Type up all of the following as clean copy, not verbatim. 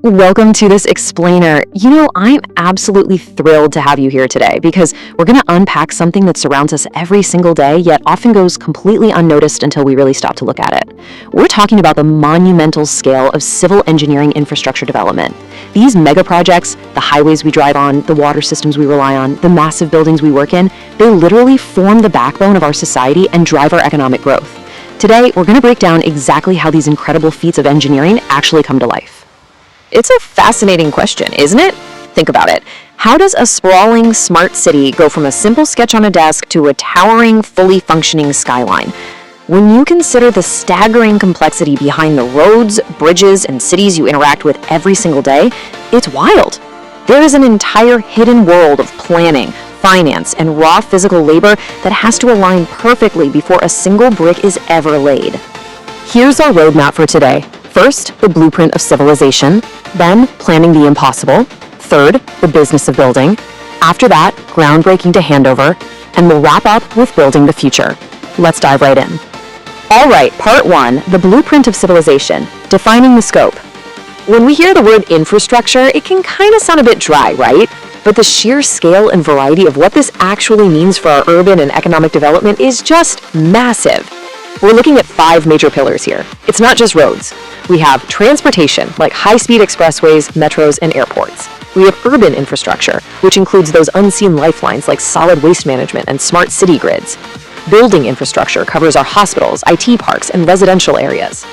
Welcome to this explainer. I'm absolutely thrilled to have you here today because we're going to unpack something that surrounds us every single day, yet often goes completely unnoticed until we really stop to look at it. We're talking about the monumental scale of civil engineering infrastructure development. These mega projects, the highways we drive on, the water systems we rely on, the massive buildings we work in, they literally form the backbone of our society and drive our economic growth. Today, we're going to break down exactly how these incredible feats of engineering actually come to life. It's a fascinating question, isn't it? Think about it. How does a sprawling, smart city go from a simple sketch on a desk to a towering, fully functioning skyline? When you consider the staggering complexity behind the roads, bridges, and cities you interact with every single day, it's wild. There is an entire hidden world of planning, finance, and raw physical labor that has to align perfectly before a single brick is ever laid. Here's our roadmap for today. First, the blueprint of civilization, then planning the impossible, third, the business of building, after that, groundbreaking to handover, and we'll wrap up with building the future. Let's dive right in. All right, part one, the blueprint of civilization, defining the scope. When we hear the word infrastructure, it can kind of sound a bit dry, right? But the sheer scale and variety of what this actually means for our urban and economic development is just massive. We're looking at 5 major pillars here. It's not just roads. We have transportation, like high-speed expressways, metros, and airports. We have urban infrastructure, which includes those unseen lifelines like solid waste management and smart city grids. Building infrastructure covers our hospitals, IT parks, and residential areas.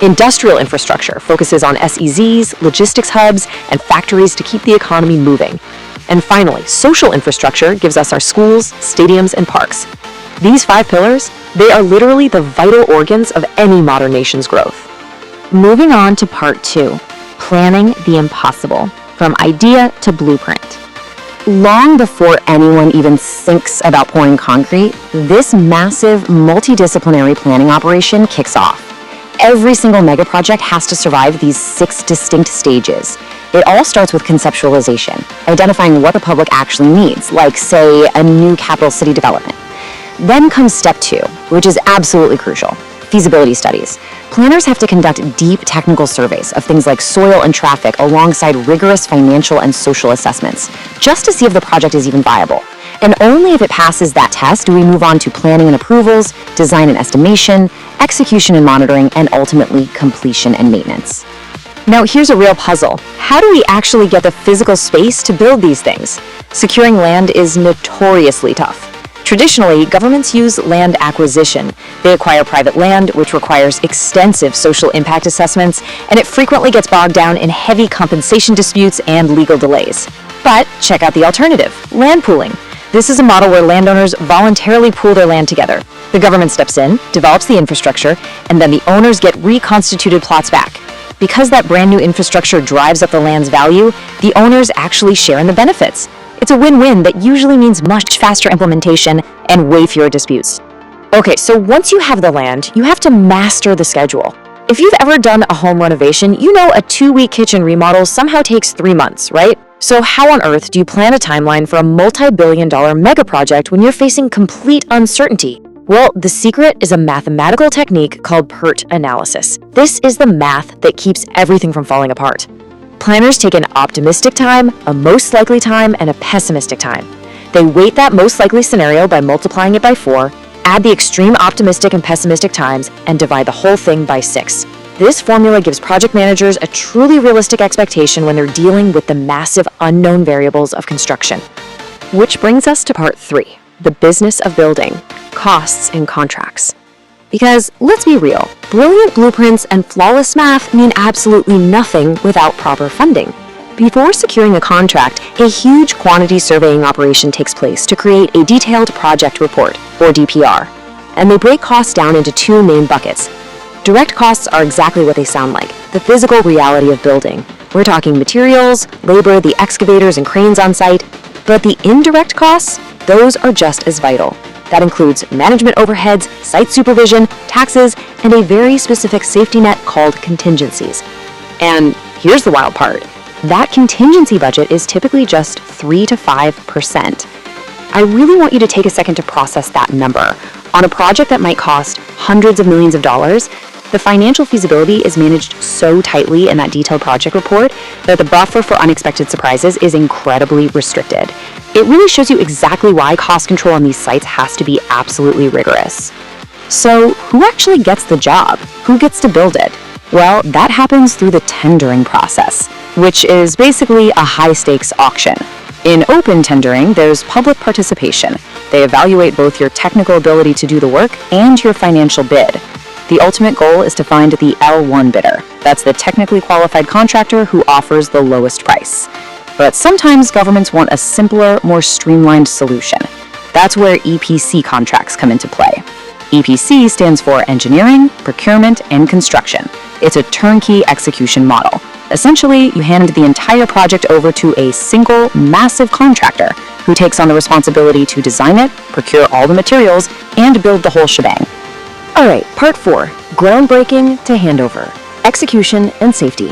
Industrial infrastructure focuses on SEZs, logistics hubs, and factories to keep the economy moving. And finally, social infrastructure gives us our schools, stadiums, and parks. These 5 pillars, they are literally the vital organs of any modern nation's growth. Moving on to part 2, planning the impossible, from idea to blueprint. Long before anyone even thinks about pouring concrete, this massive multidisciplinary planning operation kicks off. Every single mega project has to survive these 6 distinct stages. It all starts with conceptualization, identifying what the public actually needs, like, say, a new capital city development. Then comes step 2, which is absolutely crucial, feasibility studies. Planners have to conduct deep technical surveys of things like soil and traffic alongside rigorous financial and social assessments, just to see if the project is even viable. And only if it passes that test do we move on to planning and approvals, design and estimation, execution and monitoring, and ultimately completion and maintenance. Now here's a real puzzle. How do we actually get the physical space to build these things? Securing land is notoriously tough. Traditionally, governments use land acquisition. They acquire private land, which requires extensive social impact assessments, and it frequently gets bogged down in heavy compensation disputes and legal delays. But check out the alternative, land pooling. This is a model where landowners voluntarily pool their land together. The government steps in, develops the infrastructure, and then the owners get reconstituted plots back. Because that brand new infrastructure drives up the land's value, the owners actually share in the benefits. It's a win-win that usually means much faster implementation and way fewer disputes. Okay, so once you have the land, you have to master the schedule. If you've ever done a home renovation, you know a 2-week kitchen remodel somehow takes 3 months, right? So how on earth do you plan a timeline for a multi-billion-dollar mega project when you're facing complete uncertainty? Well, the secret is a mathematical technique called PERT analysis. This is the math that keeps everything from falling apart. Planners take an optimistic time, a most likely time, and a pessimistic time. They weight that most likely scenario by multiplying it by 4, add the extreme optimistic and pessimistic times, and divide the whole thing by 6. This formula gives project managers a truly realistic expectation when they're dealing with the massive unknown variables of construction. Which brings us to part 3, the business of building, costs and contracts. Because, let's be real, brilliant blueprints and flawless math mean absolutely nothing without proper funding. Before securing a contract, a huge quantity surveying operation takes place to create a detailed project report, or DPR. And they break costs down into 2 main buckets. Direct costs are exactly what they sound like, the physical reality of building. We're talking materials, labor, the excavators and cranes on site. But the indirect costs, those are just as vital. That includes management overheads, site supervision, taxes, and a very specific safety net called contingencies. And here's the wild part. That contingency budget is typically just 3 to 5%. I really want you to take a second to process that number. On a project that might cost hundreds of millions of dollars, The financial feasibility is managed so tightly in that detailed project report that the buffer for unexpected surprises is incredibly restricted. It really shows you exactly why cost control on these sites has to be absolutely rigorous. So, who actually gets the job? Who gets to build it? Well, that happens through the tendering process, which is basically a high-stakes auction. In open tendering, there's public participation. They evaluate both your technical ability to do the work and your financial bid. The ultimate goal is to find the L1 bidder. That's the technically qualified contractor who offers the lowest price. But sometimes governments want a simpler, more streamlined solution. That's where EPC contracts come into play. EPC stands for Engineering, Procurement, and Construction. It's a turnkey execution model. Essentially, you hand the entire project over to a single, massive contractor who takes on the responsibility to design it, procure all the materials, and build the whole shebang. All right, part 4, groundbreaking to handover, execution and safety.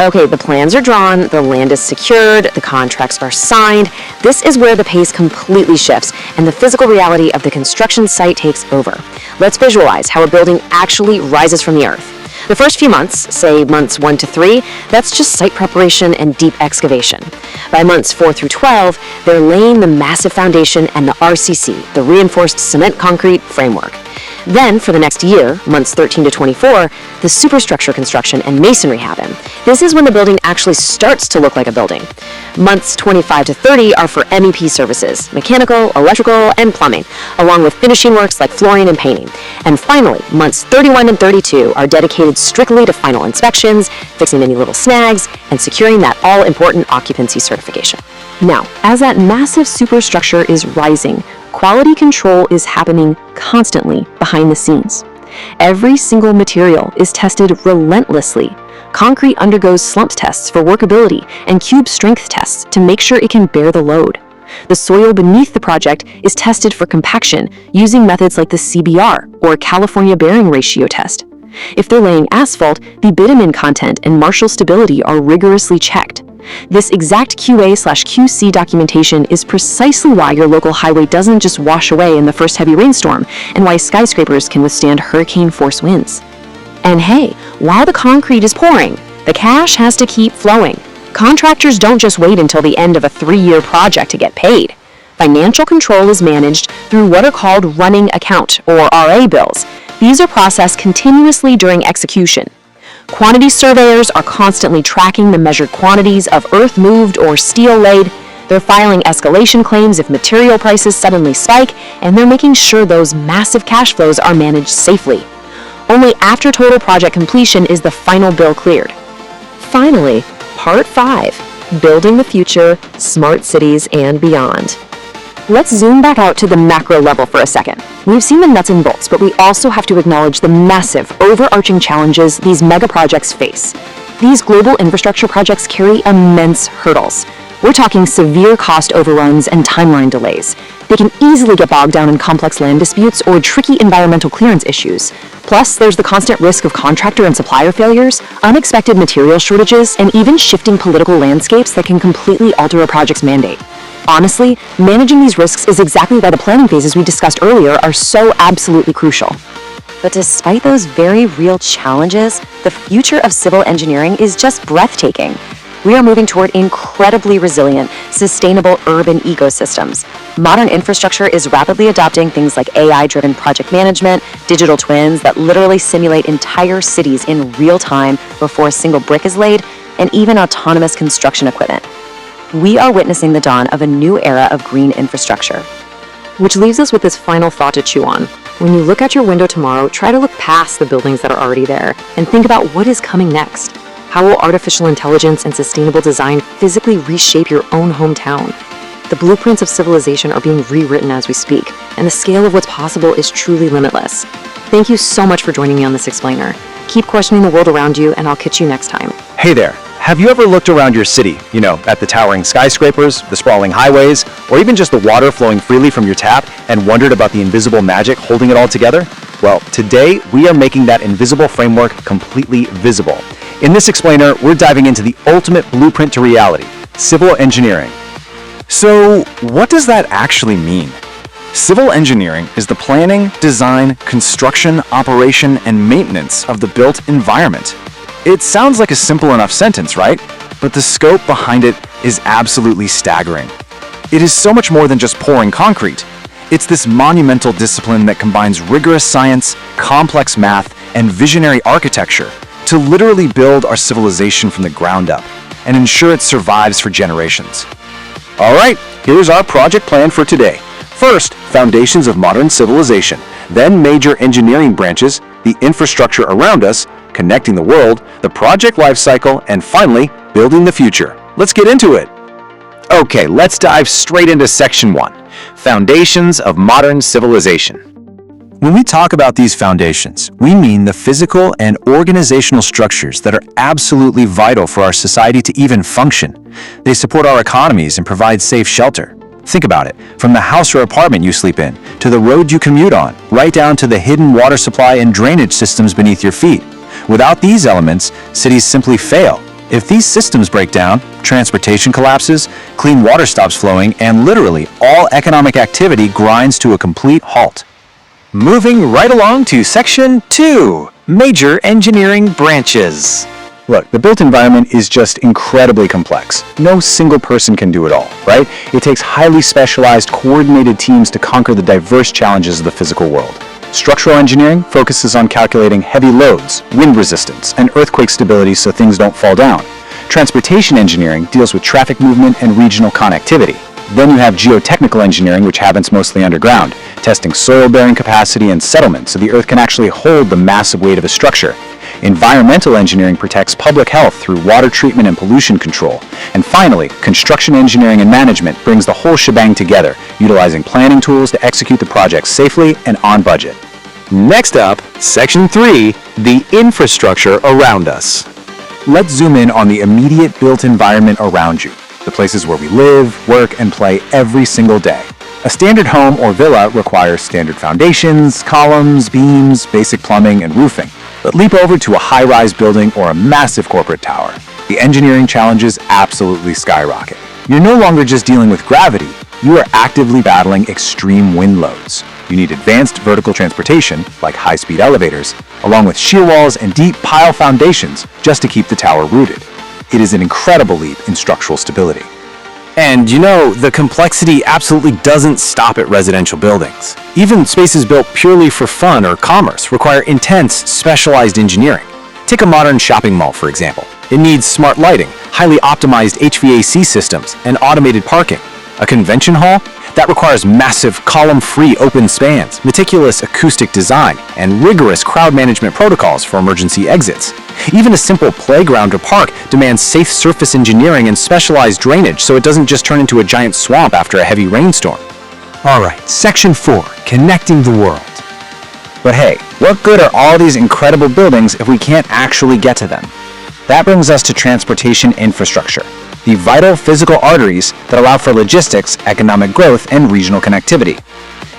Okay, the plans are drawn, the land is secured, the contracts are signed. This is where the pace completely shifts and the physical reality of the construction site takes over. Let's visualize how a building actually rises from the earth. The first few months, say months 1 to 3, that's just site preparation and deep excavation. By months 4 through 12, they're laying the massive foundation and the RCC, the reinforced cement concrete framework. Then, for the next year, months 13 to 24, the superstructure construction and masonry happen. This is when the building actually starts to look like a building. Months 25 to 30 are for MEP services, mechanical, electrical, and plumbing, along with finishing works like flooring and painting. And finally, months 31 and 32 are dedicated strictly to final inspections, fixing any little snags, and securing that all-important occupancy certification. Now, as that massive superstructure is rising, quality control is happening constantly behind the scenes. Every single material is tested relentlessly. Concrete undergoes slump tests for workability and cube strength tests to make sure it can bear the load. The soil beneath the project is tested for compaction using methods like the CBR, or California Bearing Ratio test. If they're laying asphalt, the bitumen content and Marshall stability are rigorously checked. This exact QA/QC documentation is precisely why your local highway doesn't just wash away in the first heavy rainstorm, and why skyscrapers can withstand hurricane-force winds. And hey, while the concrete is pouring, the cash has to keep flowing. Contractors don't just wait until the end of a 3-year project to get paid. Financial control is managed through what are called running account, or RA bills. These are processed continuously during execution. Quantity surveyors are constantly tracking the measured quantities of earth moved or steel laid. They're filing escalation claims if material prices suddenly spike, and they're making sure those massive cash flows are managed safely. Only after total project completion is the final bill cleared. Finally, Part 5, Building the Future, Smart Cities, and Beyond. Let's zoom back out to the macro level for a second. We've seen the nuts and bolts, but we also have to acknowledge the massive, overarching challenges these mega projects face. These global infrastructure projects carry immense hurdles. We're talking severe cost overruns and timeline delays. They can easily get bogged down in complex land disputes or tricky environmental clearance issues. Plus, there's the constant risk of contractor and supplier failures, unexpected material shortages, and even shifting political landscapes that can completely alter a project's mandate. Honestly, managing these risks is exactly why the planning phases we discussed earlier are so absolutely crucial. But despite those very real challenges, the future of civil engineering is just breathtaking. We are moving toward incredibly resilient, sustainable urban ecosystems. Modern infrastructure is rapidly adopting things like AI-driven project management, digital twins that literally simulate entire cities in real time before a single brick is laid, and even autonomous construction equipment. We are witnessing the dawn of a new era of green infrastructure. Which leaves us with this final thought to chew on. When you look out your window tomorrow, try to look past the buildings that are already there and think about what is coming next. How will artificial intelligence and sustainable design physically reshape your own hometown? The blueprints of civilization are being rewritten as we speak, and the scale of what's possible is truly limitless. Thank you so much for joining me on this explainer. Keep questioning the world around you, and I'll catch you next time. Hey there. Have you ever looked around your city, at the towering skyscrapers, the sprawling highways, or even just the water flowing freely from your tap and wondered about the invisible magic holding it all together? Well, today we are making that invisible framework completely visible. In this explainer, we're diving into the ultimate blueprint to reality, civil engineering. So, what does that actually mean? Civil engineering is the planning, design, construction, operation, and maintenance of the built environment. It sounds like a simple enough sentence, right? But the scope behind it is absolutely staggering. It is so much more than just pouring concrete. It's this monumental discipline that combines rigorous science, complex math, and visionary architecture to literally build our civilization from the ground up and ensure it survives for generations. All right, here's our project plan for today. First, foundations of modern civilization, then major engineering branches, the infrastructure around us, connecting the world, the project life cycle, and finally, building the future. Let's get into it. Okay, let's dive straight into Section 1, Foundations of Modern Civilization. When we talk about these foundations, we mean the physical and organizational structures that are absolutely vital for our society to even function. They support our economies and provide safe shelter. Think about it, from the house or apartment you sleep in, to the road you commute on, right down to the hidden water supply and drainage systems beneath your feet. Without these elements, cities simply fail. If these systems break down, transportation collapses, clean water stops flowing, and literally all economic activity grinds to a complete halt. Moving right along to Section 2, Major Engineering Branches. Look, the built environment is just incredibly complex. No single person can do it all, right? It takes highly specialized, coordinated teams to conquer the diverse challenges of the physical world. Structural engineering focuses on calculating heavy loads, wind resistance, and earthquake stability so things don't fall down. Transportation engineering deals with traffic movement and regional connectivity. Then you have geotechnical engineering, which happens mostly underground, testing soil-bearing capacity and settlement so the earth can actually hold the massive weight of a structure. Environmental engineering protects public health through water treatment and pollution control. And finally, construction engineering and management brings the whole shebang together, utilizing planning tools to execute the project safely and on budget. Next up, Section 3, the infrastructure around us. Let's zoom in on the immediate built environment around you, the places where we live, work, and play every single day. A standard home or villa requires standard foundations, columns, beams, basic plumbing, and roofing. But leap over to a high-rise building or a massive corporate tower. The engineering challenges absolutely skyrocket. You're no longer just dealing with gravity, you are actively battling extreme wind loads. You need advanced vertical transportation, like high-speed elevators, along with shear walls and deep pile foundations just to keep the tower rooted. It is an incredible leap in structural stability. And you know, the complexity absolutely doesn't stop at residential buildings. Even spaces built purely for fun or commerce require intense, specialized engineering. Take a modern shopping mall, for example. It needs smart lighting, highly optimized HVAC systems, and automated parking. A convention hall? That requires massive, column-free open spans, meticulous acoustic design, and rigorous crowd management protocols for emergency exits. Even a simple playground or park demands safe surface engineering and specialized drainage so it doesn't just turn into a giant swamp after a heavy rainstorm. All right, Section 4, Connecting the World. But hey, what good are all these incredible buildings if we can't actually get to them? That brings us to transportation infrastructure, the vital physical arteries that allow for logistics, economic growth, and regional connectivity.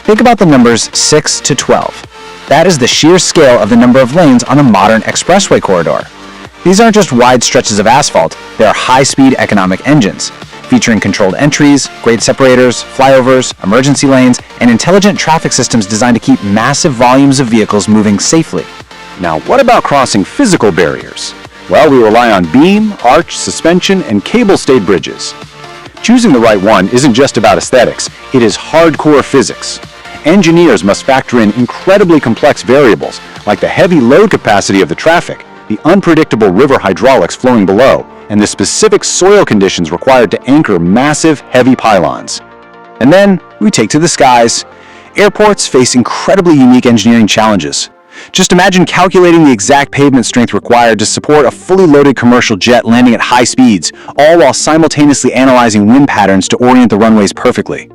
Think about the numbers 6 to 12. That is the sheer scale of the number of lanes on a modern expressway corridor. These aren't just wide stretches of asphalt, they are high-speed economic engines, featuring controlled entries, grade separators, flyovers, emergency lanes, and intelligent traffic systems designed to keep massive volumes of vehicles moving safely. Now, what about crossing physical barriers? Well, we rely on beam, arch, suspension, and cable-stayed bridges. Choosing the right one isn't just about aesthetics, it is hardcore physics. Engineers must factor in incredibly complex variables, like the heavy load capacity of the traffic, the unpredictable river hydraulics flowing below, and the specific soil conditions required to anchor massive, heavy pylons. And then, we take to the skies. Airports face incredibly unique engineering challenges. Just imagine calculating the exact pavement strength required to support a fully loaded commercial jet landing at high speeds, all while simultaneously analyzing wind patterns to orient the runways perfectly.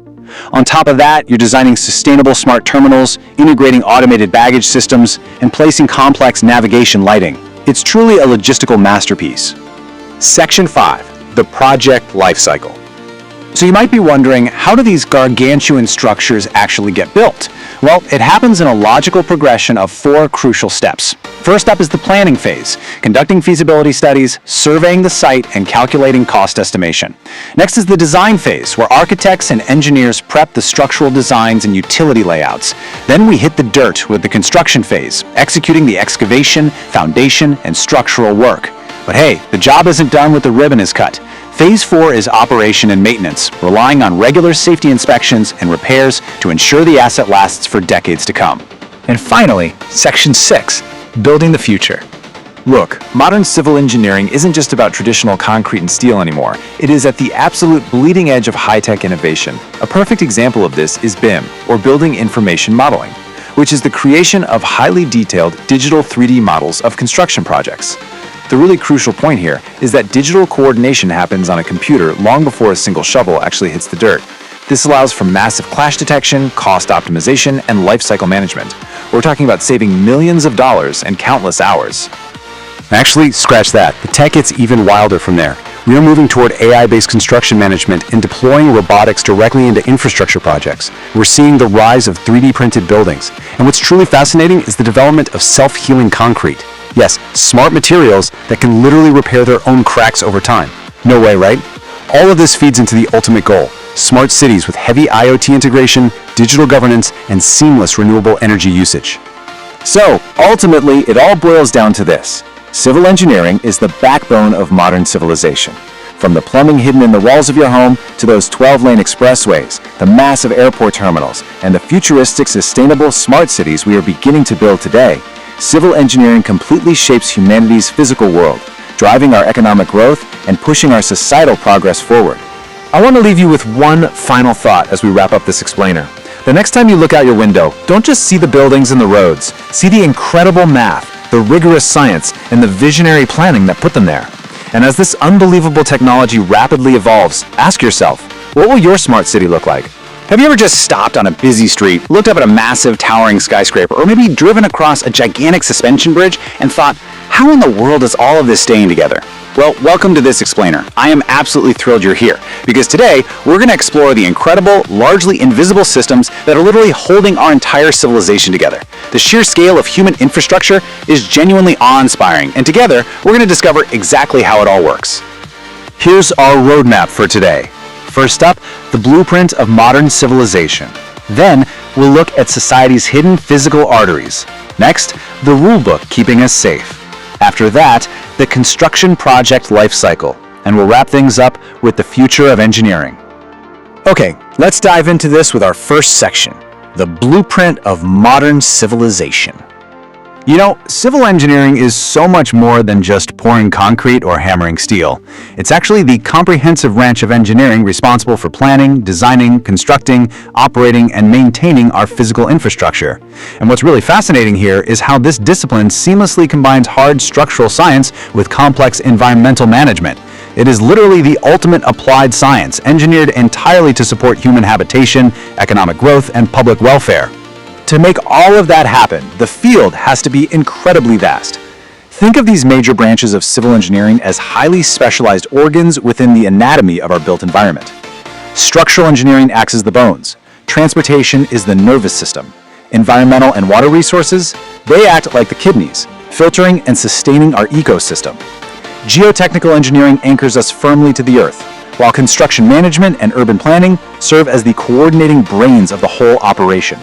On top of that, you're designing sustainable smart terminals, integrating automated baggage systems, and placing complex navigation lighting. It's truly a logistical masterpiece. Section 5, the project lifecycle. So you might be wondering, how do these gargantuan structures actually get built? Well, it happens in a logical progression of 4 crucial steps. First up is the planning phase, conducting feasibility studies, surveying the site, and calculating cost estimation. Next is the design phase, where architects and engineers prep the structural designs and utility layouts. Then we hit the dirt with the construction phase, executing the excavation, foundation, and structural work. But hey, the job isn't done with the ribbon is cut. Phase 4 is operation and maintenance, relying on regular safety inspections and repairs to ensure the asset lasts for decades to come. And finally, Section 6. Building the future. Look, modern civil engineering isn't just about traditional concrete and steel anymore. It is at the absolute bleeding edge of high-tech innovation. A perfect example of this is BIM, or Building Information Modeling, which is the creation of highly detailed digital 3D models of construction projects. The really crucial point here is that digital coordination happens on a computer long before a single shovel actually hits the dirt. This allows for massive clash detection, cost optimization, and lifecycle management. We're talking about saving millions of dollars and countless hours. Actually, scratch that. The tech gets even wilder from there. We are moving toward AI-based construction management and deploying robotics directly into infrastructure projects. We're seeing the rise of 3D printed buildings. And what's truly fascinating is the development of self-healing concrete. Yes, smart materials that can literally repair their own cracks over time. No way, right? All of this feeds into the ultimate goal: smart cities with heavy IoT integration, digital governance, and seamless renewable energy usage. So, ultimately, it all boils down to this. Civil engineering is the backbone of modern civilization. From the plumbing hidden in the walls of your home to those 12-lane expressways, the massive airport terminals, and the futuristic, sustainable smart cities we are beginning to build today, civil engineering completely shapes humanity's physical world, driving our economic growth and pushing our societal progress forward. I want to leave you with one final thought as we wrap up this explainer. The next time you look out your window, don't just see the buildings and the roads. See the incredible math, the rigorous science, and the visionary planning that put them there. And as this unbelievable technology rapidly evolves, ask yourself, what will your smart city look like? Have you ever just stopped on a busy street, looked up at a massive towering skyscraper, or maybe driven across a gigantic suspension bridge and thought, how in the world is all of this staying together? Well, welcome to this explainer. I am absolutely thrilled you're here, because today we're going to explore the incredible, largely invisible systems that are literally holding our entire civilization together. The sheer scale of human infrastructure is genuinely awe-inspiring, and together we're going to discover exactly how it all works. Here's our roadmap for today. First up, the blueprint of modern civilization. Then, we'll look at society's hidden physical arteries. Next, the rulebook keeping us safe. After that, the construction project life cycle, and we'll wrap things up with the future of engineering. Okay, let's dive into this with our first section, the blueprint of modern civilization. You know, civil engineering is so much more than just pouring concrete or hammering steel. It's actually the comprehensive branch of engineering responsible for planning, designing, constructing, operating, and maintaining our physical infrastructure. And what's really fascinating here is how this discipline seamlessly combines hard structural science with complex environmental management. It is literally the ultimate applied science, engineered entirely to support human habitation, economic growth, and public welfare. To make all of that happen, the field has to be incredibly vast. Think of these major branches of civil engineering as highly specialized organs within the anatomy of our built environment. Structural engineering acts as the bones. Transportation is the nervous system. Environmental and water resources, they act like the kidneys, filtering and sustaining our ecosystem. Geotechnical engineering anchors us firmly to the earth, while construction management and urban planning serve as the coordinating brains of the whole operation.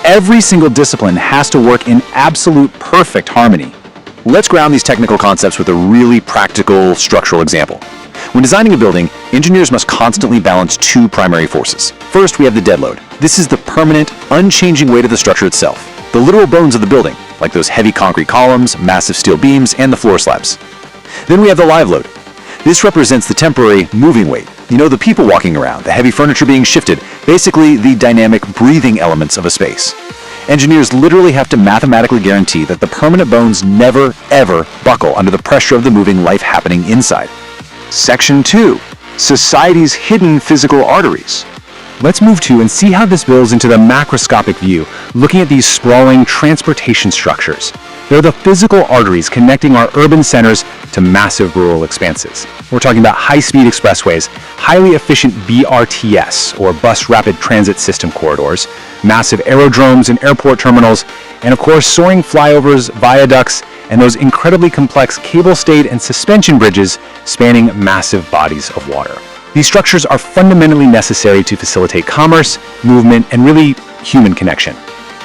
Every single discipline has to work in absolute perfect harmony. Let's ground these technical concepts with a really practical structural example. When designing a building, engineers must constantly balance two primary forces. First, we have the dead load. This is the permanent, unchanging weight of the structure itself, the literal bones of the building, like those heavy concrete columns, massive steel beams, and the floor slabs. Then we have the live load. This represents the temporary, moving weight. You know, the people walking around, the heavy furniture being shifted, basically the dynamic, breathing elements of a space. Engineers literally have to mathematically guarantee that the permanent bones never, ever buckle under the pressure of the moving life happening inside. Section 2. Society's hidden physical arteries. Let's move to and see how this builds into the macroscopic view, looking at these sprawling transportation structures. They're the physical arteries connecting our urban centers to massive rural expanses. We're talking about high-speed expressways, highly efficient BRTS, or bus rapid transit system corridors, massive aerodromes and airport terminals, and of course soaring flyovers, viaducts, and those incredibly complex cable-stayed and suspension bridges spanning massive bodies of water. These structures are fundamentally necessary to facilitate commerce, movement, and really human connection.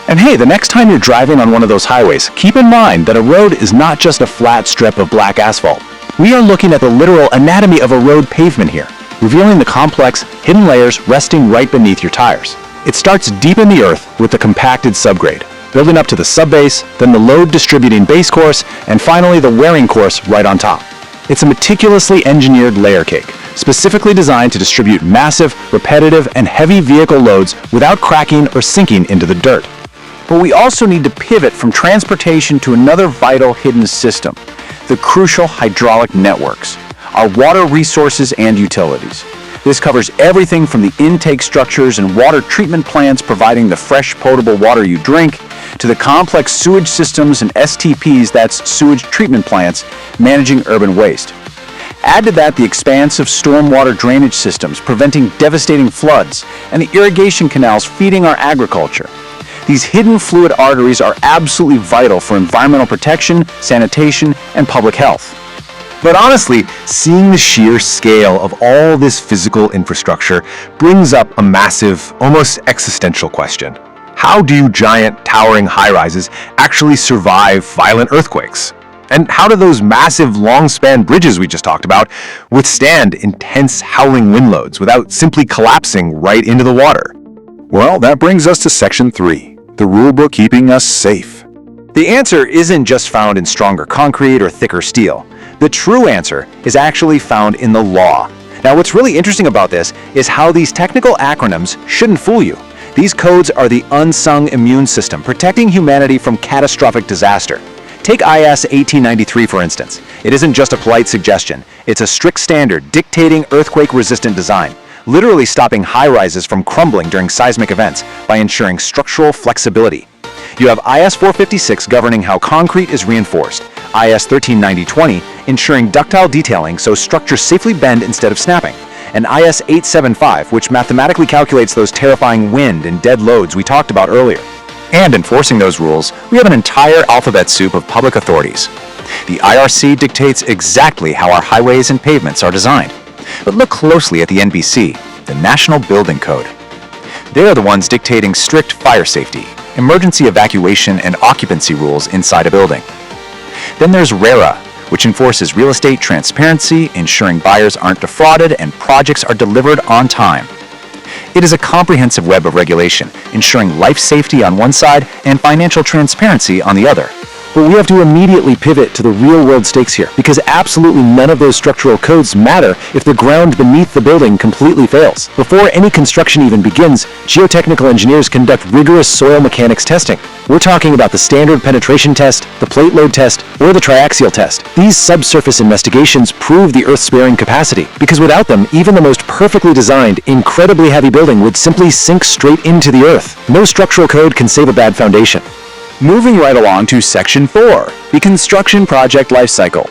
And hey, the next time you're driving on one of those highways, keep in mind that a road is not just a flat strip of black asphalt. We are looking at the literal anatomy of a road pavement here, revealing the complex, hidden layers resting right beneath your tires. It starts deep in the earth with the compacted subgrade, building up to the subbase, then the load-distributing base course, and finally the wearing course right on top. It's a meticulously engineered layer cake, specifically designed to distribute massive, repetitive, and heavy vehicle loads without cracking or sinking into the dirt. But we also need to pivot from transportation to another vital hidden system, the crucial hydraulic networks, our water resources and utilities. This covers everything from the intake structures and water treatment plants providing the fresh, potable water you drink, to the complex sewage systems and STPs, that's sewage treatment plants, managing urban waste. Add to that the expansive stormwater drainage systems preventing devastating floods, and the irrigation canals feeding our agriculture. These hidden fluid arteries are absolutely vital for environmental protection, sanitation, and public health. But honestly, seeing the sheer scale of all this physical infrastructure brings up a massive, almost existential question. How do giant, towering high-rises actually survive violent earthquakes? And how do those massive, long-span bridges we just talked about withstand intense, howling wind loads without simply collapsing right into the water? Well, that brings us to Section 3, the rulebook keeping us safe. The answer isn't just found in stronger concrete or thicker steel. The true answer is actually found in the law. Now, what's really interesting about this is how these technical acronyms shouldn't fool you. These codes are the unsung immune system protecting humanity from catastrophic disaster. Take IS 1893, for instance. It isn't just a polite suggestion. It's a strict standard dictating earthquake-resistant design, literally stopping high-rises from crumbling during seismic events by ensuring structural flexibility. You have IS 456 governing how concrete is reinforced, IS 1390-20 ensuring ductile detailing so structures safely bend instead of snapping, and IS 875 which mathematically calculates those terrifying wind and dead loads we talked about earlier. And enforcing those rules, we have an entire alphabet soup of public authorities. The IRC dictates exactly how our highways and pavements are designed. But look closely at the NBC, the National Building Code. They are the ones dictating strict fire safety, emergency evacuation, and occupancy rules inside a building. Then there's RERA, which enforces real estate transparency, ensuring buyers aren't defrauded and projects are delivered on time. It is a comprehensive web of regulation, ensuring life safety on one side and financial transparency on the other. But we have to immediately pivot to the real-world stakes here, because absolutely none of those structural codes matter if the ground beneath the building completely fails. Before any construction even begins, geotechnical engineers conduct rigorous soil mechanics testing. We're talking about the standard penetration test, the plate load test, or the triaxial test. These subsurface investigations prove the Earth's bearing capacity, because without them, even the most perfectly designed, incredibly heavy building would simply sink straight into the Earth. No structural code can save a bad foundation. Moving right along to Section 4, the construction project lifecycle.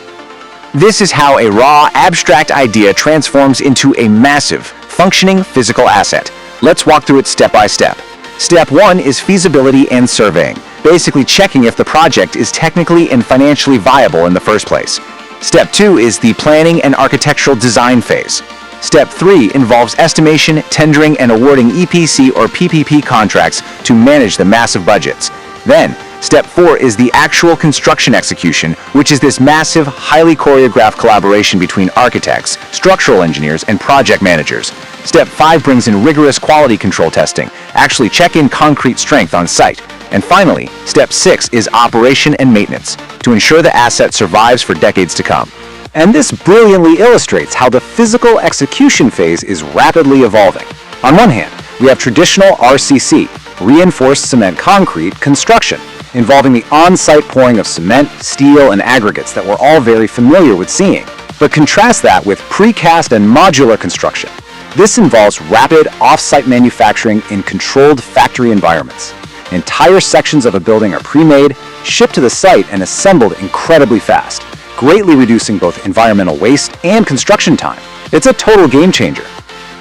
This is how a raw, abstract idea transforms into a massive, functioning physical asset. Let's walk through it step by step. Step 1 is feasibility and surveying, basically checking if the project is technically and financially viable in the first place. Step 2 is the planning and architectural design phase. Step 3 involves estimation, tendering, and awarding EPC or PPP contracts to manage the massive budgets. Then, Step 4 is the actual construction execution, which is this massive, highly choreographed collaboration between architects, structural engineers, and project managers. Step 5 brings in rigorous quality control testing, actually check in concrete strength on site. And finally, Step 6 is operation and maintenance, to ensure the asset survives for decades to come. And this brilliantly illustrates how the physical execution phase is rapidly evolving. On one hand, we have traditional RCC, reinforced cement concrete construction, involving the on-site pouring of cement, steel, and aggregates that we're all very familiar with seeing. But contrast that with precast and modular construction. This involves rapid off-site manufacturing in controlled factory environments. Entire sections of a building are pre-made, shipped to the site, and assembled incredibly fast, greatly reducing both environmental waste and construction time. It's a total game changer.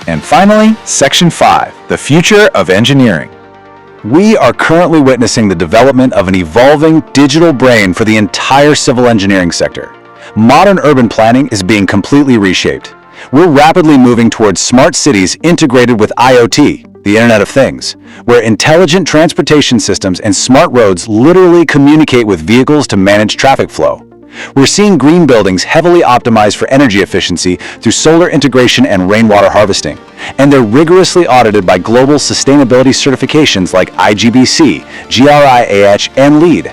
And finally, Section 5, the future of engineering. We are currently witnessing the development of an evolving digital brain for the entire civil engineering sector. Modern urban planning is being completely reshaped. We're rapidly moving towards smart cities integrated with IoT, the Internet of Things, where intelligent transportation systems and smart roads literally communicate with vehicles to manage traffic flow. We're seeing green buildings heavily optimized for energy efficiency through solar integration and rainwater harvesting, and they're rigorously audited by global sustainability certifications like IGBC, GRI-AH, and LEED.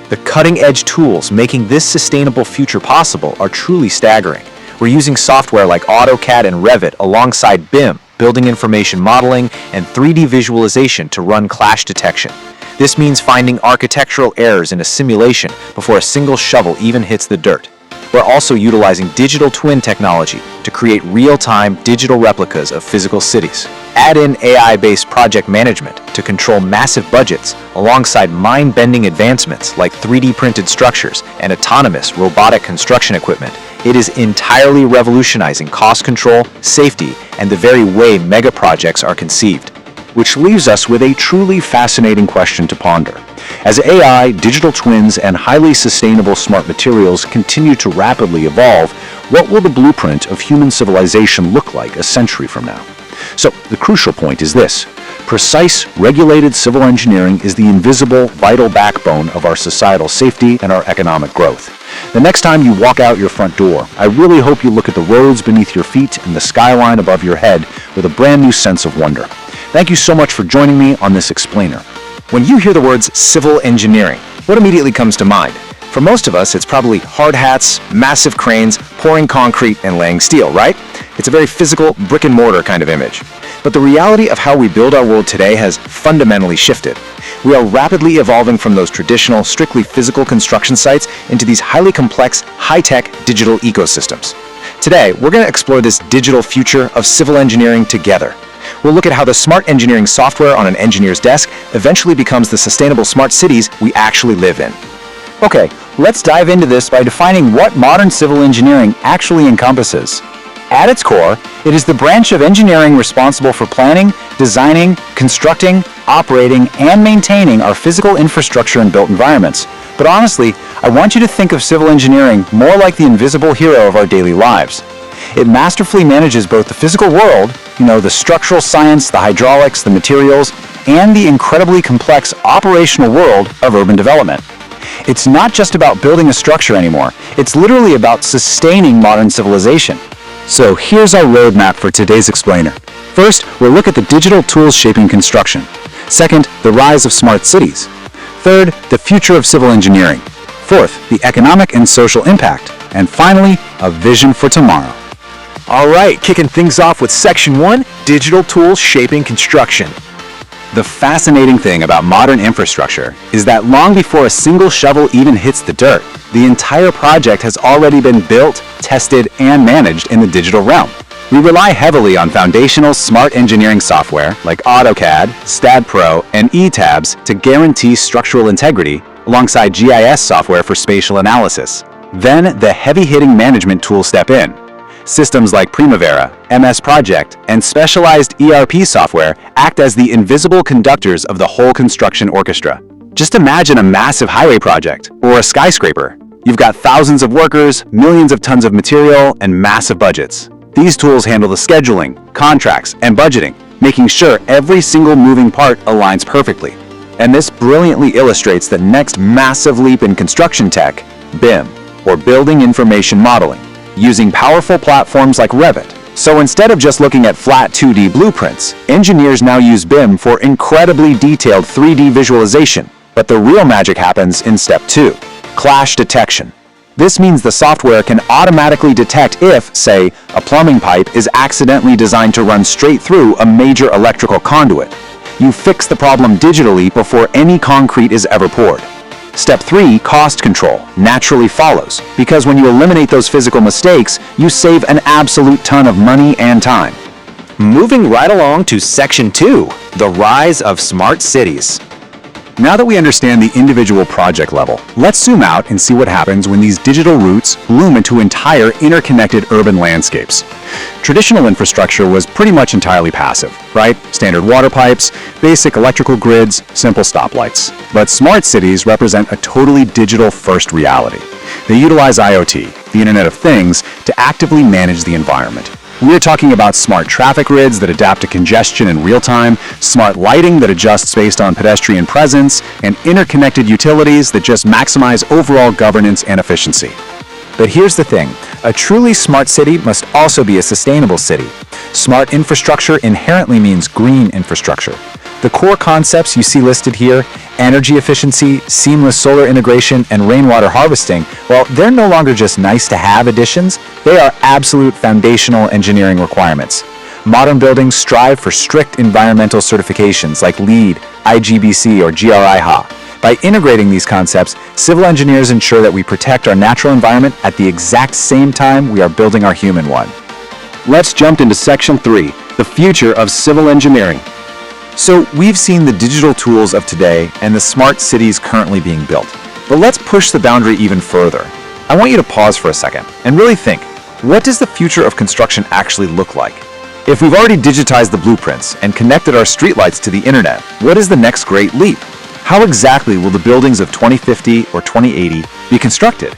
The cutting-edge tools making this sustainable future possible are truly staggering. We're using software like AutoCAD and Revit alongside BIM, building information modeling, and 3D visualization to run clash detection. This means finding architectural errors in a simulation before a single shovel even hits the dirt. We're also utilizing digital twin technology to create real-time digital replicas of physical cities. Add in AI-based project management to control massive budgets alongside mind-bending advancements like 3D printed structures and autonomous robotic construction equipment. It is entirely revolutionizing cost control, safety, and the very way mega projects are conceived. Which leaves us with a truly fascinating question to ponder. As AI, digital twins, and highly sustainable smart materials continue to rapidly evolve, what will the blueprint of human civilization look like a century from now? So, the crucial point is this. Precise, regulated civil engineering is the invisible, vital backbone of our societal safety and our economic growth. The next time you walk out your front door, I really hope you look at the roads beneath your feet and the skyline above your head with a brand new sense of wonder. Thank you so much for joining me on this explainer. When you hear the words civil engineering, what immediately comes to mind? For most of us, it's probably hard hats, massive cranes, pouring concrete, and laying steel, right? It's a very physical, brick and mortar kind of image. But the reality of how we build our world today has fundamentally shifted. We are rapidly evolving from those traditional, strictly physical construction sites into these highly complex, high-tech digital ecosystems. Today, we're going to explore this digital future of civil engineering together. We'll look at how the smart engineering software on an engineer's desk eventually becomes the sustainable smart cities we actually live in. Okay, let's dive into this by defining what modern civil engineering actually encompasses. At its core, it is the branch of engineering responsible for planning, designing, constructing, operating, and maintaining our physical infrastructure and built environments. But honestly, I want you to think of civil engineering more like the invisible hero of our daily lives. It masterfully manages both the physical world, the structural science, the hydraulics, the materials, and the incredibly complex operational world of urban development. It's not just about building a structure anymore. It's literally about sustaining modern civilization. So here's our roadmap for today's explainer. First, we'll look at the digital tools shaping construction. Second, the rise of smart cities. Third, the future of civil engineering. Fourth, the economic and social impact. And finally, a vision for tomorrow. All right, kicking things off with Section 1, Digital Tools Shaping Construction. The fascinating thing about modern infrastructure is that long before a single shovel even hits the dirt, the entire project has already been built, tested, and managed in the digital realm. We rely heavily on foundational smart engineering software like AutoCAD, STAAD.Pro, and ETABS to guarantee structural integrity, alongside GIS software for spatial analysis. Then the heavy-hitting management tools step in. Systems like Primavera, MS Project, and specialized ERP software act as the invisible conductors of the whole construction orchestra. Just imagine a massive highway project, or a skyscraper. You've got thousands of workers, millions of tons of material, and massive budgets. These tools handle the scheduling, contracts, and budgeting, making sure every single moving part aligns perfectly. And this brilliantly illustrates the next massive leap in construction tech, BIM, or Building Information Modeling, using powerful platforms like Revit. So instead of just looking at flat 2D blueprints, engineers now use BIM for incredibly detailed 3D visualization. But the real magic happens in step 2, clash detection. This means the software can automatically detect if, say, a plumbing pipe is accidentally designed to run straight through a major electrical conduit. You fix the problem digitally before any concrete is ever poured. Step 3, cost control, naturally follows, because when you eliminate those physical mistakes, you save an absolute ton of money and time. Moving right along to Section 2, the rise of smart cities. Now that we understand the individual project level, let's zoom out and see what happens when these digital routes bloom into entire interconnected urban landscapes. Traditional infrastructure was pretty much entirely passive, right? Standard water pipes, basic electrical grids, simple stoplights. But smart cities represent a totally digital-first reality. They utilize IoT, the Internet of Things, to actively manage the environment. We are talking about smart traffic grids that adapt to congestion in real time, smart lighting that adjusts based on pedestrian presence, and interconnected utilities that just maximize overall governance and efficiency. But here's the thing, a truly smart city must also be a sustainable city. Smart infrastructure inherently means green infrastructure. The core concepts you see listed here, energy efficiency, seamless solar integration, and rainwater harvesting, well, they're no longer just nice-to-have additions, they are absolute foundational engineering requirements. Modern buildings strive for strict environmental certifications like LEED, IGBC, or GRI-HA. By integrating these concepts, civil engineers ensure that we protect our natural environment at the exact same time we are building our human one. Let's jump into Section 3, the future of civil engineering. So we've seen the digital tools of today and the smart cities currently being built. But let's push the boundary even further. I want you to pause for a second and really think, what does the future of construction actually look like? If we've already digitized the blueprints and connected our streetlights to the internet, what is the next great leap? How exactly will the buildings of 2050 or 2080 be constructed?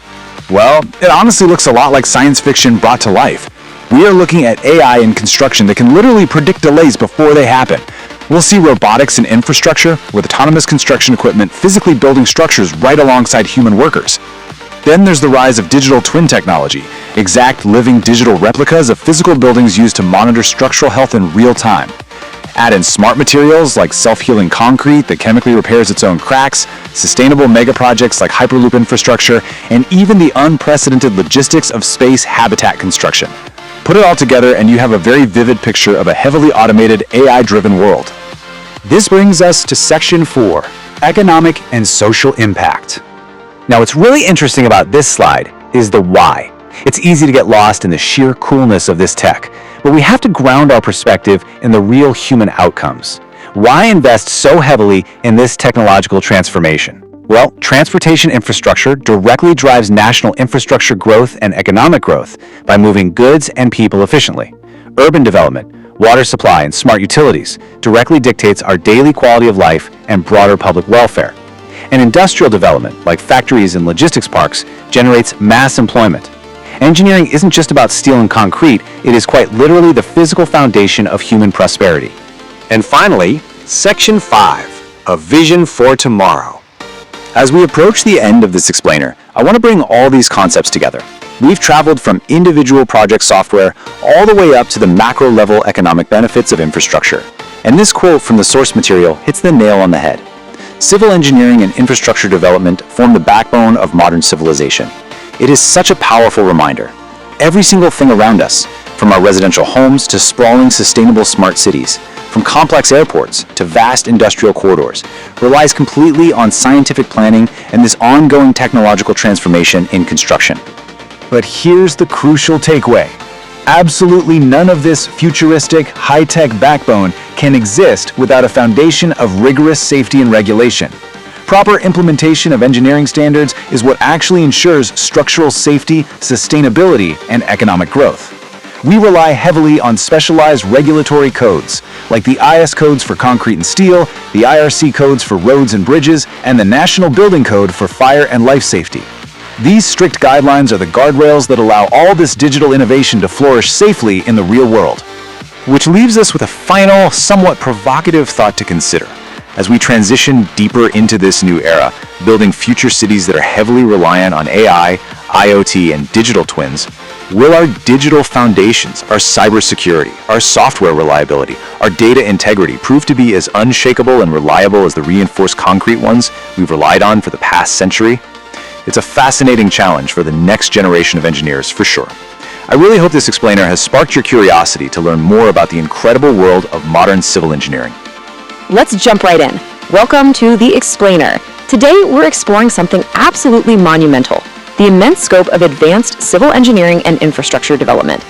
Well, it honestly looks a lot like science fiction brought to life. We are looking at AI in construction that can literally predict delays before they happen. We'll see robotics and infrastructure with autonomous construction equipment physically building structures right alongside human workers. Then there's the rise of digital twin technology, exact living digital replicas of physical buildings used to monitor structural health in real time. Add in smart materials like self-healing concrete that chemically repairs its own cracks, sustainable mega projects like Hyperloop infrastructure, and even the unprecedented logistics of space habitat construction. Put it all together and you have a very vivid picture of a heavily automated, AI-driven world. This brings us to Section 4, Economic and Social Impact. Now, what's really interesting about this slide is the why. It's easy to get lost in the sheer coolness of this tech, but we have to ground our perspective in the real human outcomes. Why invest so heavily in this technological transformation? Well, transportation infrastructure directly drives national infrastructure growth and economic growth by moving goods and people efficiently. Urban development, water supply, and smart utilities directly dictates our daily quality of life and broader public welfare. And industrial development, like factories and logistics parks, generates mass employment. Engineering isn't just about steel and concrete, it is quite literally the physical foundation of human prosperity. And finally, Section 5, A Vision for Tomorrow. As we approach the end of this explainer, I want to bring all these concepts together. We've traveled from individual project software all the way up to the macro-level economic benefits of infrastructure. And this quote from the source material hits the nail on the head. Civil engineering and infrastructure development form the backbone of modern civilization. It is such a powerful reminder. Every single thing around us, from our residential homes to sprawling, sustainable smart cities, from complex airports to vast industrial corridors, relies completely on scientific planning and this ongoing technological transformation in construction. But here's the crucial takeaway. Absolutely none of this futuristic, high-tech backbone can exist without a foundation of rigorous safety and regulation. Proper implementation of engineering standards is what actually ensures structural safety, sustainability, and economic growth. We rely heavily on specialized regulatory codes, like the IS codes for concrete and steel, the IRC codes for roads and bridges, and the National Building Code for fire and life safety. These strict guidelines are the guardrails that allow all this digital innovation to flourish safely in the real world. Which leaves us with a final, somewhat provocative thought to consider. As we transition deeper into this new era, building future cities that are heavily reliant on AI, IoT, and digital twins, will our digital foundations, our cybersecurity, our software reliability, our data integrity prove to be as unshakable and reliable as the reinforced concrete ones we've relied on for the past century? It's a fascinating challenge for the next generation of engineers, for sure. I really hope this explainer has sparked your curiosity to learn more about the incredible world of modern civil engineering. Let's jump right in. Welcome to The Explainer. Today, we're exploring something absolutely monumental, the immense scope of advanced civil engineering and infrastructure development.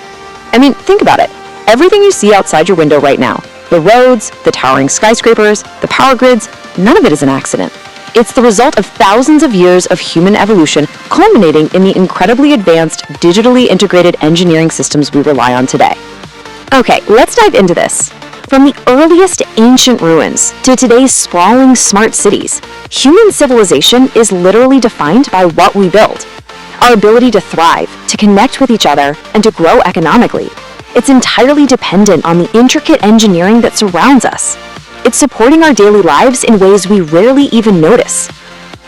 I mean, think about it. Everything you see outside your window right now, the roads, the towering skyscrapers, the power grids, none of it is an accident. It's the result of thousands of years of human evolution culminating in the incredibly advanced, digitally integrated engineering systems we rely on today. Okay, let's dive into this. From the earliest ancient ruins to today's sprawling smart cities, human civilization is literally defined by what we build. Our ability to thrive, to connect with each other, and to grow economically. It's entirely dependent on the intricate engineering that surrounds us. It's supporting our daily lives in ways we rarely even notice.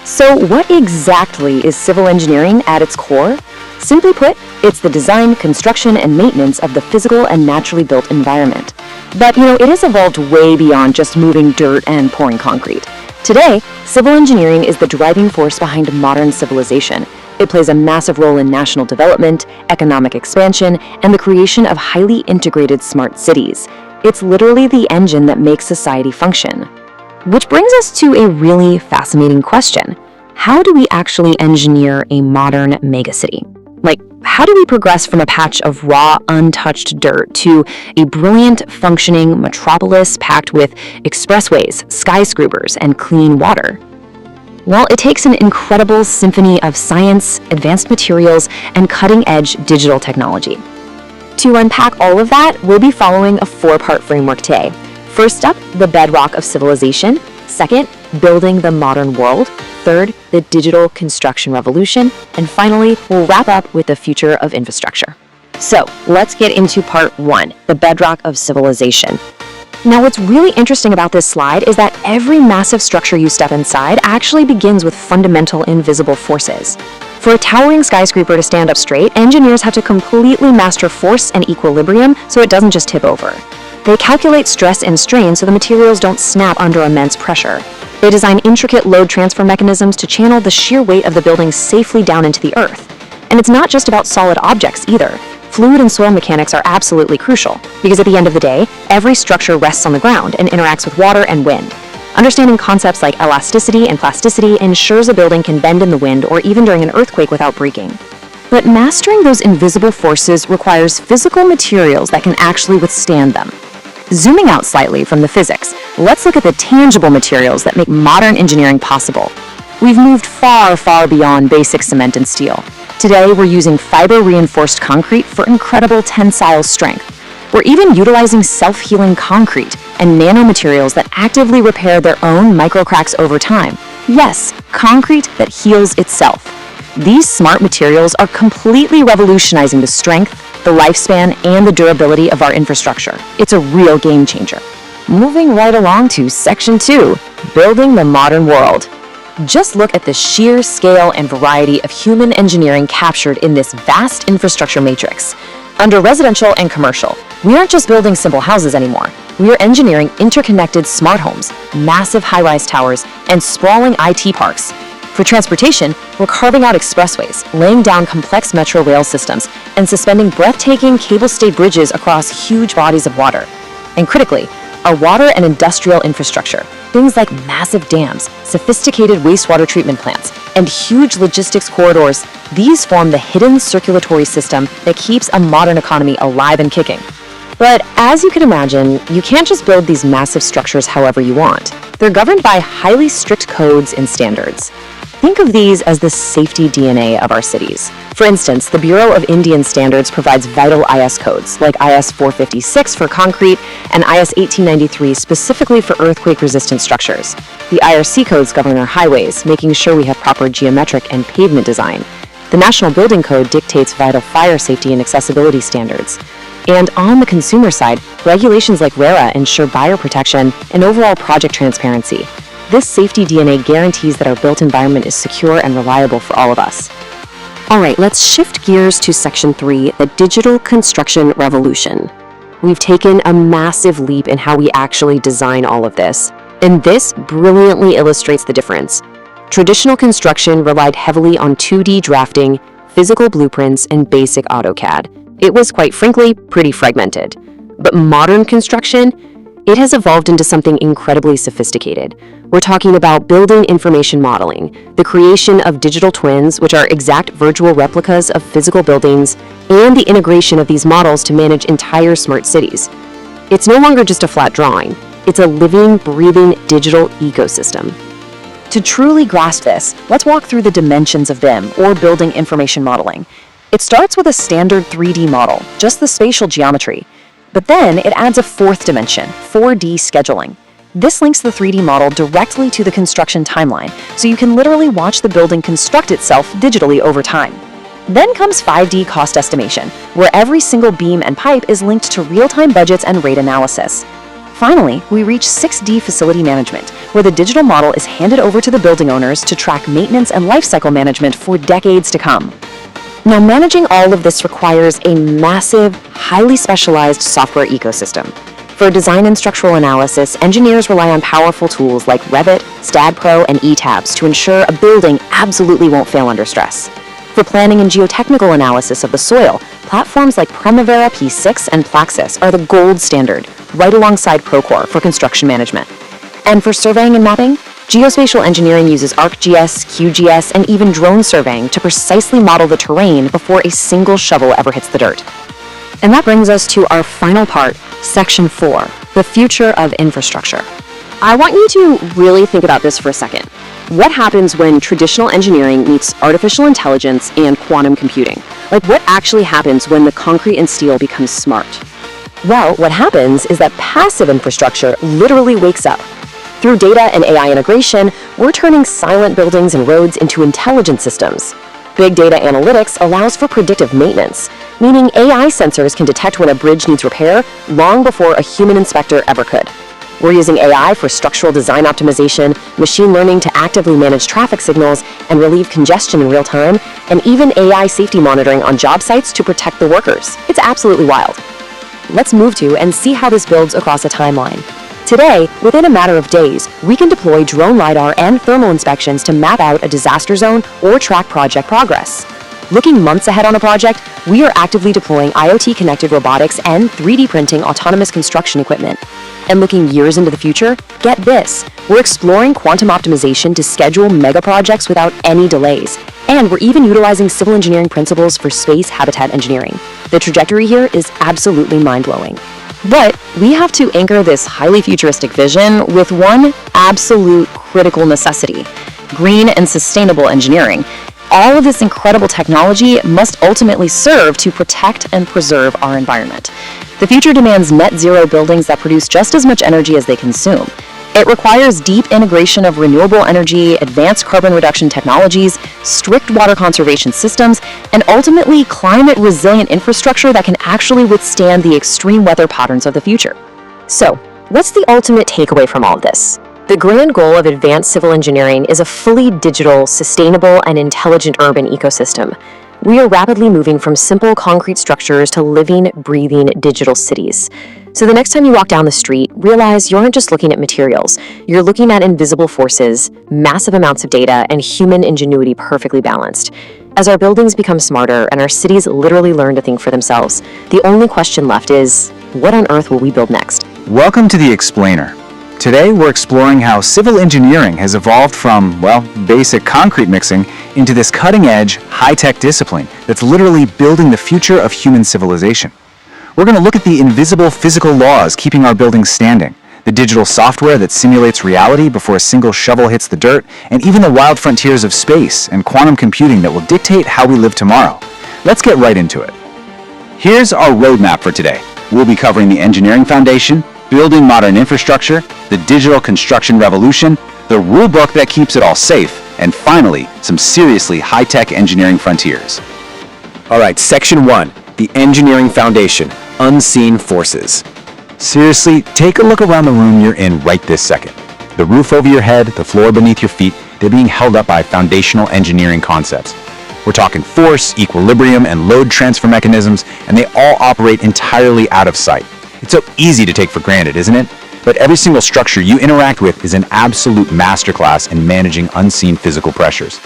So what exactly is civil engineering at its core? Simply put, it's the design, construction, and maintenance of the physical and naturally built environment. But, it has evolved way beyond just moving dirt and pouring concrete. Today, civil engineering is the driving force behind modern civilization. It plays a massive role in national development, economic expansion, and the creation of highly integrated smart cities. It's literally the engine that makes society function. Which brings us to a really fascinating question. How do we actually engineer a modern megacity? Like, how do we progress from a patch of raw, untouched dirt to a brilliant, functioning metropolis packed with expressways, skyscrapers, and clean water? Well, it takes an incredible symphony of science, advanced materials, and cutting-edge digital technology. To unpack all of that, we'll be following a four-part framework today. First up, the bedrock of civilization. Second, building the modern world. Third, the digital construction revolution. And finally, we'll wrap up with the future of infrastructure. So, let's get into part one, the bedrock of civilization. Now, what's really interesting about this slide is that every massive structure you step inside actually begins with fundamental invisible forces. For a towering skyscraper to stand up straight, engineers have to completely master force and equilibrium so it doesn't just tip over. They calculate stress and strain so the materials don't snap under immense pressure. They design intricate load transfer mechanisms to channel the sheer weight of the building safely down into the earth. And it's not just about solid objects either. Fluid and soil mechanics are absolutely crucial, because at the end of the day, every structure rests on the ground and interacts with water and wind. Understanding concepts like elasticity and plasticity ensures a building can bend in the wind or even during an earthquake without breaking. But mastering those invisible forces requires physical materials that can actually withstand them. Zooming out slightly from the physics, let's look at the tangible materials that make modern engineering possible. We've moved far, far beyond basic cement and steel. Today, we're using fiber-reinforced concrete for incredible tensile strength. We're even utilizing self-healing concrete and nanomaterials that actively repair their own microcracks over time. Yes, concrete that heals itself. These smart materials are completely revolutionizing the strength, the lifespan, and the durability of our infrastructure. It's a real game changer. Moving right along to section 2, building the modern world. Just look at the sheer scale and variety of human engineering captured in this vast infrastructure matrix. Under residential and commercial, we aren't just building simple houses anymore. We are engineering interconnected smart homes, massive high-rise towers, and sprawling IT parks. For transportation, we're carving out expressways, laying down complex metro rail systems, and suspending breathtaking cable-stayed bridges across huge bodies of water. And critically, our water and industrial infrastructure, things like massive dams, sophisticated wastewater treatment plants, and huge logistics corridors, these form the hidden circulatory system that keeps a modern economy alive and kicking. But as you can imagine, you can't just build these massive structures however you want. They're governed by highly strict codes and standards. Think of these as the safety DNA of our cities. For instance, the Bureau of Indian Standards provides vital IS codes, like IS 456 for concrete and IS 1893 specifically for earthquake-resistant structures. The IRC codes govern our highways, making sure we have proper geometric and pavement design. The National Building Code dictates vital fire safety and accessibility standards. And on the consumer side, regulations like RERA ensure buyer protection and overall project transparency. This safety DNA guarantees that our built environment is secure and reliable for all of us. All right, let's shift gears to section 3, the digital construction revolution. We've taken a massive leap in how we actually design all of this, and this brilliantly illustrates the difference. Traditional construction relied heavily on 2D drafting, physical blueprints, and basic AutoCAD. It was, quite frankly, pretty fragmented. But modern construction, it has evolved into something incredibly sophisticated. We're talking about building information modeling, the creation of digital twins, which are exact virtual replicas of physical buildings, and the integration of these models to manage entire smart cities. It's no longer just a flat drawing. It's a living, breathing digital ecosystem. To truly grasp this, let's walk through the dimensions of BIM, or Building Information Modeling. It starts with a standard 3D model, just the spatial geometry. But then it adds a fourth dimension, 4D scheduling. This links the 3D model directly to the construction timeline, so you can literally watch the building construct itself digitally over time. Then comes 5D cost estimation, where every single beam and pipe is linked to real-time budgets and rate analysis. Finally, we reach 6D facility management, where the digital model is handed over to the building owners to track maintenance and lifecycle management for decades to come. Now, managing all of this requires a massive, highly specialized software ecosystem. For design and structural analysis, engineers rely on powerful tools like Revit, STAAD.Pro, and ETABS to ensure a building absolutely won't fail under stress. For planning and geotechnical analysis of the soil, platforms like Primavera P6 and Plaxis are the gold standard, right alongside Procore for construction management. And for surveying and mapping, geospatial engineering uses ArcGIS, QGIS, and even drone surveying to precisely model the terrain before a single shovel ever hits the dirt. And that brings us to our final part, Section 4, the future of infrastructure. I want you to really think about this for a second. What happens when traditional engineering meets artificial intelligence and quantum computing? Like, what actually happens when the concrete and steel becomes smart? Well, what happens is that passive infrastructure literally wakes up. Through data and AI integration, we're turning silent buildings and roads into intelligent systems. Big data analytics allows for predictive maintenance, meaning AI sensors can detect when a bridge needs repair long before a human inspector ever could. We're using AI for structural design optimization, machine learning to actively manage traffic signals and relieve congestion in real time, and even AI safety monitoring on job sites to protect the workers. It's absolutely wild. Let's move to and see how this builds across a timeline. Today, within a matter of days, we can deploy drone LiDAR and thermal inspections to map out a disaster zone or track project progress. Looking months ahead on a project, we are actively deploying IoT-connected robotics and 3D printing autonomous construction equipment. And looking years into the future, get this, we're exploring quantum optimization to schedule mega projects without any delays. And we're even utilizing civil engineering principles for space habitat engineering. The trajectory here is absolutely mind-blowing. But we have to anchor this highly futuristic vision with one absolute critical necessity: green and sustainable engineering. All of this incredible technology must ultimately serve to protect and preserve our environment. The future demands net zero buildings that produce just as much energy as they consume. It requires deep integration of renewable energy, advanced carbon reduction technologies, strict water conservation systems, and ultimately climate-resilient infrastructure that can actually withstand the extreme weather patterns of the future. So, what's the ultimate takeaway from all of this? The grand goal of advanced civil engineering is a fully digital, sustainable, and intelligent urban ecosystem. We are rapidly moving from simple concrete structures to living, breathing digital cities. So the next time you walk down the street, realize you aren't just looking at materials. You're looking at invisible forces, massive amounts of data, and human ingenuity perfectly balanced. As our buildings become smarter and our cities literally learn to think for themselves, the only question left is, what on earth will we build next? Welcome to The Explainer. Today we're exploring how civil engineering has evolved from, well, basic concrete mixing into this cutting-edge, high-tech discipline that's literally building the future of human civilization. We're going to look at the invisible physical laws keeping our buildings standing, the digital software that simulates reality before a single shovel hits the dirt, and even the wild frontiers of space and quantum computing that will dictate how we live tomorrow. Let's get right into it. Here's our roadmap for today. We'll be covering the engineering foundation, building modern infrastructure, the digital construction revolution, the rule book that keeps it all safe, and finally, some seriously high-tech engineering frontiers. All right, Section 1, the engineering foundation, unseen forces. Seriously, take a look around the room you're in right this second. The roof over your head, the floor beneath your feet, they're being held up by foundational engineering concepts. We're talking force, equilibrium, and load transfer mechanisms, and they all operate entirely out of sight. It's so easy to take for granted, isn't it? But every single structure you interact with is an absolute masterclass in managing unseen physical pressures.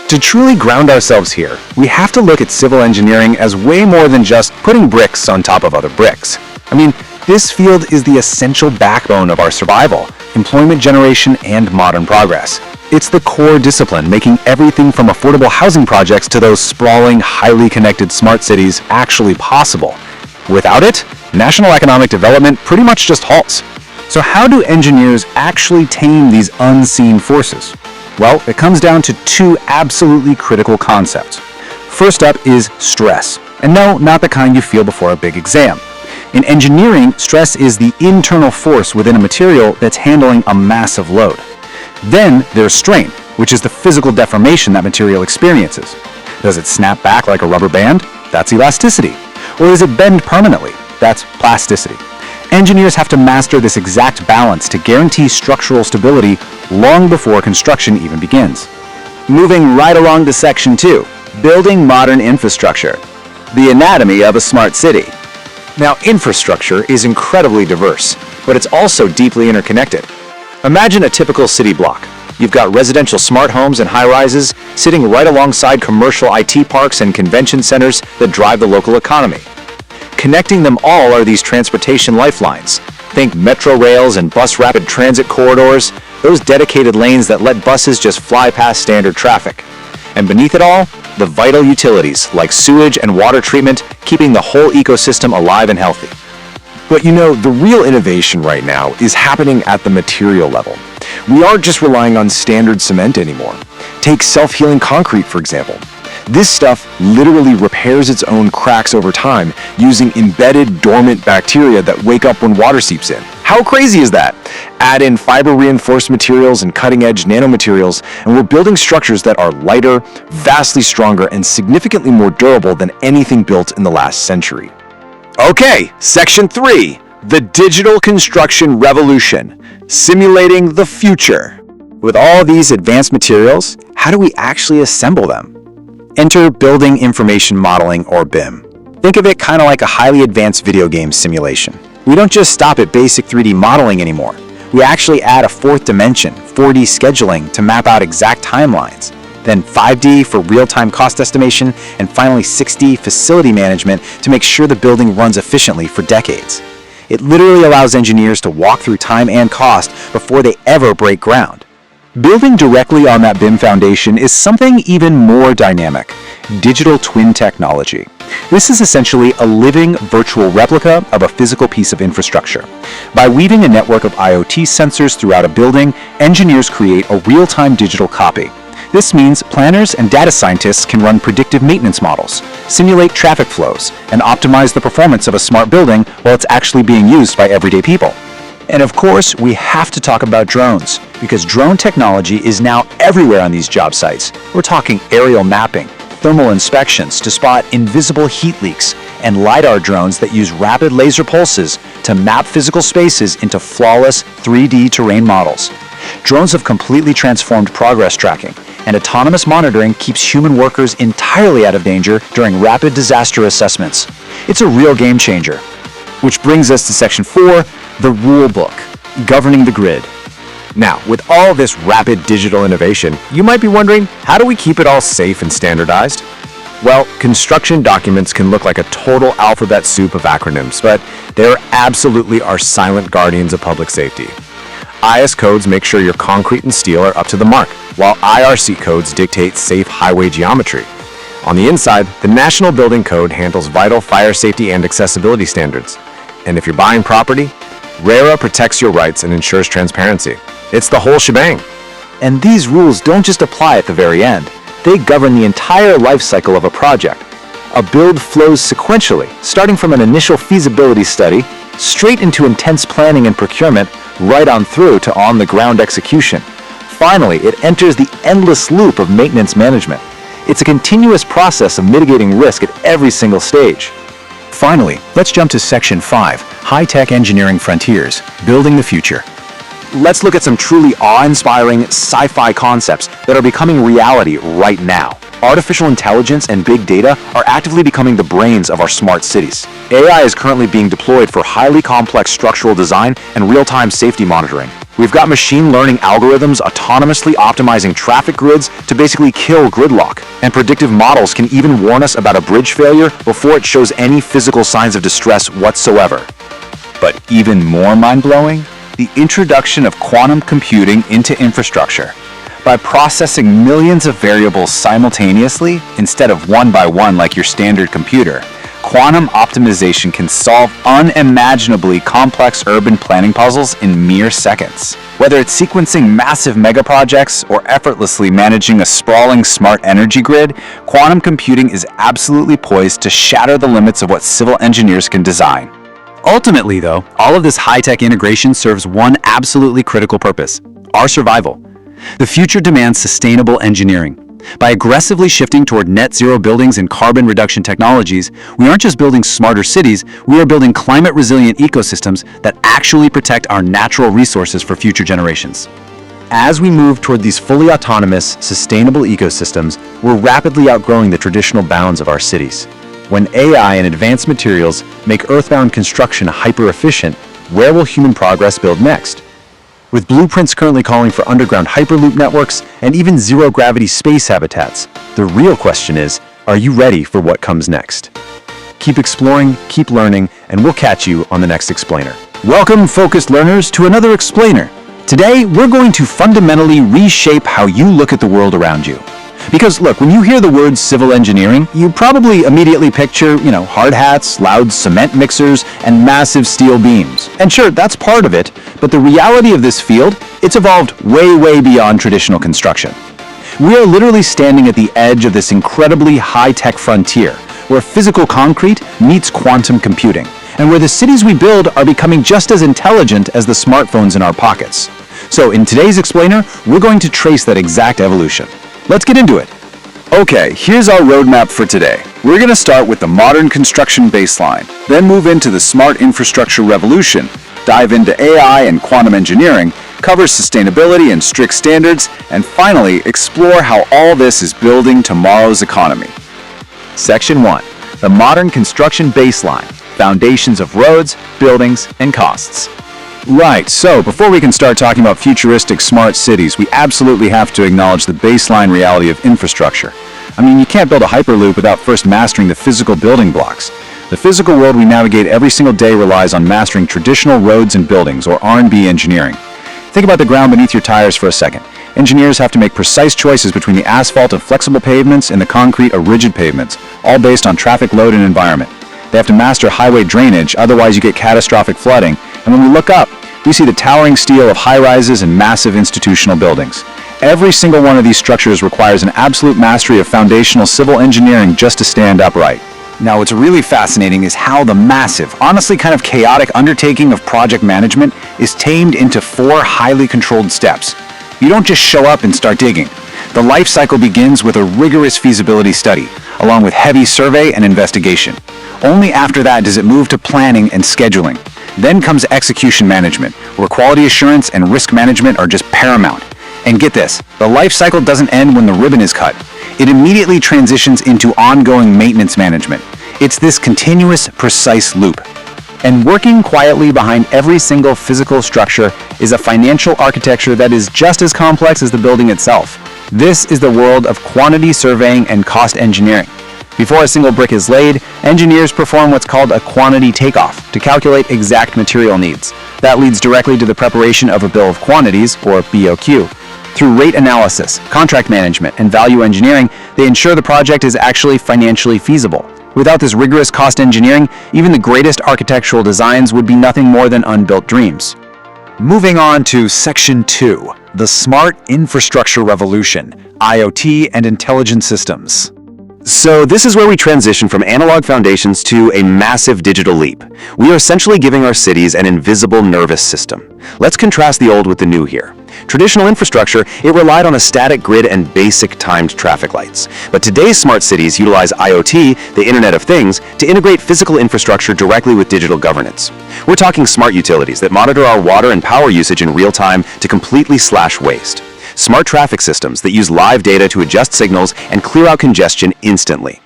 To truly ground ourselves here, we have to look at civil engineering as way more than just putting bricks on top of other bricks. I mean, this field is the essential backbone of our survival, employment generation, and modern progress. It's the core discipline making everything from affordable housing projects to those sprawling, highly connected smart cities actually possible. Without it, national economic development pretty much just halts. So how do engineers actually tame these unseen forces? Well, it comes down to two absolutely critical concepts. First up is stress. And no, not the kind you feel before a big exam. In engineering, stress is the internal force within a material that's handling a massive load. Then there's strain, which is the physical deformation that material experiences. Does it snap back like a rubber band? That's elasticity. Or does it bend permanently? That's plasticity. Engineers have to master this exact balance to guarantee structural stability long before construction even begins. Moving right along to Section 2, building modern infrastructure. The anatomy of a smart city. Now, infrastructure is incredibly diverse, but it's also deeply interconnected. Imagine a typical city block. You've got residential smart homes and high-rises sitting right alongside commercial IT parks and convention centers that drive the local economy. Connecting them all are these transportation lifelines. Think metro rails and bus rapid transit corridors, those dedicated lanes that let buses just fly past standard traffic. And beneath it all, the vital utilities like sewage and water treatment, keeping the whole ecosystem alive and healthy. But you know, the real innovation right now is happening at the material level. We aren't just relying on standard cement anymore. Take self-healing concrete, for example. This stuff literally repairs its own cracks over time using embedded dormant bacteria that wake up when water seeps in. How crazy is that? Add in fiber-reinforced materials and cutting-edge nanomaterials, and we're building structures that are lighter, vastly stronger, and significantly more durable than anything built in the last century. Okay, Section 3, the digital construction revolution, simulating the future. With all these advanced materials, how do we actually assemble them? Enter Building Information Modeling, or BIM. Think of it kind of like a highly advanced video game simulation. We don't just stop at basic 3D modeling anymore. We actually add a fourth dimension, 4D scheduling, to map out exact timelines. Then 5D for real-time cost estimation, and finally 6D facility management to make sure the building runs efficiently for decades. It literally allows engineers to walk through time and cost before they ever break ground. Building directly on that BIM foundation is something even more dynamic: digital twin technology. This is essentially a living virtual replica of a physical piece of infrastructure. By weaving a network of IoT sensors throughout a building, engineers create a real-time digital copy. This means planners and data scientists can run predictive maintenance models, simulate traffic flows, and optimize the performance of a smart building while it's actually being used by everyday people. And of course, we have to talk about drones, because drone technology is now everywhere on these job sites. We're talking aerial mapping, thermal inspections to spot invisible heat leaks, and LiDAR drones that use rapid laser pulses to map physical spaces into flawless 3D terrain models. Drones have completely transformed progress tracking, and autonomous monitoring keeps human workers entirely out of danger during rapid disaster assessments. It's a real game changer. Which brings us to Section 4, the rule book, governing the grid. Now, with all this rapid digital innovation, you might be wondering, how do we keep it all safe and standardized? Well, construction documents can look like a total alphabet soup of acronyms, but there absolutely are silent guardians of public safety. IS codes make sure your concrete and steel are up to the mark, while IRC codes dictate safe highway geometry. On the inside, the National Building Code handles vital fire safety and accessibility standards. And if you're buying property, RERA protects your rights and ensures transparency. It's the whole shebang. And these rules don't just apply at the very end. They govern the entire life cycle of a project. A build flows sequentially, starting from an initial feasibility study, straight into intense planning and procurement, right on through to on-the-ground execution. Finally, it enters the endless loop of maintenance management. It's a continuous process of mitigating risk at every single stage. Finally, let's jump to Section 5, High-Tech Engineering Frontiers, Building the Future. Let's look at some truly awe-inspiring sci-fi concepts that are becoming reality right now. Artificial intelligence and big data are actively becoming the brains of our smart cities. AI is currently being deployed for highly complex structural design and real-time safety monitoring. We've got machine learning algorithms autonomously optimizing traffic grids to basically kill gridlock. And predictive models can even warn us about a bridge failure before it shows any physical signs of distress whatsoever. But even more mind-blowing, the introduction of quantum computing into infrastructure. By processing millions of variables simultaneously, instead of one by one like your standard computer, quantum optimization can solve unimaginably complex urban planning puzzles in mere seconds. Whether it's sequencing massive megaprojects or effortlessly managing a sprawling smart energy grid, quantum computing is absolutely poised to shatter the limits of what civil engineers can design. Ultimately, though, all of this high-tech integration serves one absolutely critical purpose: our survival. The future demands sustainable engineering. By aggressively shifting toward net zero buildings and carbon reduction technologies, we aren't just building smarter cities, we are building climate-resilient ecosystems that actually protect our natural resources for future generations. As we move toward these fully autonomous, sustainable ecosystems, we're rapidly outgrowing the traditional bounds of our cities. When AI and advanced materials make earthbound construction hyper-efficient, where will human progress build next? With blueprints currently calling for underground hyperloop networks and even zero-gravity space habitats, the real question is, are you ready for what comes next? Keep exploring, keep learning, and we'll catch you on the next Explainer. Welcome, focused learners, to another Explainer. Today, we're going to fundamentally reshape how you look at the world around you. Because look, when you hear the word civil engineering, you probably immediately picture, hard hats, loud cement mixers, and massive steel beams. And sure, that's part of it, but the reality of this field, it's evolved way, way beyond traditional construction. We are literally standing at the edge of this incredibly high-tech frontier, where physical concrete meets quantum computing, and where the cities we build are becoming just as intelligent as the smartphones in our pockets. So in today's Explainer, we're going to trace that exact evolution. Let's get into it. Okay, here's our roadmap for today. We're going to start with the modern construction baseline, then move into the smart infrastructure revolution, dive into AI and quantum engineering, cover sustainability and strict standards, and finally explore how all this is building tomorrow's economy. Section 1. The modern construction baseline, foundations of roads, buildings, and costs. Right, so before we can start talking about futuristic smart cities, we absolutely have to acknowledge the baseline reality of infrastructure. I mean, you can't build a hyperloop without first mastering the physical building blocks. The physical world we navigate every single day relies on mastering traditional roads and buildings, or R&B engineering. Think about the ground beneath your tires for a second. Engineers have to make precise choices between the asphalt of flexible pavements and the concrete of rigid pavements, all based on traffic load and environment. They have to master highway drainage, otherwise you get catastrophic flooding. And when we look up, we see the towering steel of high-rises and massive institutional buildings. Every single one of these structures requires an absolute mastery of foundational civil engineering just to stand upright. Now, what's really fascinating is how the massive, honestly kind of chaotic undertaking of project management is tamed into 4 highly controlled steps. You don't just show up and start digging. The life cycle begins with a rigorous feasibility study, along with heavy survey and investigation. Only after that does it move to planning and scheduling. Then comes execution management, where quality assurance and risk management are just paramount. And get this, the life cycle doesn't end when the ribbon is cut. It immediately transitions into ongoing maintenance management. It's this continuous, precise loop. And working quietly behind every single physical structure is a financial architecture that is just as complex as the building itself. This is the world of quantity surveying and cost engineering. Before a single brick is laid, engineers perform what's called a quantity takeoff to calculate exact material needs. That leads directly to the preparation of a bill of quantities, or BOQ. Through rate analysis, contract management, and value engineering, they ensure the project is actually financially feasible. Without this rigorous cost engineering, even the greatest architectural designs would be nothing more than unbuilt dreams. Moving on to Section 2, the smart infrastructure revolution, IoT and intelligent systems. So this is where we transition from analog foundations to a massive digital leap. We are essentially giving our cities an invisible nervous system. Let's contrast the old with the new here. Traditional infrastructure, it relied on a static grid and basic timed traffic lights. But today's smart cities utilize IoT, the Internet of Things, to integrate physical infrastructure directly with digital governance. We're talking smart utilities that monitor our water and power usage in real time to completely slash waste. Smart traffic systems that use live data to adjust signals and clear out congestion instantly.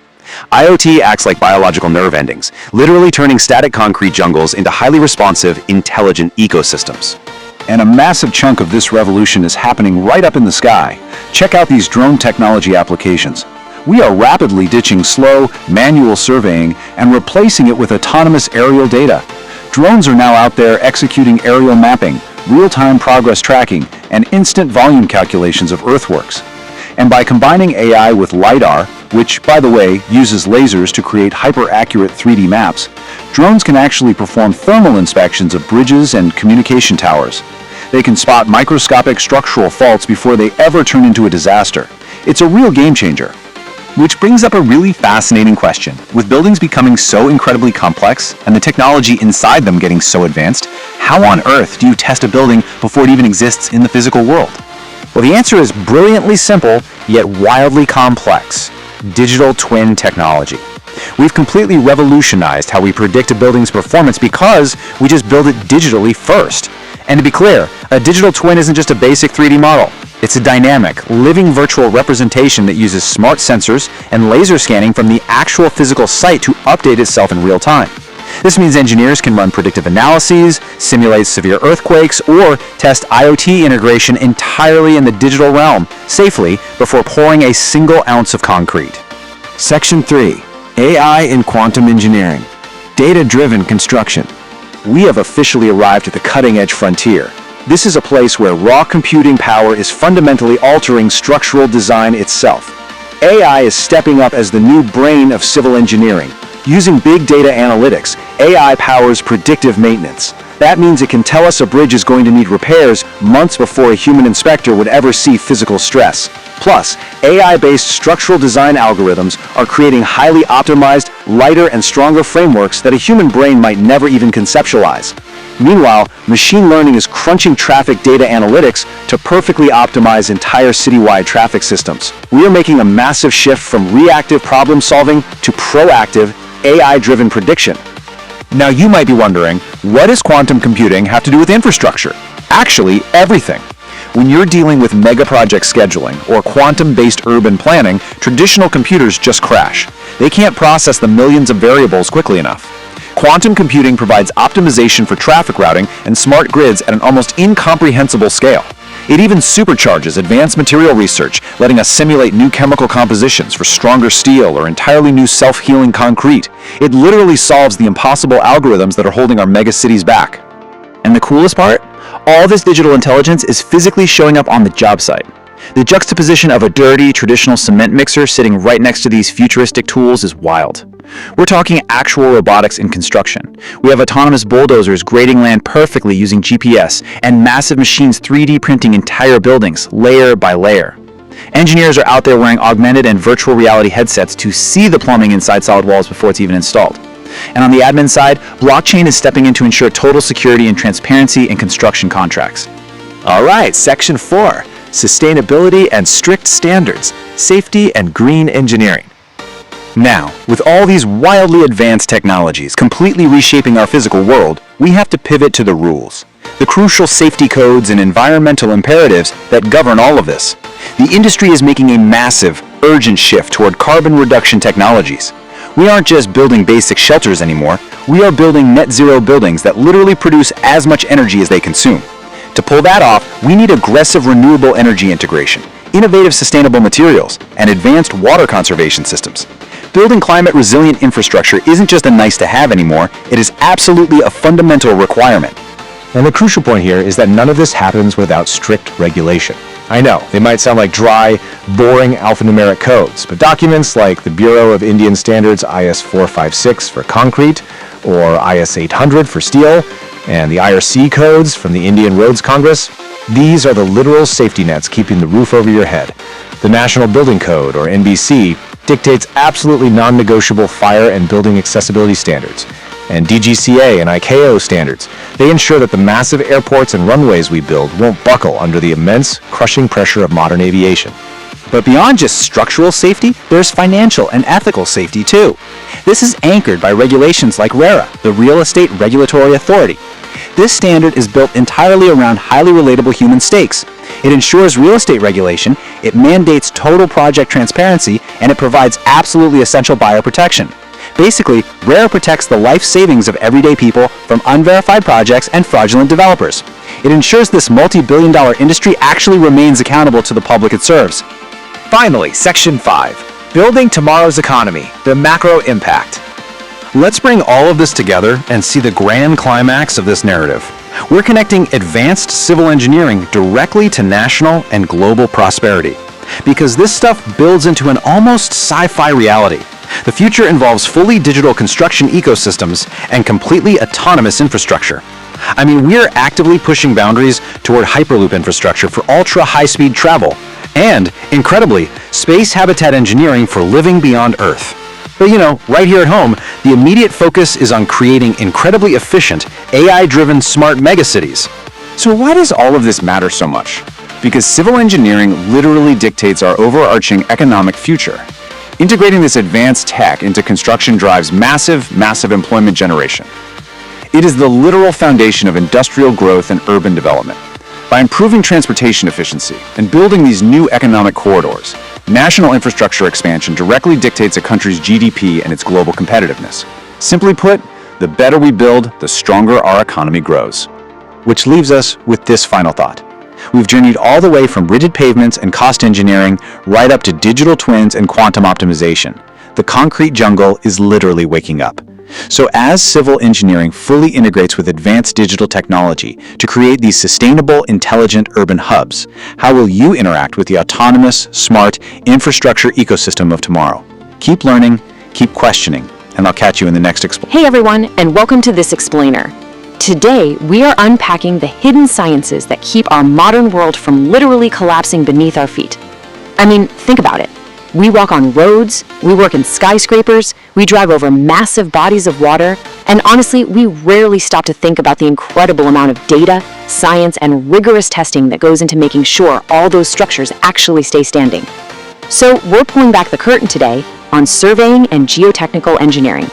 IoT acts like biological nerve endings, literally turning static concrete jungles into highly responsive, intelligent ecosystems. And a massive chunk of this revolution is happening right up in the sky. Check out these drone technology applications. We are rapidly ditching slow, manual surveying and replacing it with autonomous aerial data. Drones are now out there executing aerial mapping, real-time progress tracking, and instant volume calculations of earthworks. And by combining AI with LiDAR, which, by the way, uses lasers to create hyper-accurate 3D maps, drones can actually perform thermal inspections of bridges and communication towers. They can spot microscopic structural faults before they ever turn into a disaster. It's a real game changer. Which brings up a really fascinating question. With buildings becoming so incredibly complex and the technology inside them getting so advanced, how on earth do you test a building before it even exists in the physical world? Well, the answer is brilliantly simple, yet wildly complex. Digital twin technology. We've completely revolutionized how we predict a building's performance because we just build it digitally first. And to be clear, a digital twin isn't just a basic 3D model. It's a dynamic, living virtual representation that uses smart sensors and laser scanning from the actual physical site to update itself in real time. This means engineers can run predictive analyses, simulate severe earthquakes, or test IoT integration entirely in the digital realm, safely, before pouring a single ounce of concrete. Section 3. AI in Quantum Engineering. Data-driven construction. We have officially arrived at the cutting-edge frontier. This is a place where raw computing power is fundamentally altering structural design itself. AI is stepping up as the new brain of civil engineering. Using big data analytics, AI powers predictive maintenance. That means it can tell us a bridge is going to need repairs months before a human inspector would ever see physical stress. Plus, AI-based structural design algorithms are creating highly optimized, lighter and stronger frameworks that a human brain might never even conceptualize. Meanwhile, machine learning is crunching traffic data analytics to perfectly optimize entire citywide traffic systems. We are making a massive shift from reactive problem solving to proactive, AI-driven prediction. Now you might be wondering, what does quantum computing have to do with infrastructure? Actually, everything. When you're dealing with mega-project scheduling or quantum-based urban planning, traditional computers just crash. They can't process the millions of variables quickly enough. Quantum computing provides optimization for traffic routing and smart grids at an almost incomprehensible scale. It even supercharges advanced material research, letting us simulate new chemical compositions for stronger steel or entirely new self-healing concrete. It literally solves the impossible algorithms that are holding our megacities back. And the coolest part? All this digital intelligence is physically showing up on the job site. The juxtaposition of a dirty, traditional cement mixer sitting right next to these futuristic tools is wild. We're talking actual robotics in construction. We have autonomous bulldozers grading land perfectly using GPS, and massive machines 3D printing entire buildings, layer by layer. Engineers are out there wearing augmented and virtual reality headsets to see the plumbing inside solid walls before it's even installed. And on the admin side, blockchain is stepping in to ensure total security and transparency in construction contracts. All right, Section 4. Sustainability and strict standards, safety and green engineering. Now, with all these wildly advanced technologies completely reshaping our physical world, we have to pivot to the rules, the crucial safety codes and environmental imperatives that govern all of this. The industry is making a massive, urgent shift toward carbon reduction technologies. We aren't just building basic shelters anymore, we are building net zero buildings that literally produce as much energy as they consume. To pull that off, we need aggressive renewable energy integration, innovative sustainable materials, and advanced water conservation systems. Building climate-resilient infrastructure isn't just a nice-to-have anymore, it is absolutely a fundamental requirement. And the crucial point here is that none of this happens without strict regulation. I know, they might sound like dry, boring alphanumeric codes, but documents like the Bureau of Indian Standards IS 456 for concrete, or IS 800 for steel, and the IRC codes from the Indian Roads Congress, these are the literal safety nets keeping the roof over your head. The National Building Code, or NBC, dictates absolutely non-negotiable fire and building accessibility standards. And DGCA and ICAO standards, they ensure that the massive airports and runways we build won't buckle under the immense, crushing pressure of modern aviation. But beyond just structural safety, there's financial and ethical safety too. This is anchored by regulations like RERA, the Real Estate Regulatory Authority. This standard is built entirely around highly relatable human stakes. It ensures real estate regulation, it mandates total project transparency, and it provides absolutely essential buyer protection. Basically, RERA protects the life savings of everyday people from unverified projects and fraudulent developers. It ensures this multi-billion-dollar industry actually remains accountable to the public it serves. Finally, Section 5. Building tomorrow's economy, the macro impact. Let's bring all of this together and see the grand climax of this narrative. We're connecting advanced civil engineering directly to national and global prosperity. because this stuff builds into an almost sci-fi reality. The future involves fully digital construction ecosystems and completely autonomous infrastructure. I mean, we're actively pushing boundaries toward Hyperloop infrastructure for ultra-high-speed travel, and, incredibly, space habitat engineering for living beyond Earth. But right here at home, the immediate focus is on creating incredibly efficient, AI-driven smart megacities. So why does all of this matter so much? Because civil engineering literally dictates our overarching economic future. Integrating this advanced tech into construction drives massive employment generation. It is the literal foundation of industrial growth and urban development. By improving transportation efficiency and building these new economic corridors, national infrastructure expansion directly dictates a country's GDP and its global competitiveness. Simply put, the better we build, the stronger our economy grows. Which leaves us with this final thought. We've journeyed all the way from rigid pavements and cost engineering right up to digital twins and quantum optimization. The concrete jungle is literally waking up. So as civil engineering fully integrates with advanced digital technology to create these sustainable, intelligent urban hubs, how will you interact with the autonomous, smart infrastructure ecosystem of tomorrow? Keep learning, keep questioning, and I'll catch you in the next Explainer. Hey everyone, and welcome to This Explainer. Today, we are unpacking the hidden sciences that keep our modern world from literally collapsing beneath our feet. I mean, think about it. We walk on roads, we work in skyscrapers, we drive over massive bodies of water, and honestly, we rarely stop to think about the incredible amount of data, science, and rigorous testing that goes into making sure all those structures actually stay standing. So we're pulling back the curtain today on surveying and geotechnical engineering.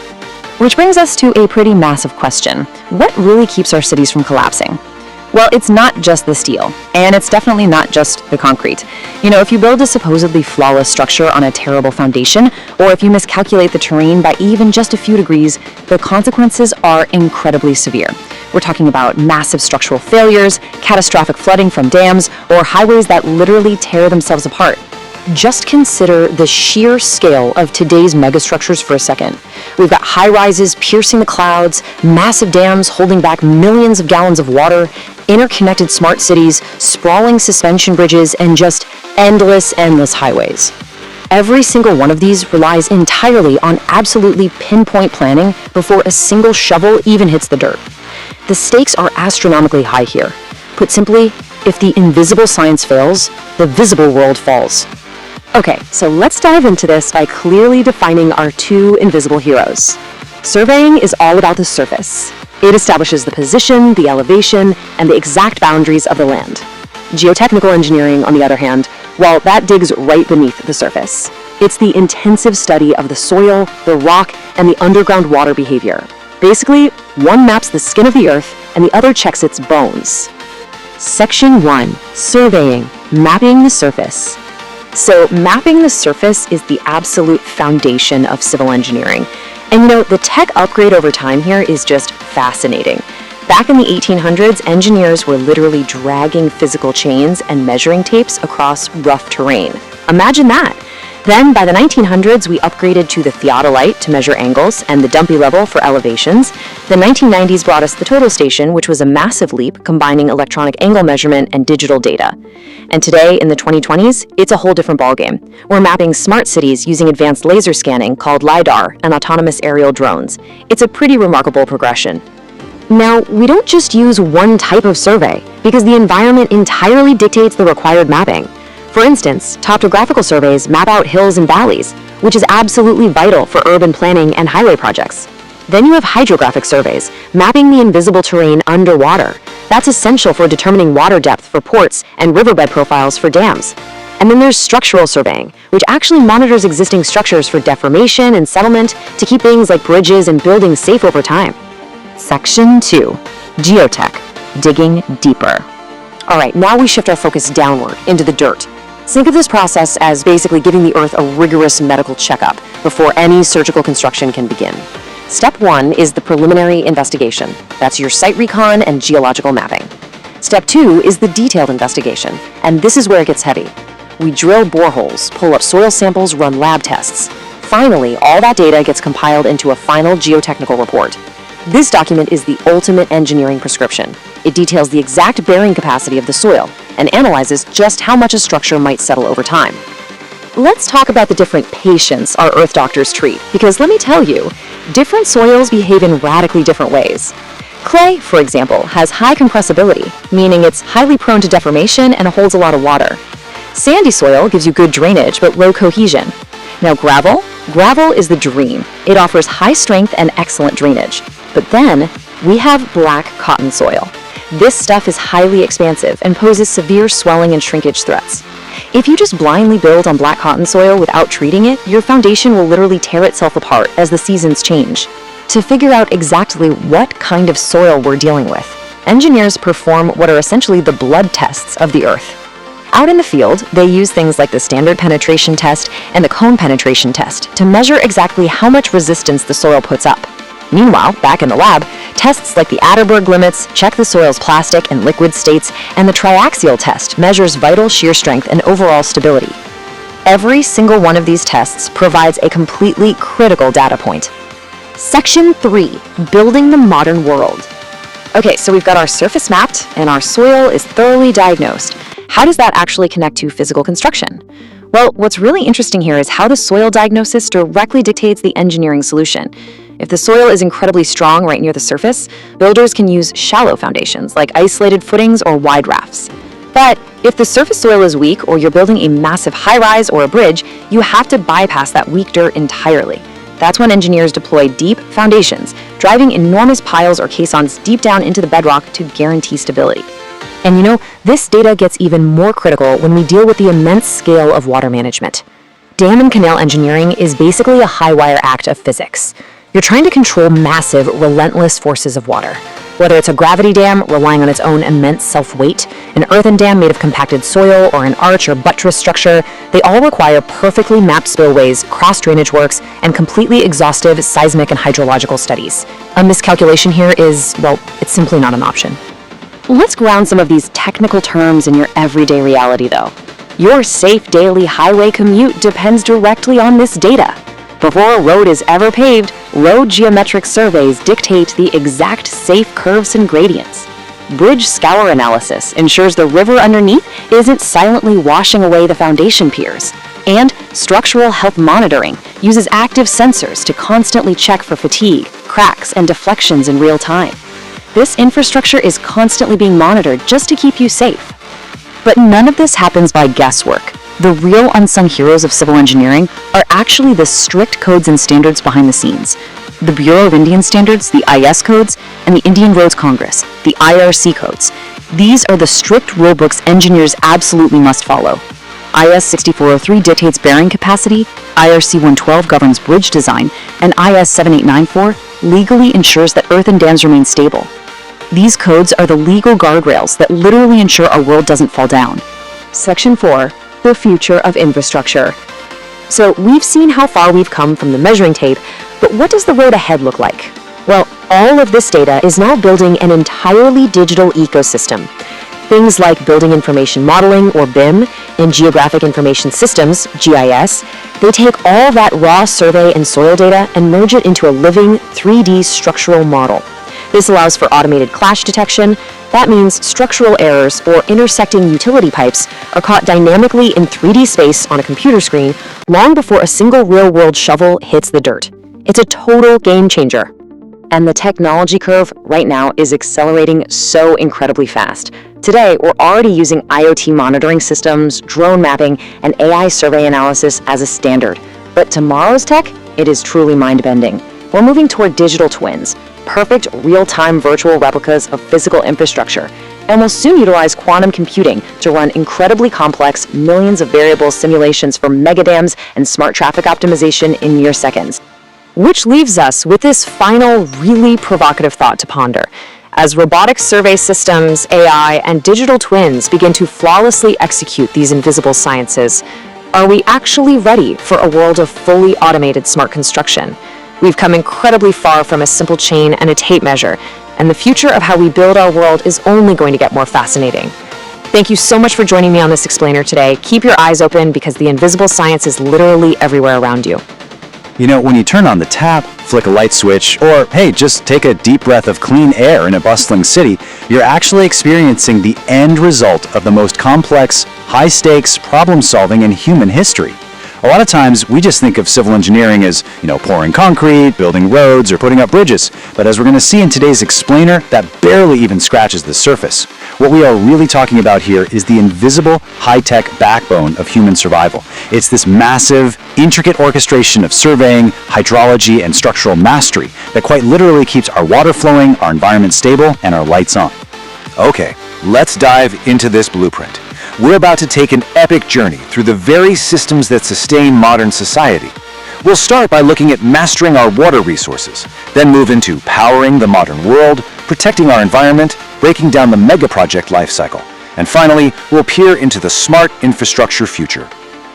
Which brings us to a pretty massive question. What really keeps our cities from collapsing? Well, it's not just the steel, and it's definitely not just the concrete. If you build a supposedly flawless structure on a terrible foundation, or if you miscalculate the terrain by even just a few degrees, the consequences are incredibly severe. We're talking about massive structural failures, catastrophic flooding from dams, or highways that literally tear themselves apart. Just consider the sheer scale of today's megastructures for a second. We've got high-rises piercing the clouds, massive dams holding back millions of gallons of water, interconnected smart cities, sprawling suspension bridges, and just endless highways. Every single one of these relies entirely on absolutely pinpoint planning before a single shovel even hits the dirt. The stakes are astronomically high here. Put simply, if the invisible science fails, the visible world falls. Okay, so let's dive into this by clearly defining our two invisible heroes. Surveying is all about the surface. It establishes the position, the elevation, and the exact boundaries of the land. Geotechnical engineering, on the other hand, well, that digs right beneath the surface. It's the intensive study of the soil, the rock, and the underground water behavior. Basically, one maps the skin of the earth, and the other checks its bones. Section 1, Surveying, Mapping the Surface. So mapping the surface is the absolute foundation of civil engineering. And the tech upgrade over time here is just fascinating. Back in the 1800s, engineers were literally dragging physical chains and measuring tapes across rough terrain. Imagine that. Then by the 1900s, we upgraded to the theodolite to measure angles and the dumpy level for elevations. The 1990s brought us the total station, which was a massive leap combining electronic angle measurement and digital data. And today, in the 2020s, it's a whole different ballgame. We're mapping smart cities using advanced laser scanning called LiDAR and autonomous aerial drones. It's a pretty remarkable progression. Now, we don't just use one type of survey, because the environment entirely dictates the required mapping. For instance, topographical surveys map out hills and valleys, which is absolutely vital for urban planning and highway projects. Then you have hydrographic surveys, mapping the invisible terrain underwater. That's essential for determining water depth for ports and riverbed profiles for dams. And then there's structural surveying, which actually monitors existing structures for deformation and settlement to keep things like bridges and buildings safe over time. Section 2, Geotech, Digging Deeper. All right, now we shift our focus downward into the dirt. Think of this process as basically giving the earth a rigorous medical checkup before any surgical construction can begin. Step 1 is the preliminary investigation. That's your site recon and geological mapping. Step 2 is the detailed investigation, and this is where it gets heavy. We drill boreholes, pull up soil samples, run lab tests. Finally, all that data gets compiled into a final geotechnical report. This document is the ultimate engineering prescription. It details the exact bearing capacity of the soil and analyzes just how much a structure might settle over time. let's talk about the different patients our Earth doctors treat, because let me tell you, different soils behave in radically different ways. Clay, for example, has high compressibility, meaning it's highly prone to deformation and holds a lot of water. Sandy soil gives you good drainage but low cohesion. Now gravel is the dream. It offers high strength and excellent drainage. But then we have black cotton soil. This stuff is highly expansive and poses severe swelling and shrinkage threats. If you just blindly build on black cotton soil without treating it, your foundation will literally tear itself apart as the seasons change. To figure out exactly what kind of soil we're dealing with, engineers perform what are essentially the blood tests of the Earth. Out in the field, they use things like the standard penetration test and the cone penetration test to measure exactly how much resistance the soil puts up. Meanwhile, back in the lab, tests like the Atterberg limits check the soil's plastic and liquid states, and the triaxial test measures vital shear strength and overall stability. Every single one of these tests provides a completely critical data point. Section 3, Building the Modern World. Okay, so we've got our surface mapped and our soil is thoroughly diagnosed. How does that actually connect to physical construction? Well, what's really interesting here is how the soil diagnosis directly dictates the engineering solution. If the soil is incredibly strong right near the surface, builders can use shallow foundations like isolated footings or wide rafts. But if the surface soil is weak or you're building a massive high-rise or a bridge, you have to bypass that weak dirt entirely. That's when engineers deploy deep foundations, driving enormous piles or caissons deep down into the bedrock to guarantee stability. And you know, this data gets even more critical when we deal with the immense scale of water management. Dam and canal engineering is basically a high-wire act of physics. You're trying to control massive, relentless forces of water. Whether it's a gravity dam relying on its own immense self-weight, an earthen dam made of compacted soil, or an arch or buttress structure, they all require perfectly mapped spillways, cross-drainage works, and completely exhaustive seismic and hydrological studies. A miscalculation here is, well, it's simply not an option. Let's ground some of these technical terms in your everyday reality, though. Your safe daily highway commute depends directly on this data. Before a road is ever paved, road geometric surveys dictate the exact safe curves and gradients. Bridge scour analysis ensures the river underneath isn't silently washing away the foundation piers. And structural health monitoring uses active sensors to constantly check for fatigue, cracks, and deflections in real time. This infrastructure is constantly being monitored just to keep you safe. But none of this happens by guesswork. The real unsung heroes of civil engineering are actually the strict codes and standards behind the scenes. The Bureau of Indian Standards, the IS codes, and the Indian Roads Congress, the IRC codes. These are the strict rulebooks engineers absolutely must follow. IS 6403 dictates bearing capacity, IRC 112 governs bridge design, and IS 7894 legally ensures that earthen dams remain stable. These codes are the legal guardrails that literally ensure our world doesn't fall down. Section 4. The future of infrastructure. So we've seen how far we've come from the measuring tape, but what does the road ahead look like? Well, all of this data is now building an entirely digital ecosystem. Things like building information modeling, or BIM, and geographic information systems, GIS, they take all that raw survey and soil data and merge it into a living 3D structural model. This allows for automated clash detection. That means structural errors or intersecting utility pipes are caught dynamically in 3D space on a computer screen long before a single real-world shovel hits the dirt. It's a total game changer. And the technology curve right now is accelerating so incredibly fast. Today, we're already using IoT monitoring systems, drone mapping, and AI survey analysis as a standard. But tomorrow's tech, it is truly mind-bending. We're moving toward digital twins, perfect real-time virtual replicas of physical infrastructure, and will soon utilize quantum computing to run incredibly complex, millions of variable simulations for megadams and smart traffic optimization in mere seconds. Which leaves us with this final, really provocative thought to ponder. As robotic survey systems, AI, and digital twins begin to flawlessly execute these invisible sciences, are we actually ready for a world of fully automated smart construction? We've come incredibly far from a simple chain and a tape measure, and the future of how we build our world is only going to get more fascinating. Thank you so much for joining me on this explainer today. Keep your eyes open because the invisible science is literally everywhere around you. You know, when you turn on the tap, flick a light switch, or hey, just take a deep breath of clean air in a bustling city, you're actually experiencing the end result of the most complex, high-stakes problem-solving in human history. A lot of times we just think of civil engineering as, pouring concrete, building roads, or putting up bridges. But as we're going to see in today's explainer, that barely even scratches the surface. What we are really talking about here is the invisible, high-tech backbone of human survival. It's this massive, intricate orchestration of surveying, hydrology, and structural mastery that quite literally keeps our water flowing, our environment stable, and our lights on. Okay, let's dive into this blueprint. We're about to take an epic journey through the very systems that sustain modern society. We'll start by looking at mastering our water resources, then move into powering the modern world, protecting our environment, breaking down the mega project lifecycle, and finally, we'll peer into the smart infrastructure future.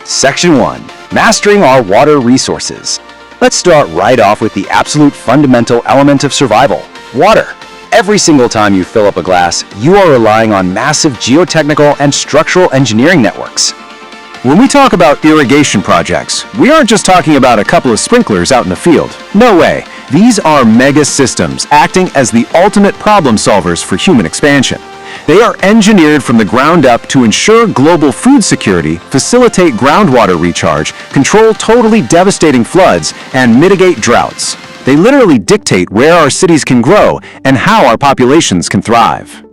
Section 1. Mastering our water resources. Let's start right off with the absolute fundamental element of survival: water. Every single time you fill up a glass, you are relying on massive geotechnical and structural engineering networks. When we talk about irrigation projects, we aren't just talking about a couple of sprinklers out in the field. No way. These are mega systems acting as the ultimate problem solvers for human expansion. They are engineered from the ground up to ensure global food security, facilitate groundwater recharge, control totally devastating floods, and mitigate droughts. They literally dictate where our cities can grow and how our populations can thrive.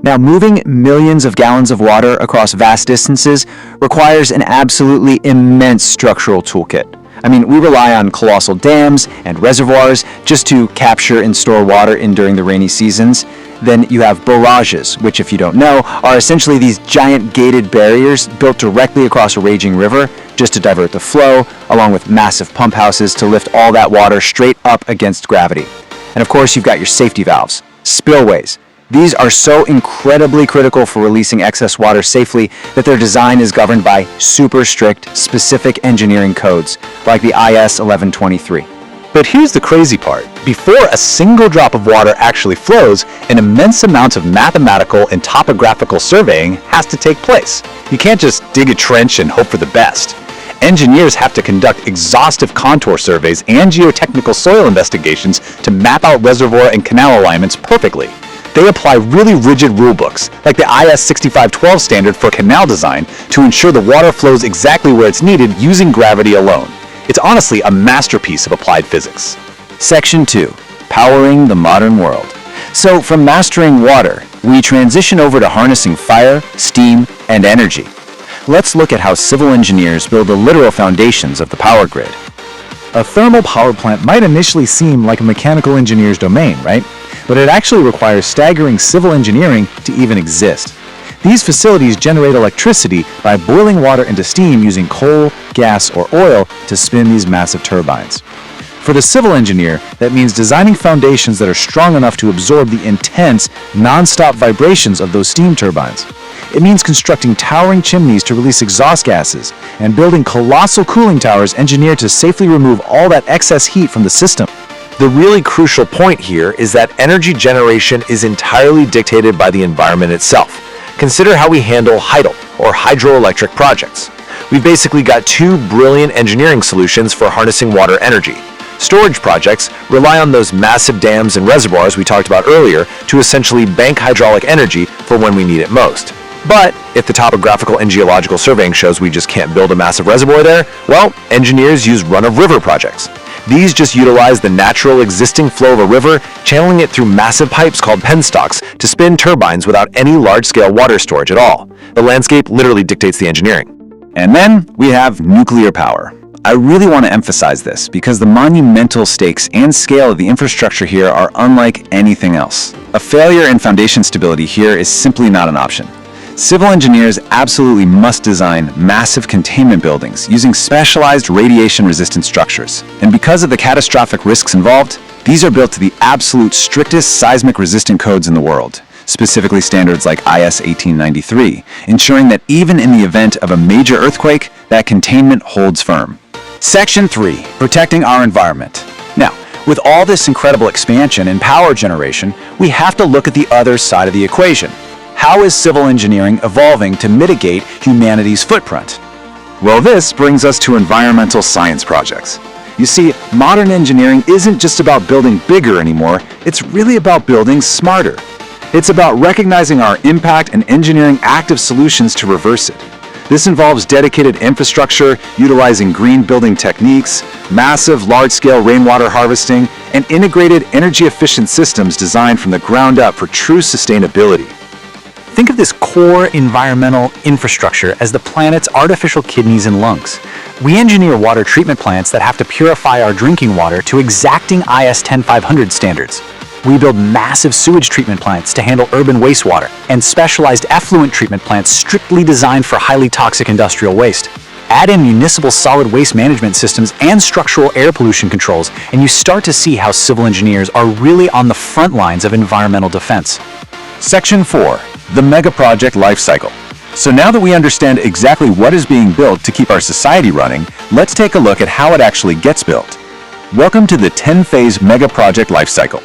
Now, moving millions of gallons of water across vast distances requires an absolutely immense structural toolkit. We rely on colossal dams and reservoirs just to capture and store water during the rainy seasons. Then you have barrages, which, if you don't know, are essentially these giant gated barriers built directly across a raging river just to divert the flow, along with massive pump houses to lift all that water straight up against gravity. And of course, you've got your safety valves, spillways. These are so incredibly critical for releasing excess water safely that their design is governed by super strict, specific engineering codes, like the IS 1123. But here's the crazy part. Before a single drop of water actually flows, an immense amount of mathematical and topographical surveying has to take place. You can't just dig a trench and hope for the best. Engineers have to conduct exhaustive contour surveys and geotechnical soil investigations to map out reservoir and canal alignments perfectly. They apply really rigid rulebooks, like the IS 6512 standard for canal design, to ensure the water flows exactly where it's needed using gravity alone. It's honestly a masterpiece of applied physics. Section 2. Powering the modern world. So, from mastering water, we transition over to harnessing fire, steam, and energy. Let's look at how civil engineers build the literal foundations of the power grid. A thermal power plant might initially seem like a mechanical engineer's domain, right? But it actually requires staggering civil engineering to even exist. These facilities generate electricity by boiling water into steam using coal, gas, or oil to spin these massive turbines. For the civil engineer, that means designing foundations that are strong enough to absorb the intense, non-stop vibrations of those steam turbines. It means constructing towering chimneys to release exhaust gases and building colossal cooling towers engineered to safely remove all that excess heat from the system. The really crucial point here is that energy generation is entirely dictated by the environment itself. Consider how we handle HYDL, or hydroelectric projects. We've basically got two brilliant engineering solutions for harnessing water energy. Storage projects rely on those massive dams and reservoirs we talked about earlier to essentially bank hydraulic energy for when we need it most. But if the topographical and geological surveying shows we just can't build a massive reservoir there, well, engineers use run-of-river projects. These just utilize the natural existing flow of a river, channeling it through massive pipes called penstocks to spin turbines without any large-scale water storage at all. The landscape literally dictates the engineering. And then we have nuclear power. I really want to emphasize this because the monumental stakes and scale of the infrastructure here are unlike anything else. A failure in foundation stability here is simply not an option. Civil engineers absolutely must design massive containment buildings using specialized radiation-resistant structures. And because of the catastrophic risks involved, these are built to the absolute strictest seismic-resistant codes in the world, specifically standards like IS 1893, ensuring that even in the event of a major earthquake, that containment holds firm. Section 3. Protecting our environment. Now, with all this incredible expansion and power generation, we have to look at the other side of the equation. How is civil engineering evolving to mitigate humanity's footprint? Well, this brings us to environmental science projects. You see, modern engineering isn't just about building bigger anymore, it's really about building smarter. It's about recognizing our impact and engineering active solutions to reverse it. This involves dedicated infrastructure, utilizing green building techniques, massive large-scale rainwater harvesting, and integrated energy-efficient systems designed from the ground up for true sustainability. Think of this core environmental infrastructure as the planet's artificial kidneys and lungs. We engineer water treatment plants that have to purify our drinking water to exacting IS 10500 standards. We build massive sewage treatment plants to handle urban wastewater and specialized effluent treatment plants strictly designed for highly toxic industrial waste. Add in municipal solid waste management systems and structural air pollution controls, and you start to see how civil engineers are really on the front lines of environmental defense. Section 4. The Mega Project Life Cycle. So now that we understand exactly what is being built to keep our society running, let's take a look at how it actually gets built. Welcome to the 10-phase Mega Project Life Cycle.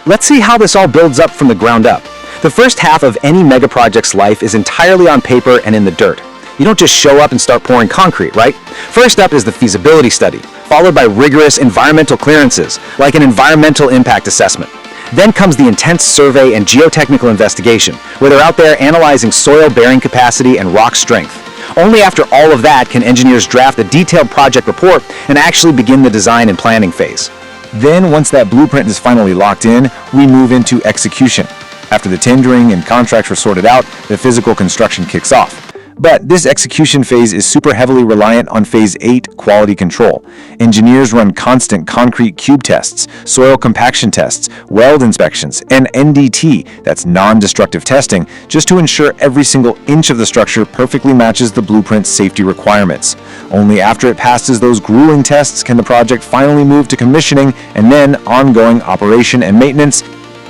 Let's see how this all builds up from the ground up. The first half of any mega project's life is entirely on paper and in the dirt. You don't just show up and start pouring concrete, right? First up is the feasibility study, followed by rigorous environmental clearances, like an environmental impact assessment. Then comes the intense survey and geotechnical investigation, where they're out there analyzing soil bearing capacity and rock strength. Only after all of that can engineers draft a detailed project report and actually begin the design and planning phase. Then, once that blueprint is finally locked in, we move into execution. After the tendering and contracts are sorted out, the physical construction kicks off. But this execution phase is super heavily reliant on Phase 8, quality control. Engineers run constant concrete cube tests, soil compaction tests, weld inspections, and NDT, that's non-destructive testing, just to ensure every single inch of the structure perfectly matches the blueprint's safety requirements. Only after it passes those grueling tests can the project finally move to commissioning and then ongoing operation and maintenance.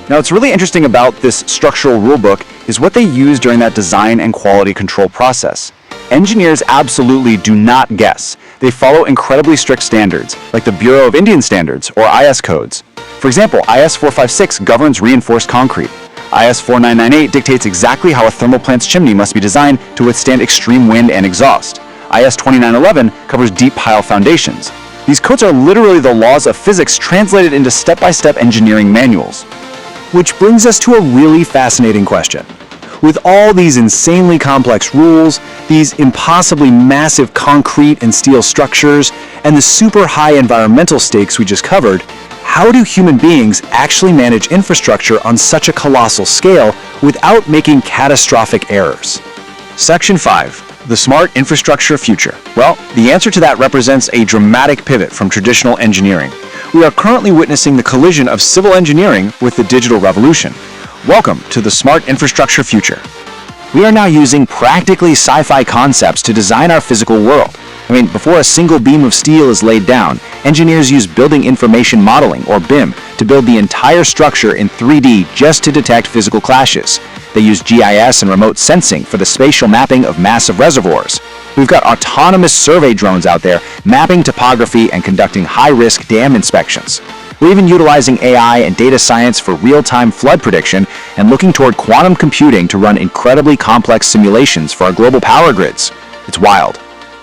Now, what's really interesting about this structural rulebook is what they use during that design and quality control process. Engineers absolutely do not guess. They follow incredibly strict standards, like the Bureau of Indian Standards, or IS codes. For example, IS 456 governs reinforced concrete. IS 4998 dictates exactly how a thermal plant's chimney must be designed to withstand extreme wind and exhaust. IS 2911 covers deep pile foundations. These codes are literally the laws of physics translated into step-by-step engineering manuals. Which brings us to a really fascinating question. With all these insanely complex rules, these impossibly massive concrete and steel structures, and the super high environmental stakes we just covered, how do human beings actually manage infrastructure on such a colossal scale without making catastrophic errors? Section 5. The Smart Infrastructure Future. Well, the answer to that represents a dramatic pivot from traditional engineering. We are currently witnessing the collision of civil engineering with the digital revolution. Welcome to the Smart Infrastructure Future. We are now using practically sci-fi concepts to design our physical world. Before a single beam of steel is laid down, engineers use Building Information Modeling, or BIM, to build the entire structure in 3D just to detect physical clashes. They use GIS and remote sensing for the spatial mapping of massive reservoirs. We've got autonomous survey drones out there mapping topography and conducting high-risk dam inspections. We're even utilizing AI and data science for real-time flood prediction and looking toward quantum computing to run incredibly complex simulations for our global power grids. It's wild.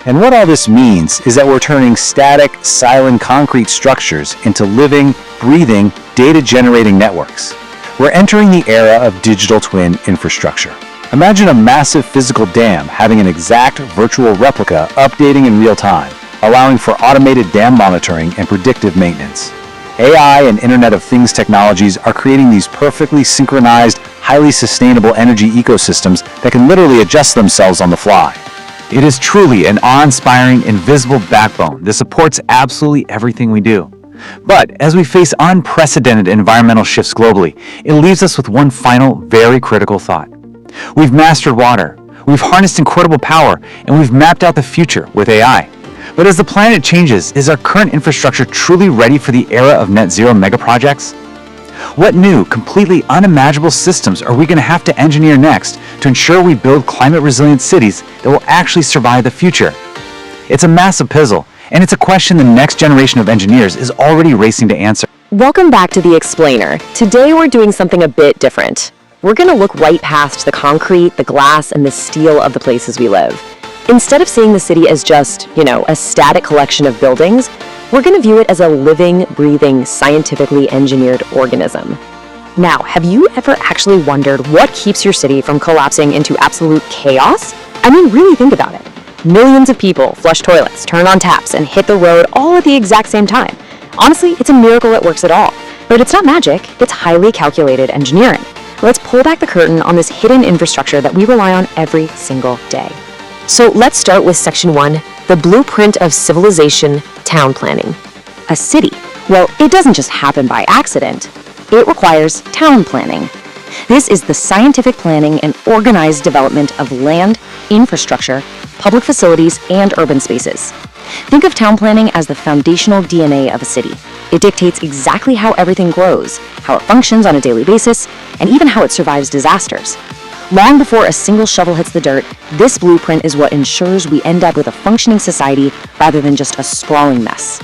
And what all this means is that we're turning static, silent concrete structures into living, breathing, data-generating networks. We're entering the era of digital twin infrastructure. Imagine a massive physical dam having an exact virtual replica updating in real time, allowing for automated dam monitoring and predictive maintenance. AI and Internet of Things technologies are creating these perfectly synchronized, highly sustainable energy ecosystems that can literally adjust themselves on the fly. It is truly an awe-inspiring, invisible backbone that supports absolutely everything we do. But as we face unprecedented environmental shifts globally, it leaves us with one final, very critical thought. We've mastered water, we've harnessed incredible power, and we've mapped out the future with AI. But as the planet changes, is our current infrastructure truly ready for the era of net zero megaprojects? What new, completely unimaginable systems are we going to have to engineer next to ensure we build climate-resilient cities that will actually survive the future? It's a massive puzzle, and it's a question the next generation of engineers is already racing to answer. Welcome back to The Explainer. Today we're doing something a bit different. We're going to look right past the concrete, the glass, and the steel of the places we live. Instead of seeing the city as just, a static collection of buildings, we're going to view it as a living, breathing, scientifically engineered organism. Now, have you ever actually wondered what keeps your city from collapsing into absolute chaos? I mean, really think about it. Millions of people flush toilets, turn on taps, and hit the road all at the exact same time. Honestly, it's a miracle it works at all. But it's not magic, it's highly calculated engineering. Let's pull back the curtain on this hidden infrastructure that we rely on every single day. So let's start with Section 1, the blueprint of civilization, town planning. A city, well, it doesn't just happen by accident. It requires town planning. This is the scientific planning and organized development of land, infrastructure, public facilities, and urban spaces. Think of town planning as the foundational DNA of a city. It dictates exactly how everything grows, how it functions on a daily basis, and even how it survives disasters. Long before a single shovel hits the dirt, this blueprint is what ensures we end up with a functioning society rather than just a sprawling mess.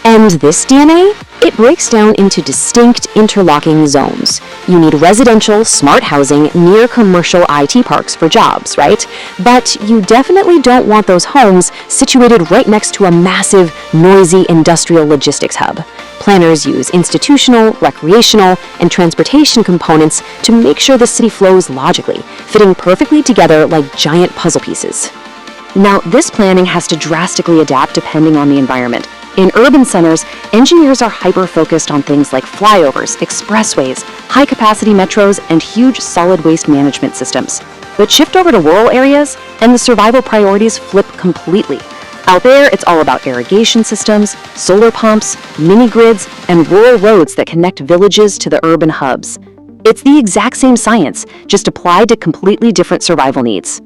And this DNA? It breaks down into distinct interlocking zones. You need residential, smart housing near commercial IT parks for jobs, right? But you definitely don't want those homes situated right next to a massive, noisy industrial logistics hub. Planners use institutional, recreational, and transportation components to make sure the city flows logically, fitting perfectly together like giant puzzle pieces. Now, this planning has to drastically adapt depending on the environment. In urban centers, engineers are hyper-focused on things like flyovers, expressways, high-capacity metros, and huge solid waste management systems. But shift over to rural areas, and the survival priorities flip completely. Out there, it's all about irrigation systems, solar pumps, mini-grids, and rural roads that connect villages to the urban hubs. It's the exact same science, just applied to completely different survival needs.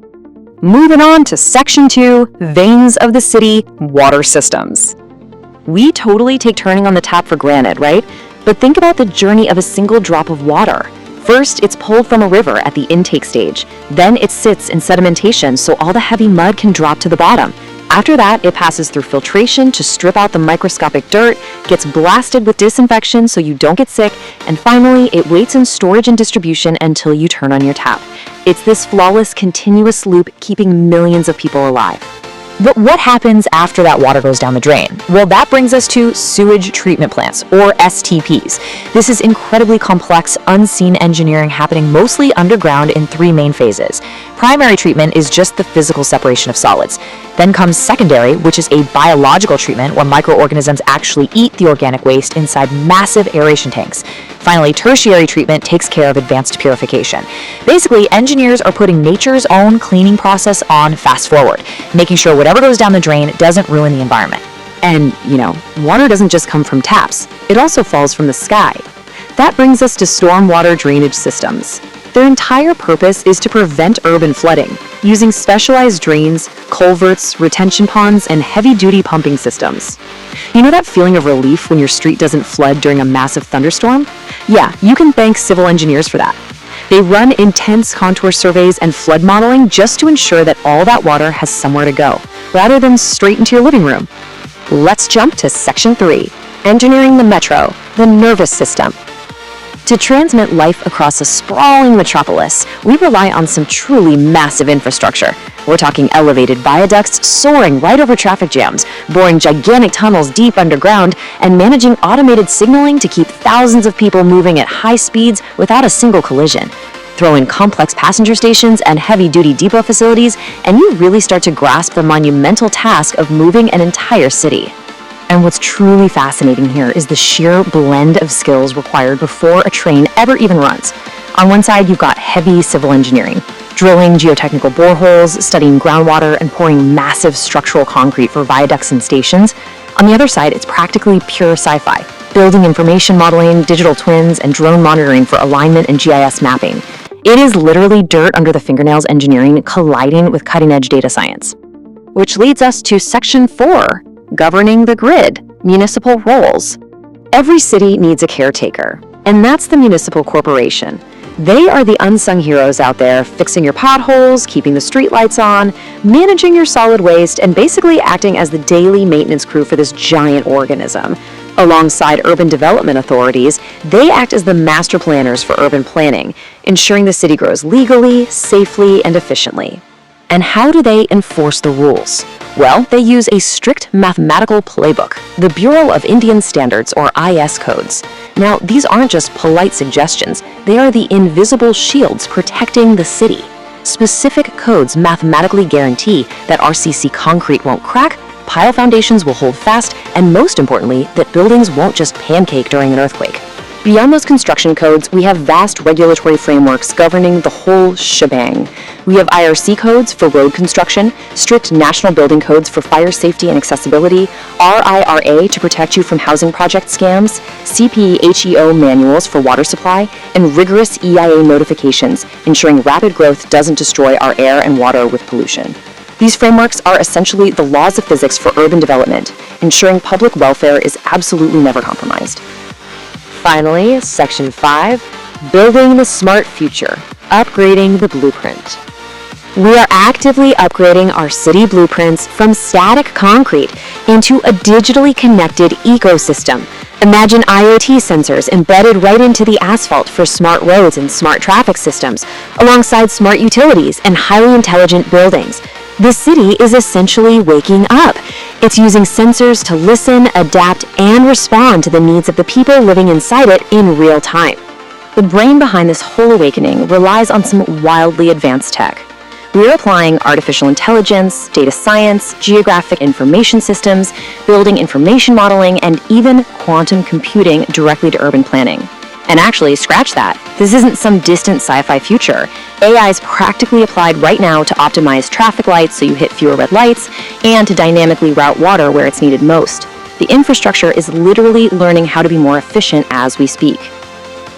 Moving on to Section 2, Veins of the City, Water Systems. We totally take turning on the tap for granted, right? But think about the journey of a single drop of water. First, it's pulled from a river at the intake stage. Then it sits in sedimentation so all the heavy mud can drop to the bottom. After that, it passes through filtration to strip out the microscopic dirt, gets blasted with disinfection so you don't get sick, and finally, it waits in storage and distribution until you turn on your tap. It's this flawless, continuous loop keeping millions of people alive. But what happens after that water goes down the drain? Well, that brings us to sewage treatment plants, or STPs. This is incredibly complex, unseen engineering happening mostly underground in three main phases. Primary treatment is just the physical separation of solids. Then comes secondary, which is a biological treatment where microorganisms actually eat the organic waste inside massive aeration tanks. Finally, tertiary treatment takes care of advanced purification. Basically, engineers are putting nature's own cleaning process on fast forward, making sure whatever goes down the drain doesn't ruin the environment. And, water doesn't just come from taps, it also falls from the sky. That brings us to stormwater drainage systems. Their entire purpose is to prevent urban flooding, using specialized drains, culverts, retention ponds, and heavy-duty pumping systems. You know that feeling of relief when your street doesn't flood during a massive thunderstorm? Yeah, you can thank civil engineers for that. They run intense contour surveys and flood modeling just to ensure that all that water has somewhere to go, rather than straight into your living room. Let's jump to Section 3, Engineering the Metro, the Nervous System. To transmit life across a sprawling metropolis, we rely on some truly massive infrastructure. We're talking elevated viaducts soaring right over traffic jams, boring gigantic tunnels deep underground, and managing automated signaling to keep thousands of people moving at high speeds without a single collision. Throw in complex passenger stations and heavy-duty depot facilities, and you really start to grasp the monumental task of moving an entire city. And what's truly fascinating here is the sheer blend of skills required before a train ever even runs. On one side, you've got heavy civil engineering, drilling geotechnical boreholes, studying groundwater, and pouring massive structural concrete for viaducts and stations. On the other side, it's practically pure sci-fi, building information modeling, digital twins, and drone monitoring for alignment and GIS mapping. It is literally dirt under the fingernails engineering colliding with cutting-edge data science. Which leads us to Section 4, Governing the Grid, Municipal Roles. Every city needs a caretaker, and that's the municipal corporation. They are the unsung heroes out there, fixing your potholes, keeping the streetlights on, managing your solid waste, and basically acting as the daily maintenance crew for this giant organism. Alongside urban development authorities, they act as the master planners for urban planning, ensuring the city grows legally, safely, and efficiently. And how do they enforce the rules? Well, they use a strict mathematical playbook, the Bureau of Indian Standards, or IS codes. Now, these aren't just polite suggestions, they are the invisible shields protecting the city. Specific codes mathematically guarantee that RCC concrete won't crack, pile foundations will hold fast, and most importantly, that buildings won't just pancake during an earthquake. Beyond those construction codes, we have vast regulatory frameworks governing the whole shebang. We have IRC codes for road construction, strict national building codes for fire safety and accessibility, RIRA to protect you from housing project scams, CPHEO manuals for water supply, and rigorous EIA notifications, ensuring rapid growth doesn't destroy our air and water with pollution. These frameworks are essentially the laws of physics for urban development, ensuring public welfare is absolutely never compromised. Finally, Section 5, Building the Smart Future, Upgrading the Blueprint. We are actively upgrading our city blueprints from static concrete into a digitally connected ecosystem. Imagine IoT sensors embedded right into the asphalt for smart roads and smart traffic systems, alongside smart utilities and highly intelligent buildings. The city is essentially waking up. It's using sensors to listen, adapt, and respond to the needs of the people living inside it in real time. The brain behind this whole awakening relies on some wildly advanced tech. We're applying artificial intelligence, data science, geographic information systems, building information modeling, and even quantum computing directly to urban planning. And actually, scratch that. This isn't some distant sci-fi future. AI is practically applied right now to optimize traffic lights so you hit fewer red lights, and to dynamically route water where it's needed most. The infrastructure is literally learning how to be more efficient as we speak.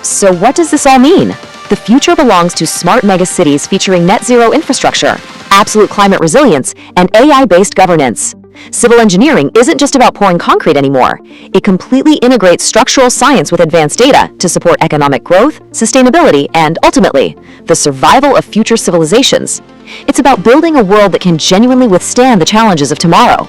So what does this all mean? The future belongs to smart megacities featuring net zero infrastructure, absolute climate resilience, and AI-based governance. Civil engineering isn't just about pouring concrete anymore. It completely integrates structural science with advanced data to support economic growth, sustainability, and ultimately, the survival of future civilizations. It's about building a world that can genuinely withstand the challenges of tomorrow.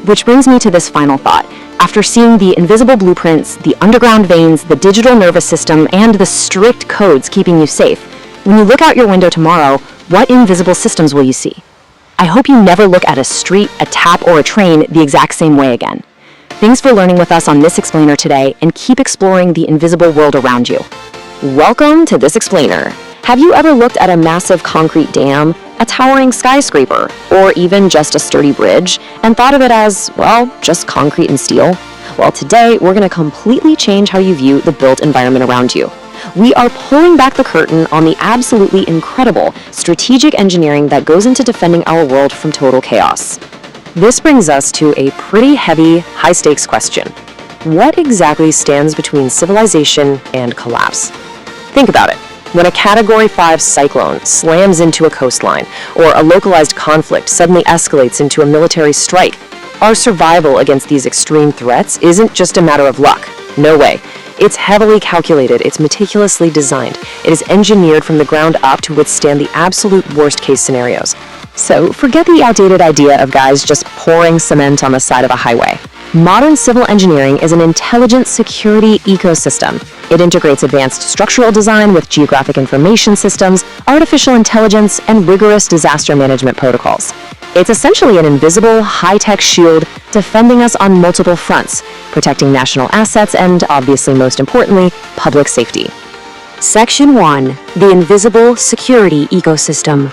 Which brings me to this final thought. After seeing the invisible blueprints, the underground veins, the digital nervous system, and the strict codes keeping you safe, when you look out your window tomorrow, what invisible systems will you see? I hope you never look at a street, a tap, or a train the exact same way again. Thanks for learning with us on This Explainer today, and keep exploring the invisible world around you. Welcome to This Explainer. Have you ever looked at a massive concrete dam, a towering skyscraper, or even just a sturdy bridge, and thought of it as, well, just concrete and steel? Well, today we're going to completely change how you view the built environment around you. We are pulling back the curtain on the absolutely incredible strategic engineering that goes into defending our world from total chaos. This brings us to a pretty heavy, high-stakes question. What exactly stands between civilization and collapse? Think about it. When a Category 5 cyclone slams into a coastline, or a localized conflict suddenly escalates into a military strike, our survival against these extreme threats isn't just a matter of luck. No way. It's heavily calculated, it's meticulously designed, it is engineered from the ground up to withstand the absolute worst-case scenarios. So forget the outdated idea of guys just pouring cement on the side of a highway. Modern civil engineering is an intelligent security ecosystem. It integrates advanced structural design with geographic information systems, artificial intelligence, and rigorous disaster management protocols. It's essentially an invisible, high-tech shield defending us on multiple fronts, protecting national assets and, obviously most importantly, public safety. Section 1. The Invisible Security Ecosystem.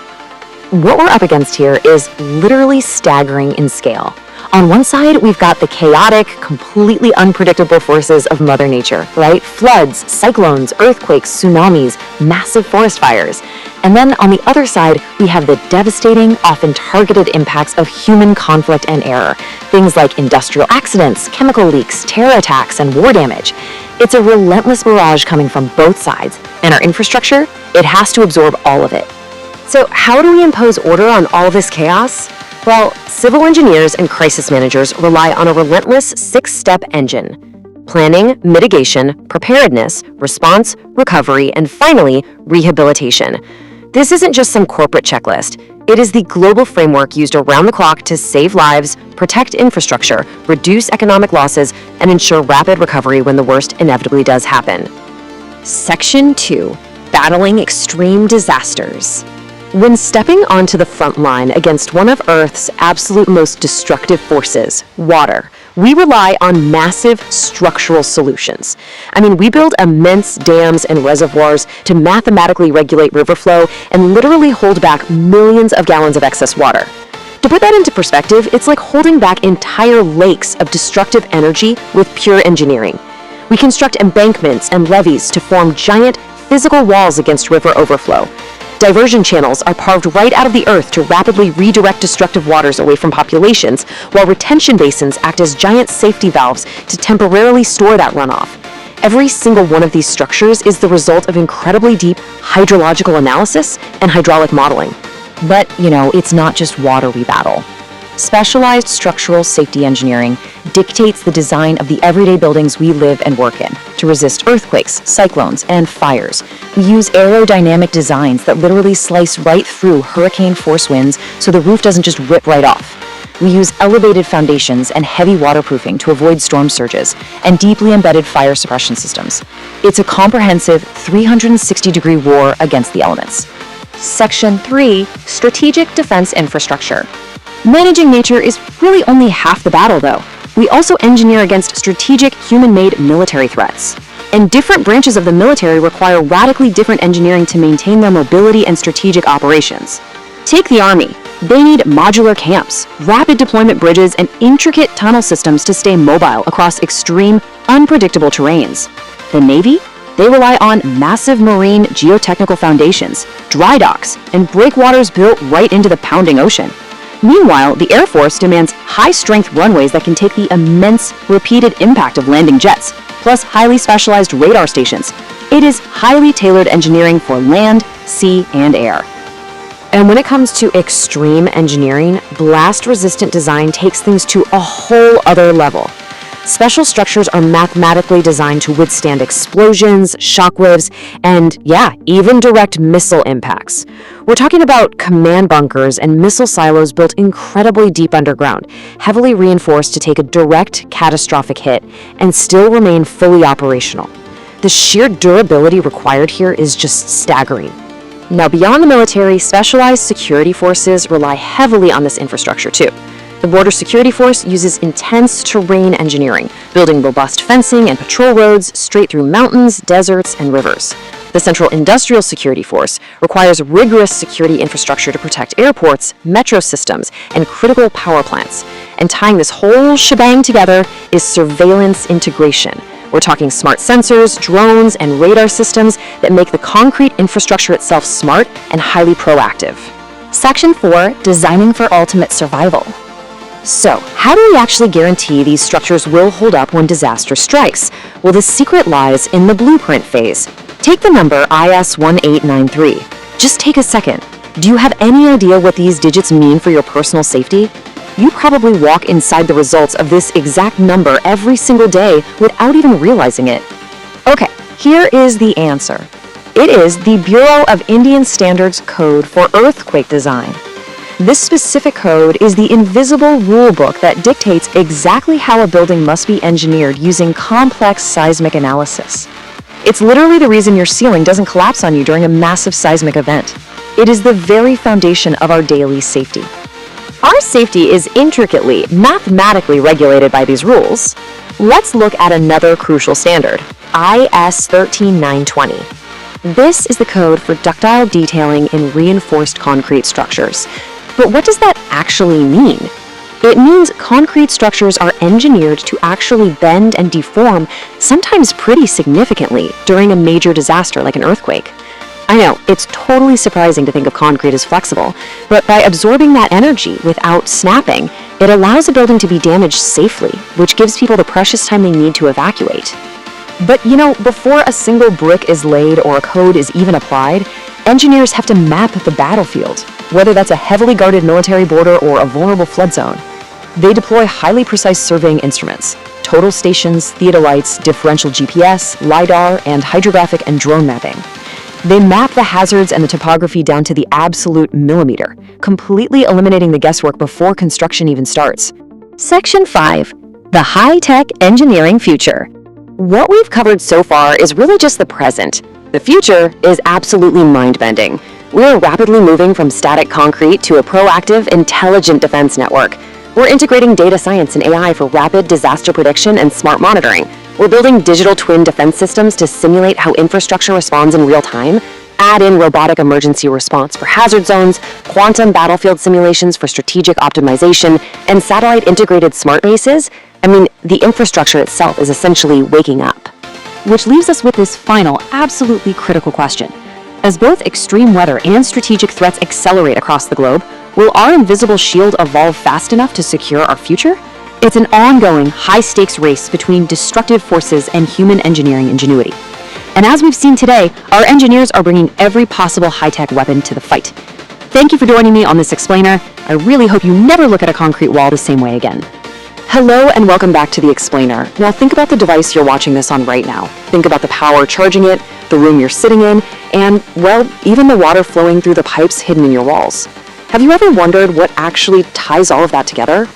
What we're up against here is literally staggering in scale. On one side, we've got the chaotic, completely unpredictable forces of Mother Nature, right? Floods, cyclones, earthquakes, tsunamis, massive forest fires. And then on the other side, we have the devastating, often targeted impacts of human conflict and error. Things like industrial accidents, chemical leaks, terror attacks, and war damage. It's a relentless barrage coming from both sides. And our infrastructure, it has to absorb all of it. So how do we impose order on all this chaos? Well, civil engineers and crisis managers rely on a relentless 6-step engine: planning, mitigation, preparedness, response, recovery, and finally, rehabilitation. This isn't just some corporate checklist. It is the global framework used around the clock to save lives, protect infrastructure, reduce economic losses, and ensure rapid recovery when the worst inevitably does happen. Section 2. Battling extreme disasters. When stepping onto the front line against one of Earth's absolute most destructive forces, water, We rely on massive structural solutions. We build immense dams and reservoirs to mathematically regulate river flow and literally hold back millions of gallons of excess water. To put that into perspective, it's like holding back entire lakes of destructive energy with pure engineering. We construct embankments and levees to form giant physical walls against river overflow. Diversion channels are carved right out of the earth to rapidly redirect destructive waters away from populations, while retention basins act as giant safety valves to temporarily store that runoff. Every single one of these structures is the result of incredibly deep hydrological analysis and hydraulic modeling. But, it's not just water we battle. Specialized structural safety engineering dictates the design of the everyday buildings we live and work in to resist earthquakes, cyclones, and fires. We use aerodynamic designs that literally slice right through hurricane-force winds so the roof doesn't just rip right off. We use elevated foundations and heavy waterproofing to avoid storm surges and deeply embedded fire suppression systems. It's a comprehensive 360-degree war against the elements. Section 3, Strategic Defense Infrastructure. Managing nature is really only half the battle, though. We also engineer against strategic human-made military threats. And different branches of the military require radically different engineering to maintain their mobility and strategic operations. Take the Army. They need modular camps, rapid deployment bridges, and intricate tunnel systems to stay mobile across extreme, unpredictable terrains. The Navy? They rely on massive marine geotechnical foundations, dry docks, and breakwaters built right into the pounding ocean. Meanwhile, the Air Force demands high-strength runways that can take the immense, repeated impact of landing jets, plus highly specialized radar stations. It is highly tailored engineering for land, sea, and air. And when it comes to extreme engineering, blast-resistant design takes things to a whole other level. Special structures are mathematically designed to withstand explosions, shockwaves, and even direct missile impacts. We're talking about command bunkers and missile silos built incredibly deep underground, heavily reinforced to take a direct, catastrophic hit and still remain fully operational. The sheer durability required here is just staggering. Now, beyond the military, specialized security forces rely heavily on this infrastructure too. The Border Security Force uses intense terrain engineering, building robust fencing and patrol roads straight through mountains, deserts, and rivers. The Central Industrial Security Force requires rigorous security infrastructure to protect airports, metro systems, and critical power plants. And tying this whole shebang together is surveillance integration. We're talking smart sensors, drones, and radar systems that make the concrete infrastructure itself smart and highly proactive. Section 4, Designing for Ultimate Survival. So, how do we actually guarantee these structures will hold up when disaster strikes? Well, the secret lies in the blueprint phase. Take the number IS-1893. Just take a second. Do you have any idea what these digits mean for your personal safety? You probably walk inside the results of this exact number every single day without even realizing it. Okay, here is the answer. It is the Bureau of Indian Standards Code for Earthquake Design. This specific code is the invisible rule book that dictates exactly how a building must be engineered using complex seismic analysis. It's literally the reason your ceiling doesn't collapse on you during a massive seismic event. It is the very foundation of our daily safety. Our safety is intricately, mathematically regulated by these rules. Let's look at another crucial standard, IS 13920. This is the code for ductile detailing in reinforced concrete structures. But what does that actually mean? It means concrete structures are engineered to actually bend and deform, sometimes pretty significantly, during a major disaster like an earthquake. I know, it's totally surprising to think of concrete as flexible, but by absorbing that energy without snapping, it allows a building to be damaged safely, which gives people the precious time they need to evacuate. But before a single brick is laid or a code is even applied, engineers have to map the battlefield, whether that's a heavily guarded military border or a vulnerable flood zone. They deploy highly precise surveying instruments, total stations, theodolites, differential GPS, LiDAR, and hydrographic and drone mapping. They map the hazards and the topography down to the absolute millimeter, completely eliminating the guesswork before construction even starts. Section 5, the high-tech engineering future. What we've covered so far is really just the present. The future is absolutely mind-bending. We're rapidly moving from static concrete to a proactive, intelligent defense network. We're integrating data science and AI for rapid disaster prediction and smart monitoring. We're building digital twin defense systems to simulate how infrastructure responds in real time, add in robotic emergency response for hazard zones, quantum battlefield simulations for strategic optimization, and satellite-integrated smart bases. I mean, the infrastructure itself is essentially waking up. Which leaves us with this final, absolutely critical question. As both extreme weather and strategic threats accelerate across the globe, will our invisible shield evolve fast enough to secure our future? It's an ongoing, high-stakes race between destructive forces and human engineering ingenuity. And as we've seen today, our engineers are bringing every possible high-tech weapon to the fight. Thank you for joining me on this explainer. I really hope you never look at a concrete wall the same way again. Hello and welcome back to the explainer. Now think about the device you're watching this on right now. Think about the power charging it, the room you're sitting in, and, well, even the water flowing through the pipes hidden in your walls. Have you ever wondered what actually ties all of that together?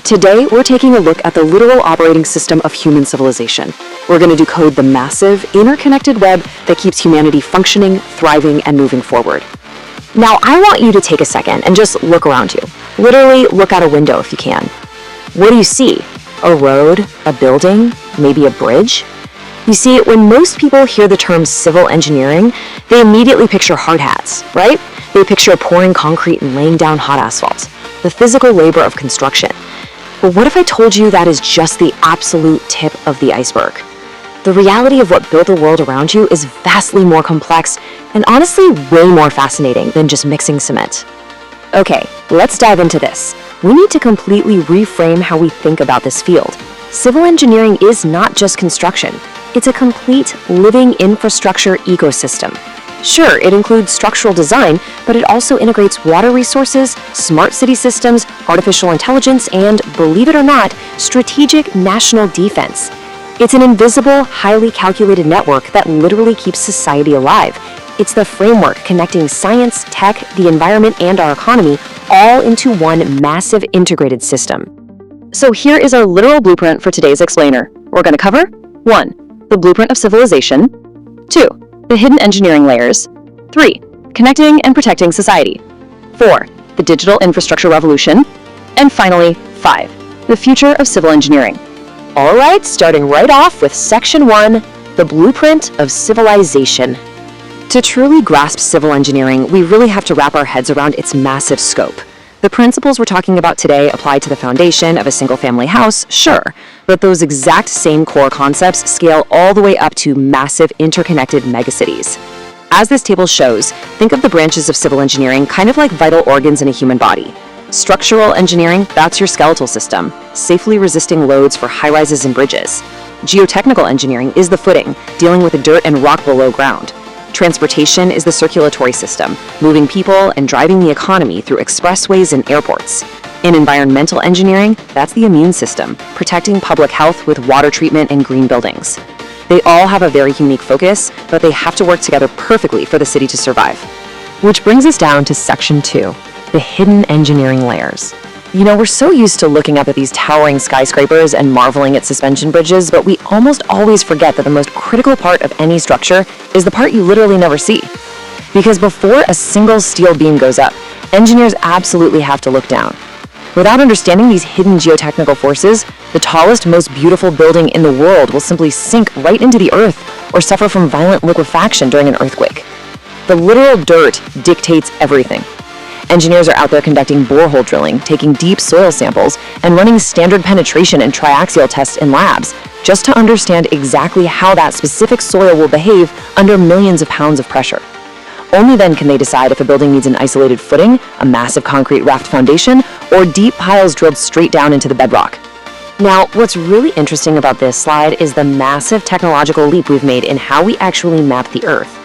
Today, we're taking a look at the literal operating system of human civilization. We're going to decode the massive, interconnected web that keeps humanity functioning, thriving, and moving forward. Now, I want you to take a second and just look around you. Literally, look out a window if you can. What do you see? A road? A building? Maybe a bridge? You see, when most people hear the term civil engineering, they immediately picture hard hats, right? They picture pouring concrete and laying down hot asphalt, the physical labor of construction. But what if I told you that is just the absolute tip of the iceberg? The reality of what built the world around you is vastly more complex and honestly way more fascinating than just mixing cement. Okay, let's dive into this. We need to completely reframe how we think about this field. Civil engineering is not just construction. It's a complete living infrastructure ecosystem. Sure, it includes structural design, but it also integrates water resources, smart city systems, artificial intelligence, and, believe it or not, strategic national defense. It's an invisible, highly calculated network that literally keeps society alive. It's the framework connecting science, tech, the environment, and our economy all into one massive integrated system. So here is our literal blueprint for today's explainer. We're going to cover 1. The blueprint of civilization. 2. The hidden engineering layers. 3. Connecting and protecting society. 4. The digital infrastructure revolution. And finally, 5. The future of civil engineering. All right, starting right off with Section 1, the blueprint of civilization. To truly grasp civil engineering, we really have to wrap our heads around its massive scope. The principles we're talking about today apply to the foundation of a single-family house, sure, but those exact same core concepts scale all the way up to massive interconnected megacities. As this table shows, think of the branches of civil engineering kind of like vital organs in a human body. Structural engineering, that's your skeletal system, safely resisting loads for high-rises and bridges. Geotechnical engineering is the footing, dealing with the dirt and rock below ground. Transportation is the circulatory system, moving people and driving the economy through expressways and airports. In environmental engineering, that's the immune system, protecting public health with water treatment and green buildings. They all have a very unique focus, but they have to work together perfectly for the city to survive. Which brings us down to Section 2, the hidden engineering layers. You know, we're so used to looking up at these towering skyscrapers and marveling at suspension bridges, but we almost always forget that the most critical part of any structure is the part you literally never see. Because before a single steel beam goes up, engineers absolutely have to look down. Without understanding these hidden geotechnical forces, the tallest, most beautiful building in the world will simply sink right into the earth or suffer from violent liquefaction during an earthquake. The literal dirt dictates everything. Engineers are out there conducting borehole drilling, taking deep soil samples, and running standard penetration and triaxial tests in labs, just to understand exactly how that specific soil will behave under millions of pounds of pressure. Only then can they decide if a building needs an isolated footing, a massive concrete raft foundation, or deep piles drilled straight down into the bedrock. Now, what's really interesting about this slide is the massive technological leap we've made in how we actually map the Earth.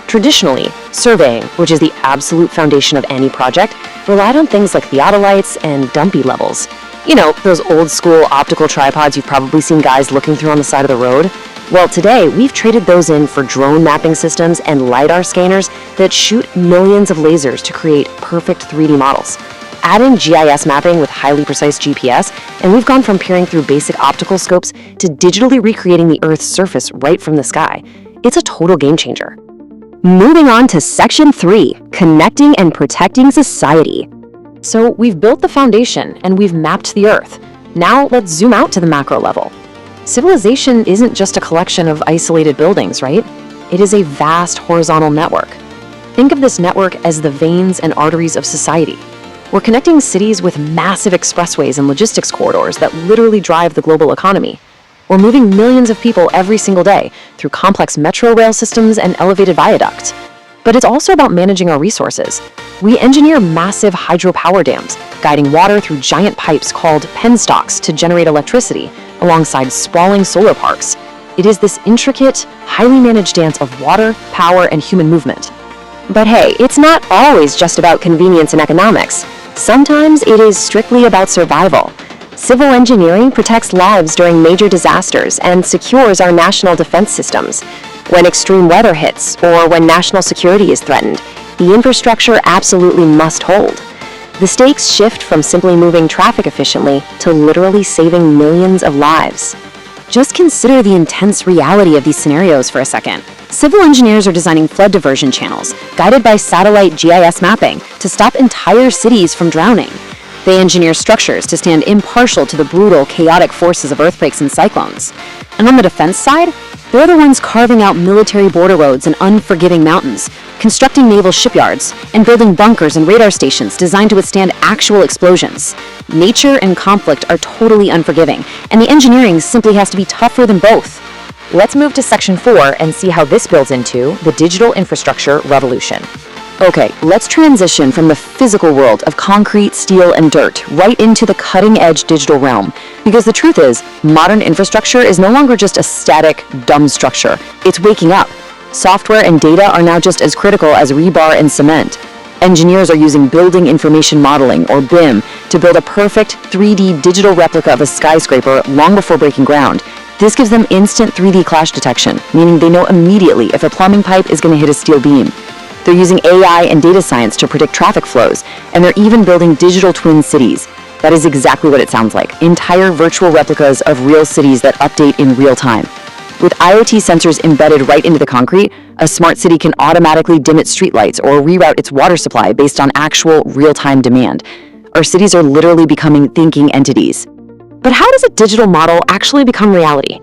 Traditionally, surveying, which is the absolute foundation of any project, relied on things like theodolites and dumpy levels. You know, those old school optical tripods you've probably seen guys looking through on the side of the road. Well, today, we've traded those in for drone mapping systems and LiDAR scanners that shoot millions of lasers to create perfect 3D models. Add in GIS mapping with highly precise GPS, and we've gone from peering through basic optical scopes to digitally recreating the Earth's surface right from the sky. It's a total game changer. Moving on to Section 3, Connecting and Protecting Society. So we've built the foundation and we've mapped the Earth. Now let's zoom out to the macro level. Civilization isn't just a collection of isolated buildings, right? It is a vast horizontal network. Think of this network as the veins and arteries of society. We're connecting cities with massive expressways and logistics corridors that literally drive the global economy. We're moving millions of people every single day through complex metro rail systems and elevated viaducts. But it's also about managing our resources. We engineer massive hydropower dams, guiding water through giant pipes called penstocks to generate electricity, alongside sprawling solar parks. It is this intricate, highly managed dance of water, power, and human movement. But hey, it's not always just about convenience and economics. Sometimes it is strictly about survival. Civil engineering protects lives during major disasters and secures our national defense systems. When extreme weather hits or when national security is threatened, the infrastructure absolutely must hold. The stakes shift from simply moving traffic efficiently to literally saving millions of lives. Just consider the intense reality of these scenarios for a second. Civil engineers are designing flood diversion channels, guided by satellite GIS mapping, to stop entire cities from drowning. They engineer structures to stand impartial to the brutal, chaotic forces of earthquakes and cyclones. And on the defense side, they're the ones carving out military border roads and unforgiving mountains, constructing naval shipyards, and building bunkers and radar stations designed to withstand actual explosions. Nature and conflict are totally unforgiving, and the engineering simply has to be tougher than both. Let's move to Section 4 and see how this builds into the digital infrastructure revolution. Okay, let's transition from the physical world of concrete, steel, and dirt right into the cutting-edge digital realm. Because the truth is, modern infrastructure is no longer just a static, dumb structure. It's waking up. Software and data are now just as critical as rebar and cement. Engineers are using building information modeling, or BIM, to build a perfect 3D digital replica of a skyscraper long before breaking ground. This gives them instant 3D clash detection, meaning they know immediately if a plumbing pipe is going to hit a steel beam. They're using AI and data science to predict traffic flows, and they're even building digital twin cities. That is exactly what it sounds like, entire virtual replicas of real cities that update in real time. With IoT sensors embedded right into the concrete, a smart city can automatically dim its streetlights or reroute its water supply based on actual real-time demand. Our cities are literally becoming thinking entities. But how does a digital model actually become reality?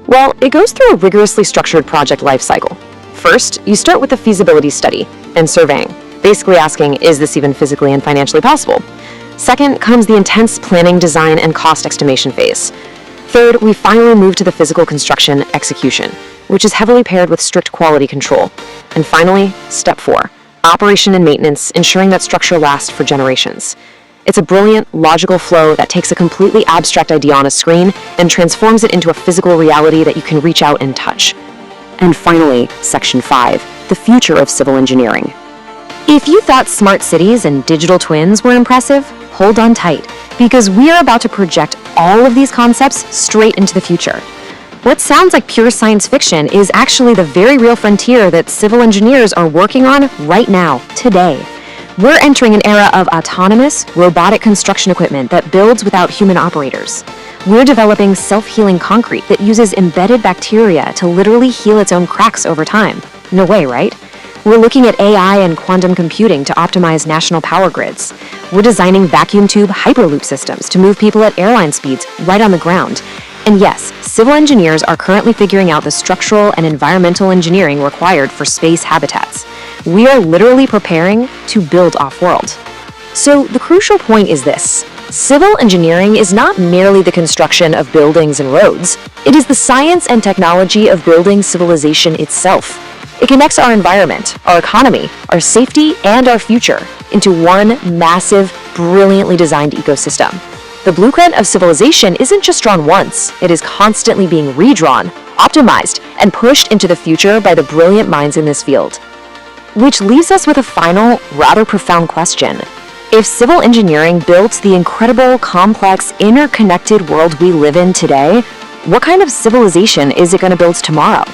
Well, it goes through a rigorously structured project lifecycle. First, you start with the feasibility study and surveying, basically asking, is this even physically and financially possible? Second comes the intense planning, design, and cost estimation phase. Third, we finally move to the physical construction execution, which is heavily paired with strict quality control. And finally, step 4, operation and maintenance, ensuring that structure lasts for generations. It's a brilliant, logical flow that takes a completely abstract idea on a screen and transforms it into a physical reality that you can reach out and touch. And finally, Section 5, the future of civil engineering. If you thought smart cities and digital twins were impressive, hold on tight, because we are about to project all of these concepts straight into the future. What sounds like pure science fiction is actually the very real frontier that civil engineers are working on right now, today. We're entering an era of autonomous, robotic construction equipment that builds without human operators. We're developing self-healing concrete that uses embedded bacteria to literally heal its own cracks over time. No way, right? We're looking at AI and quantum computing to optimize national power grids. We're designing vacuum tube hyperloop systems to move people at airline speeds right on the ground. And yes, civil engineers are currently figuring out the structural and environmental engineering required for space habitats. We are literally preparing to build off-world. So the crucial point is this. Civil engineering is not merely the construction of buildings and roads. It is the science and technology of building civilization itself. It connects our environment, our economy, our safety, and our future into one massive, brilliantly designed ecosystem. The blueprint of civilization isn't just drawn once. It is constantly being redrawn, optimized, and pushed into the future by the brilliant minds in this field. Which leaves us with a final, rather profound question. If civil engineering built the incredible, complex, interconnected world we live in today, what kind of civilization is it going to build tomorrow?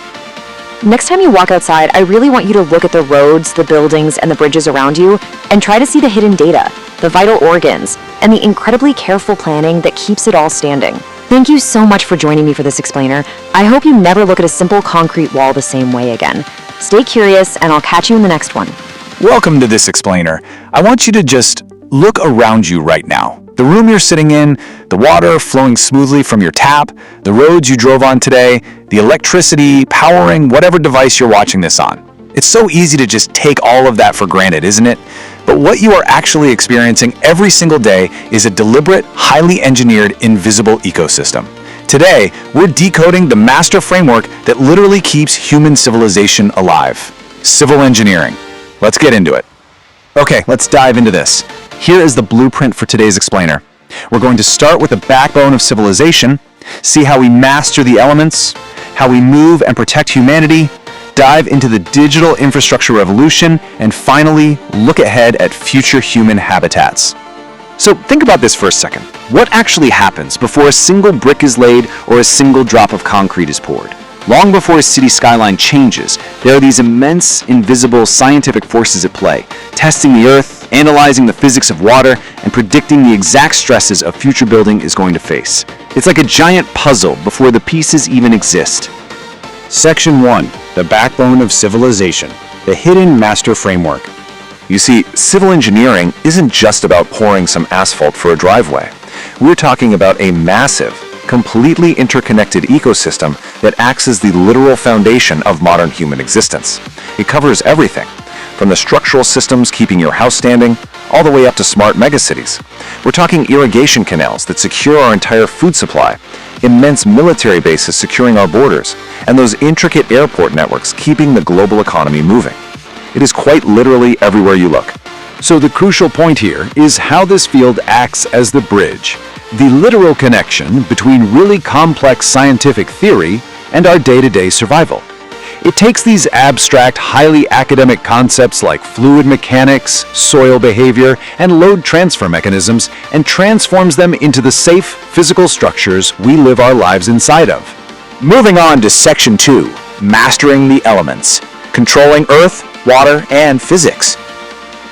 Next time you walk outside, I really want you to look at the roads, the buildings, and the bridges around you, and try to see the hidden data, the vital organs, and the incredibly careful planning that keeps it all standing. Thank you so much for joining me for this explainer. I hope you never look at a simple concrete wall the same way again. Stay curious, and I'll catch you in the next one. Welcome to this explainer. I want you to just Look around you right now. The room you're sitting in, the water flowing smoothly from your tap, the roads you drove on today, the electricity powering whatever device you're watching this on. It's so easy to just take all of that for granted, isn't it? But what you are actually experiencing every single day is a deliberate, highly engineered, invisible ecosystem. Today, we're decoding the master framework that literally keeps human civilization alive. Civil engineering. Let's get into it. Okay, let's dive into this. Here is the blueprint for today's explainer. We're going to start with the backbone of civilization, see how we master the elements, how we move and protect humanity, dive into the digital infrastructure revolution, and finally, look ahead at future human habitats. So think about this for a second. What actually happens before a single brick is laid or a single drop of concrete is poured? Long before a city skyline changes, there are these immense, invisible scientific forces at play, testing the earth, analyzing the physics of water, and predicting the exact stresses a future building is going to face. It's like a giant puzzle before the pieces even exist. Section 1. The backbone of civilization. The hidden master framework. You see, civil engineering isn't just about pouring some asphalt for a driveway. We're talking about a massive, completely interconnected ecosystem that acts as the literal foundation of modern human existence. It covers everything, from the structural systems keeping your house standing, all the way up to smart megacities. We're talking irrigation canals that secure our entire food supply, immense military bases securing our borders, and those intricate airport networks keeping the global economy moving. It is quite literally everywhere you look. So the crucial point here is how this field acts as the bridge, the literal connection between really complex scientific theory and our day-to-day survival. It takes these abstract, highly academic concepts like fluid mechanics, soil behavior, and load transfer mechanisms and transforms them into the safe, physical structures we live our lives inside of. Moving on to Section 2, Mastering the Elements, Controlling Earth, Water, and Physics.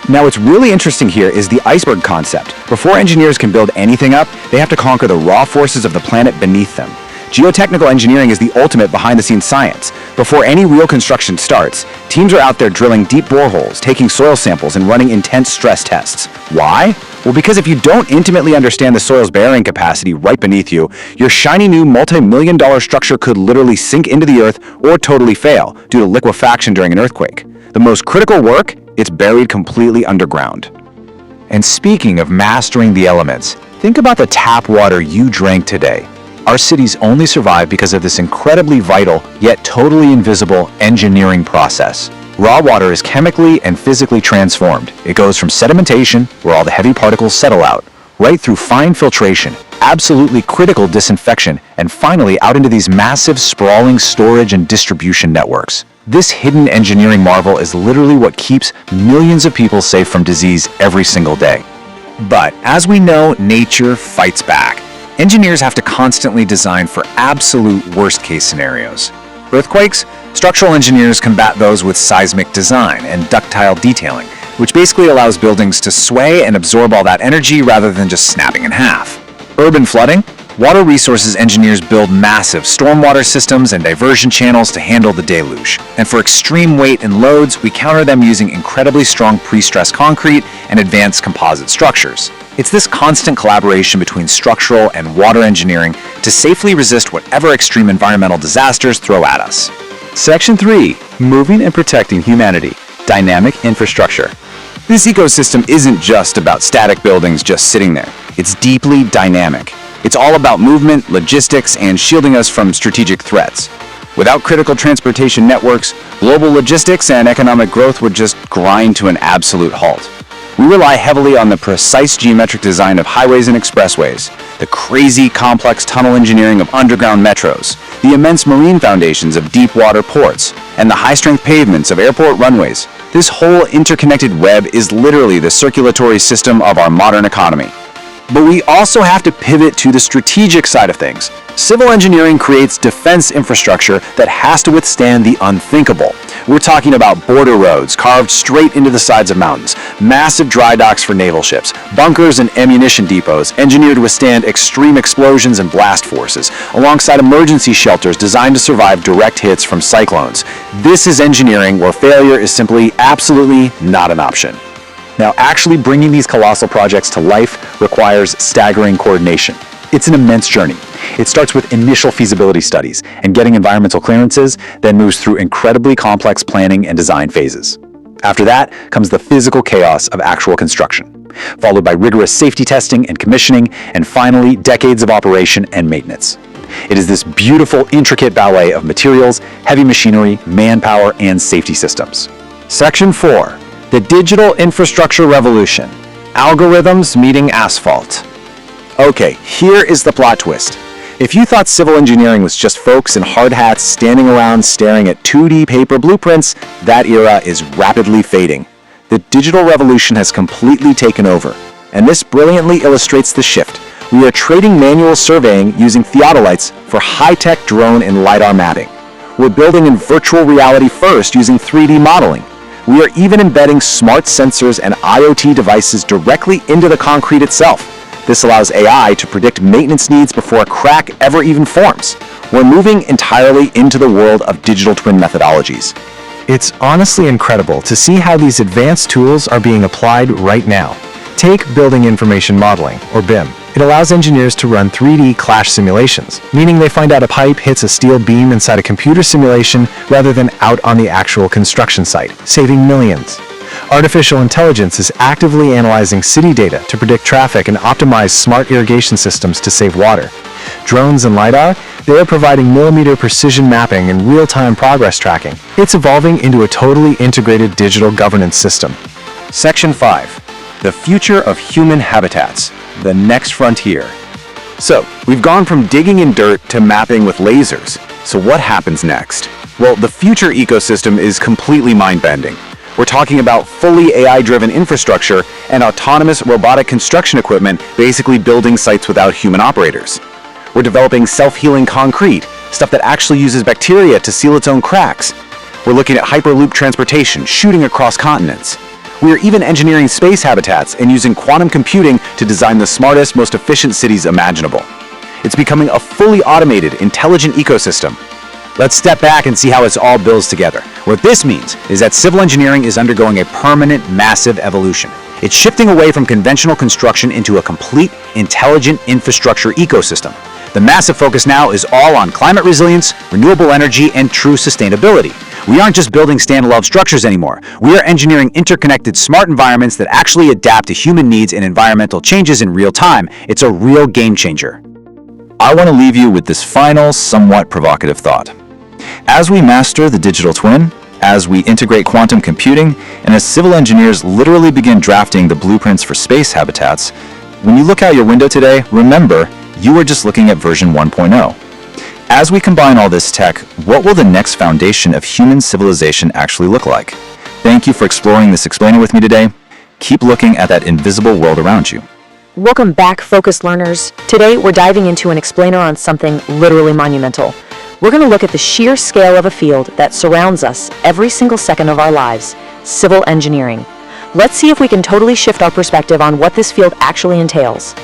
Now what's really interesting here is the iceberg concept. Before engineers can build anything up, they have to conquer the raw forces of the planet beneath them. Geotechnical engineering is the ultimate behind-the-scenes science. Before any real construction starts, teams are out there drilling deep boreholes, taking soil samples, and running intense stress tests. Why? Well, because if you don't intimately understand the soil's bearing capacity right beneath you, your shiny new multi-million-dollar structure could literally sink into the earth or totally fail due to liquefaction during an earthquake. The most critical work, it's buried completely underground. And speaking of mastering the elements, think about the tap water you drank today. Our cities only survive because of this incredibly vital, yet totally invisible engineering process. Raw water is chemically and physically transformed. It goes from sedimentation, where all the heavy particles settle out, right through fine filtration, absolutely critical disinfection, and finally out into these massive, sprawling storage and distribution networks. This hidden engineering marvel is literally what keeps millions of people safe from disease every single day. But as we know, nature fights back. Engineers have to constantly design for absolute worst-case scenarios. Earthquakes? Structural engineers combat those with seismic design and ductile detailing, which basically allows buildings to sway and absorb all that energy rather than just snapping in half. Urban flooding? Water resources engineers build massive stormwater systems and diversion channels to handle the deluge. And for extreme weight and loads, we counter them using incredibly strong pre-stressed concrete and advanced composite structures. It's this constant collaboration between structural and water engineering to safely resist whatever extreme environmental disasters throw at us. Section 3. Moving and protecting humanity. Dynamic infrastructure. This ecosystem isn't just about static buildings just sitting there. It's deeply dynamic. It's all about movement, logistics, and shielding us from strategic threats. Without critical transportation networks, global logistics and economic growth would just grind to an absolute halt. We rely heavily on the precise geometric design of highways and expressways, the crazy complex tunnel engineering of underground metros, the immense marine foundations of deep water ports, and the high-strength pavements of airport runways. This whole interconnected web is literally the circulatory system of our modern economy. But we also have to pivot to the strategic side of things. Civil engineering creates defense infrastructure that has to withstand the unthinkable. We're talking about border roads carved straight into the sides of mountains, massive dry docks for naval ships, bunkers and ammunition depots engineered to withstand extreme explosions and blast forces, alongside emergency shelters designed to survive direct hits from cyclones. This is engineering where failure is simply absolutely not an option. Now, actually bringing these colossal projects to life requires staggering coordination. It's an immense journey. It starts with initial feasibility studies and getting environmental clearances, then moves through incredibly complex planning and design phases. After that comes the physical chaos of actual construction, followed by rigorous safety testing and commissioning, and finally, decades of operation and maintenance. It is this beautiful, intricate ballet of materials, heavy machinery, manpower, and safety systems. Section 4. The Digital Infrastructure Revolution. Algorithms meeting asphalt. Okay, here is the plot twist. If you thought civil engineering was just folks in hard hats standing around staring at 2D paper blueprints, that era is rapidly fading. The digital revolution has completely taken over, and this brilliantly illustrates the shift. We are trading manual surveying using theodolites for high-tech drone and LiDAR mapping. We're building in virtual reality first using 3D modeling. We are even embedding smart sensors and IoT devices directly into the concrete itself. This allows AI to predict maintenance needs before a crack ever even forms. We're moving entirely into the world of digital twin methodologies. It's honestly incredible to see how these advanced tools are being applied right now. Take Building Information Modeling, or BIM. It allows engineers to run 3D clash simulations, meaning they find out a pipe hits a steel beam inside a computer simulation rather than out on the actual construction site, saving millions. Artificial intelligence is actively analyzing city data to predict traffic and optimize smart irrigation systems to save water. Drones and LiDAR, they are providing millimeter precision mapping and real-time progress tracking. It's evolving into a totally integrated digital governance system. Section 5. The Future of Human Habitats. The Next Frontier. So, we've gone from digging in dirt to mapping with lasers. So what happens next? Well, the future ecosystem is completely mind-bending. We're talking about fully AI-driven infrastructure and autonomous robotic construction equipment basically building sites without human operators. We're developing self-healing concrete, stuff that actually uses bacteria to seal its own cracks. We're looking at hyperloop transportation, shooting across continents. We are even engineering space habitats and using quantum computing to design the smartest, most efficient cities imaginable. It's becoming a fully automated, intelligent ecosystem. Let's step back and see how it all builds together. What this means is that civil engineering is undergoing a permanent, massive evolution. It's shifting away from conventional construction into a complete, intelligent infrastructure ecosystem. The massive focus now is all on climate resilience, renewable energy, and true sustainability. We aren't just building standalone structures anymore. We are engineering interconnected, smart environments that actually adapt to human needs and environmental changes in real time. It's a real game changer. I want to leave you with this final, somewhat provocative thought. As we master the digital twin, as we integrate quantum computing, and as civil engineers literally begin drafting the blueprints for space habitats, when you look out your window today, remember, you are just looking at version 1.0. As we combine all this tech, what will the next foundation of human civilization actually look like? Thank you for exploring this explainer with me today. Keep looking at that invisible world around you. Welcome back, focused learners. Today, we're diving into an explainer on something literally monumental. We're going to look at the sheer scale of a field that surrounds us every single second of our lives, civil engineering. Let's see if we can totally shift our perspective on what this field actually entails.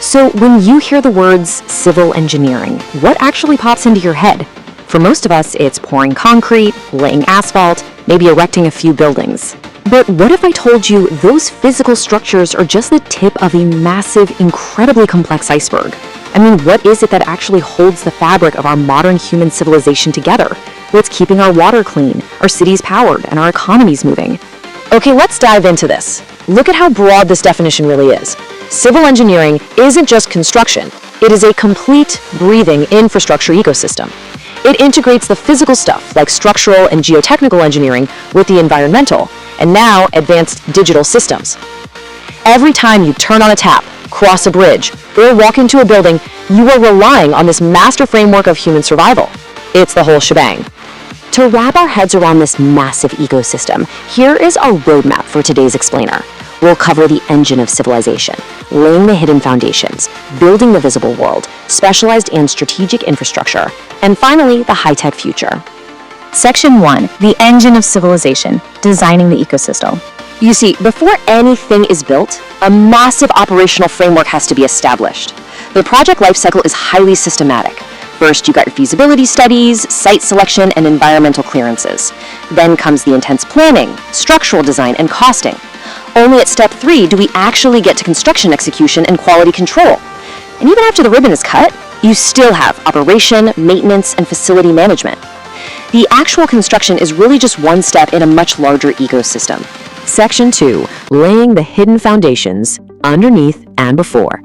So, when you hear the words civil engineering, what actually pops into your head? For most of us, it's pouring concrete, laying asphalt, maybe erecting a few buildings. But what if I told you those physical structures are just the tip of a massive, incredibly complex iceberg? I mean, what is it that actually holds the fabric of our modern human civilization together? What's keeping our water clean, our cities powered, and our economies moving? Okay, let's dive into this. Look at how broad this definition really is. Civil engineering isn't just construction. It is a complete, breathing infrastructure ecosystem. It integrates the physical stuff like structural and geotechnical engineering with the environmental, and now advanced digital systems. Every time you turn on a tap, cross a bridge, or walk into a building, you are relying on this master framework of human survival. It's the whole shebang. To wrap our heads around this massive ecosystem, here is our roadmap for today's explainer. We'll cover the engine of civilization, laying the hidden foundations, building the visible world, specialized and strategic infrastructure, and finally, the high-tech future. Section 1, the engine of civilization, designing the ecosystem. You see, before anything is built, a massive operational framework has to be established. The project lifecycle is highly systematic. First, you got your feasibility studies, site selection, and environmental clearances. Then comes the intense planning, structural design, and costing. Only at step 3 do we actually get to construction execution and quality control. And even after the ribbon is cut, you still have operation, maintenance, and facility management. The actual construction is really just one step in a much larger ecosystem. Section 2. Laying the hidden foundations underneath and before.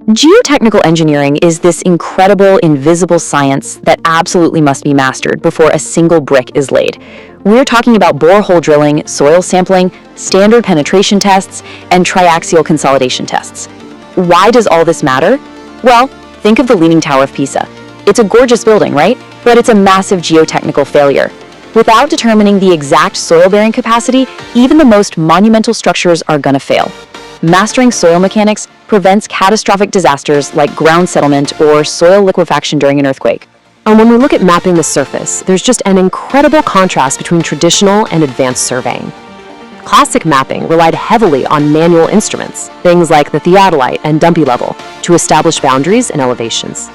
Geotechnical engineering is this incredible, invisible science that absolutely must be mastered before a single brick is laid. We're talking about borehole drilling, soil sampling, standard penetration tests, and triaxial consolidation tests. Why does all this matter? Well, think of the Leaning Tower of Pisa. It's a gorgeous building, right? But it's a massive geotechnical failure. Without determining the exact soil-bearing capacity, even the most monumental structures are gonna fail. Mastering soil mechanics prevents catastrophic disasters like ground settlement or soil liquefaction during an earthquake. And when we look at mapping the surface, there's just an incredible contrast between traditional and advanced surveying. Classic mapping relied heavily on manual instruments, things like the theodolite and dumpy level, to establish boundaries and elevations.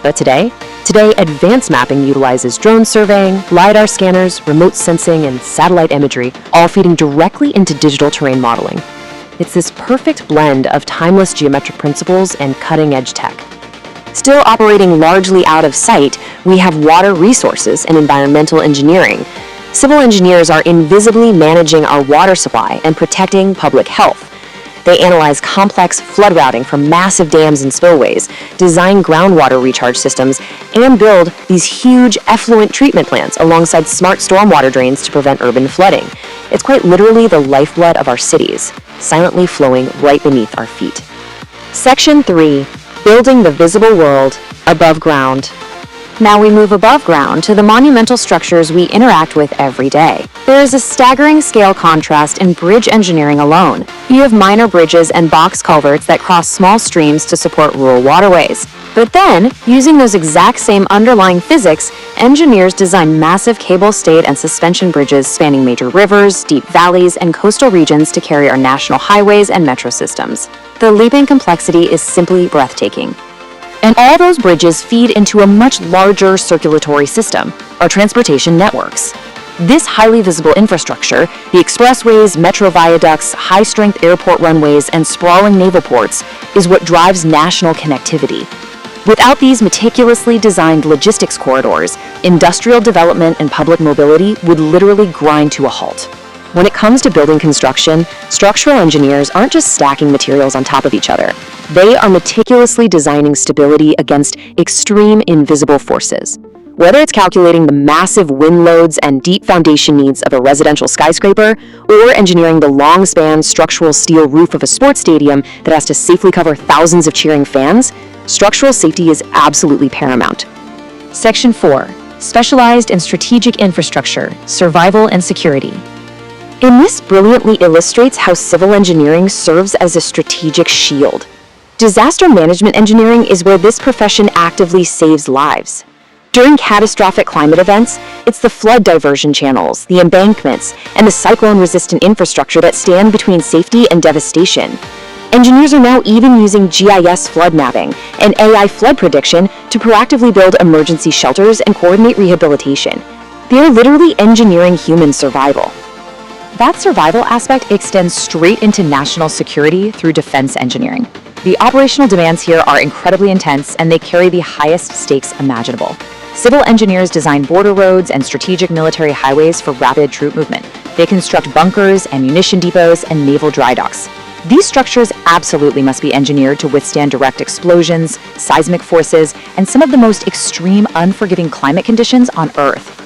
But today, advanced mapping utilizes drone surveying, LiDAR scanners, remote sensing, and satellite imagery, all feeding directly into digital terrain modeling. It's this perfect blend of timeless geometric principles and cutting-edge tech. Still operating largely out of sight, we have water resources and environmental engineering. Civil engineers are invisibly managing our water supply and protecting public health. They analyze complex flood routing from massive dams and spillways, design groundwater recharge systems, and build these huge effluent treatment plants alongside smart stormwater drains to prevent urban flooding. It's quite literally the lifeblood of our cities, silently flowing right beneath our feet. Section 3. Building the visible world above ground. Now we move above ground to the monumental structures we interact with every day. There is a staggering scale contrast in bridge engineering alone. You have minor bridges and box culverts that cross small streams to support rural waterways. But then, using those exact same underlying physics, engineers design massive cable-stayed and suspension bridges spanning major rivers, deep valleys, and coastal regions to carry our national highways and metro systems. The leap in complexity is simply breathtaking. And all those bridges feed into a much larger circulatory system, our transportation networks. This highly visible infrastructure, the expressways, metro viaducts, high-strength airport runways, and sprawling naval ports, is what drives national connectivity. Without these meticulously designed logistics corridors, industrial development and public mobility would literally grind to a halt. When it comes to building construction, structural engineers aren't just stacking materials on top of each other. They are meticulously designing stability against extreme invisible forces. Whether it's calculating the massive wind loads and deep foundation needs of a residential skyscraper, or engineering the long-span structural steel roof of a sports stadium that has to safely cover thousands of cheering fans, structural safety is absolutely paramount. Section 4. Specialized in strategic infrastructure, survival and security. And this brilliantly illustrates how civil engineering serves as a strategic shield. Disaster management engineering is where this profession actively saves lives. During catastrophic climate events, it's the flood diversion channels, the embankments, and the cyclone-resistant infrastructure that stand between safety and devastation. Engineers are now even using GIS flood mapping and AI flood prediction to proactively build emergency shelters and coordinate rehabilitation. They are literally engineering human survival. That survival aspect extends straight into national security through defense engineering. The operational demands here are incredibly intense, and they carry the highest stakes imaginable. Civil engineers design border roads and strategic military highways for rapid troop movement. They construct bunkers, ammunition depots, and naval dry docks. These structures absolutely must be engineered to withstand direct explosions, seismic forces, and some of the most extreme, unforgiving climate conditions on Earth.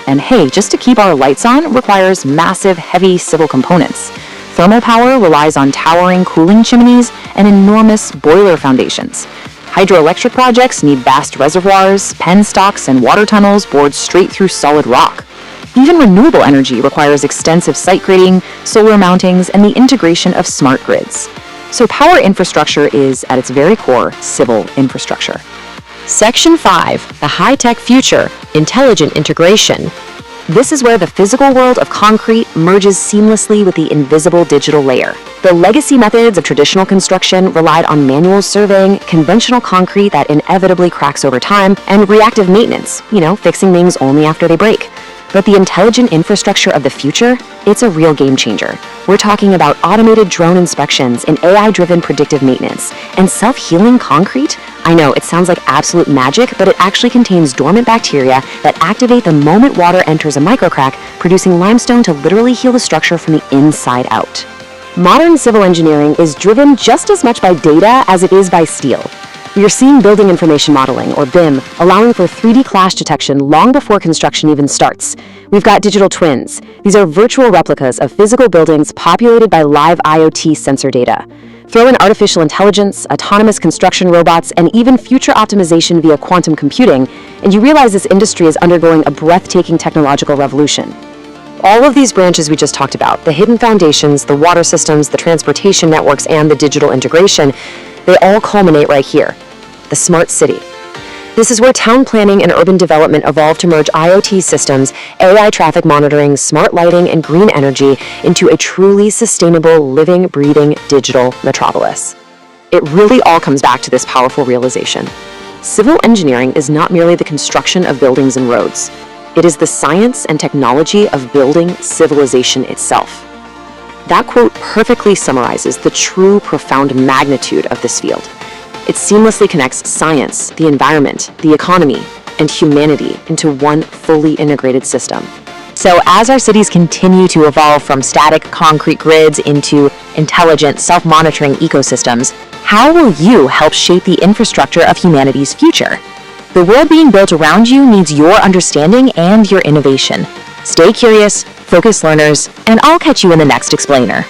And hey, just to keep our lights on requires massive, heavy civil components. Thermal power relies on towering cooling chimneys and enormous boiler foundations. Hydroelectric projects need vast reservoirs, penstocks, and water tunnels bored straight through solid rock. Even renewable energy requires extensive site grading, solar mountings, and the integration of smart grids. So power infrastructure is, at its very core, civil infrastructure. Section 5. The high-tech future, intelligent integration. This is where the physical world of concrete merges seamlessly with the invisible digital layer. The legacy methods of traditional construction relied on manual surveying, conventional concrete that inevitably cracks over time, and reactive maintenance, fixing things only after they break. But the intelligent infrastructure of the future, it's a real game changer. We're talking about automated drone inspections and AI-driven predictive maintenance. And self-healing concrete? I know, it sounds like absolute magic, but it actually contains dormant bacteria that activate the moment water enters a microcrack, producing limestone to literally heal the structure from the inside out. Modern civil engineering is driven just as much by data as it is by steel. We are seeing building information modeling, or BIM, allowing for 3D clash detection long before construction even starts. We've got digital twins. These are virtual replicas of physical buildings populated by live IoT sensor data. Throw in artificial intelligence, autonomous construction robots, and even future optimization via quantum computing, and you realize this industry is undergoing a breathtaking technological revolution. All of these branches we just talked about, the hidden foundations, the water systems, the transportation networks, and the digital integration, they all culminate right here, the smart city. This is where town planning and urban development evolve to merge IoT systems, AI traffic monitoring, smart lighting, and green energy into a truly sustainable, living, breathing digital metropolis. It really all comes back to this powerful realization. Civil engineering is not merely the construction of buildings and roads. It is the science and technology of building civilization itself. That quote perfectly summarizes the true profound magnitude of this field. It seamlessly connects science, the environment, the economy, and humanity into one fully integrated system. So as our cities continue to evolve from static concrete grids into intelligent, self-monitoring ecosystems, how will you help shape the infrastructure of humanity's future? The world being built around you needs your understanding and your innovation. Stay curious, focused learners, and I'll catch you in the next explainer.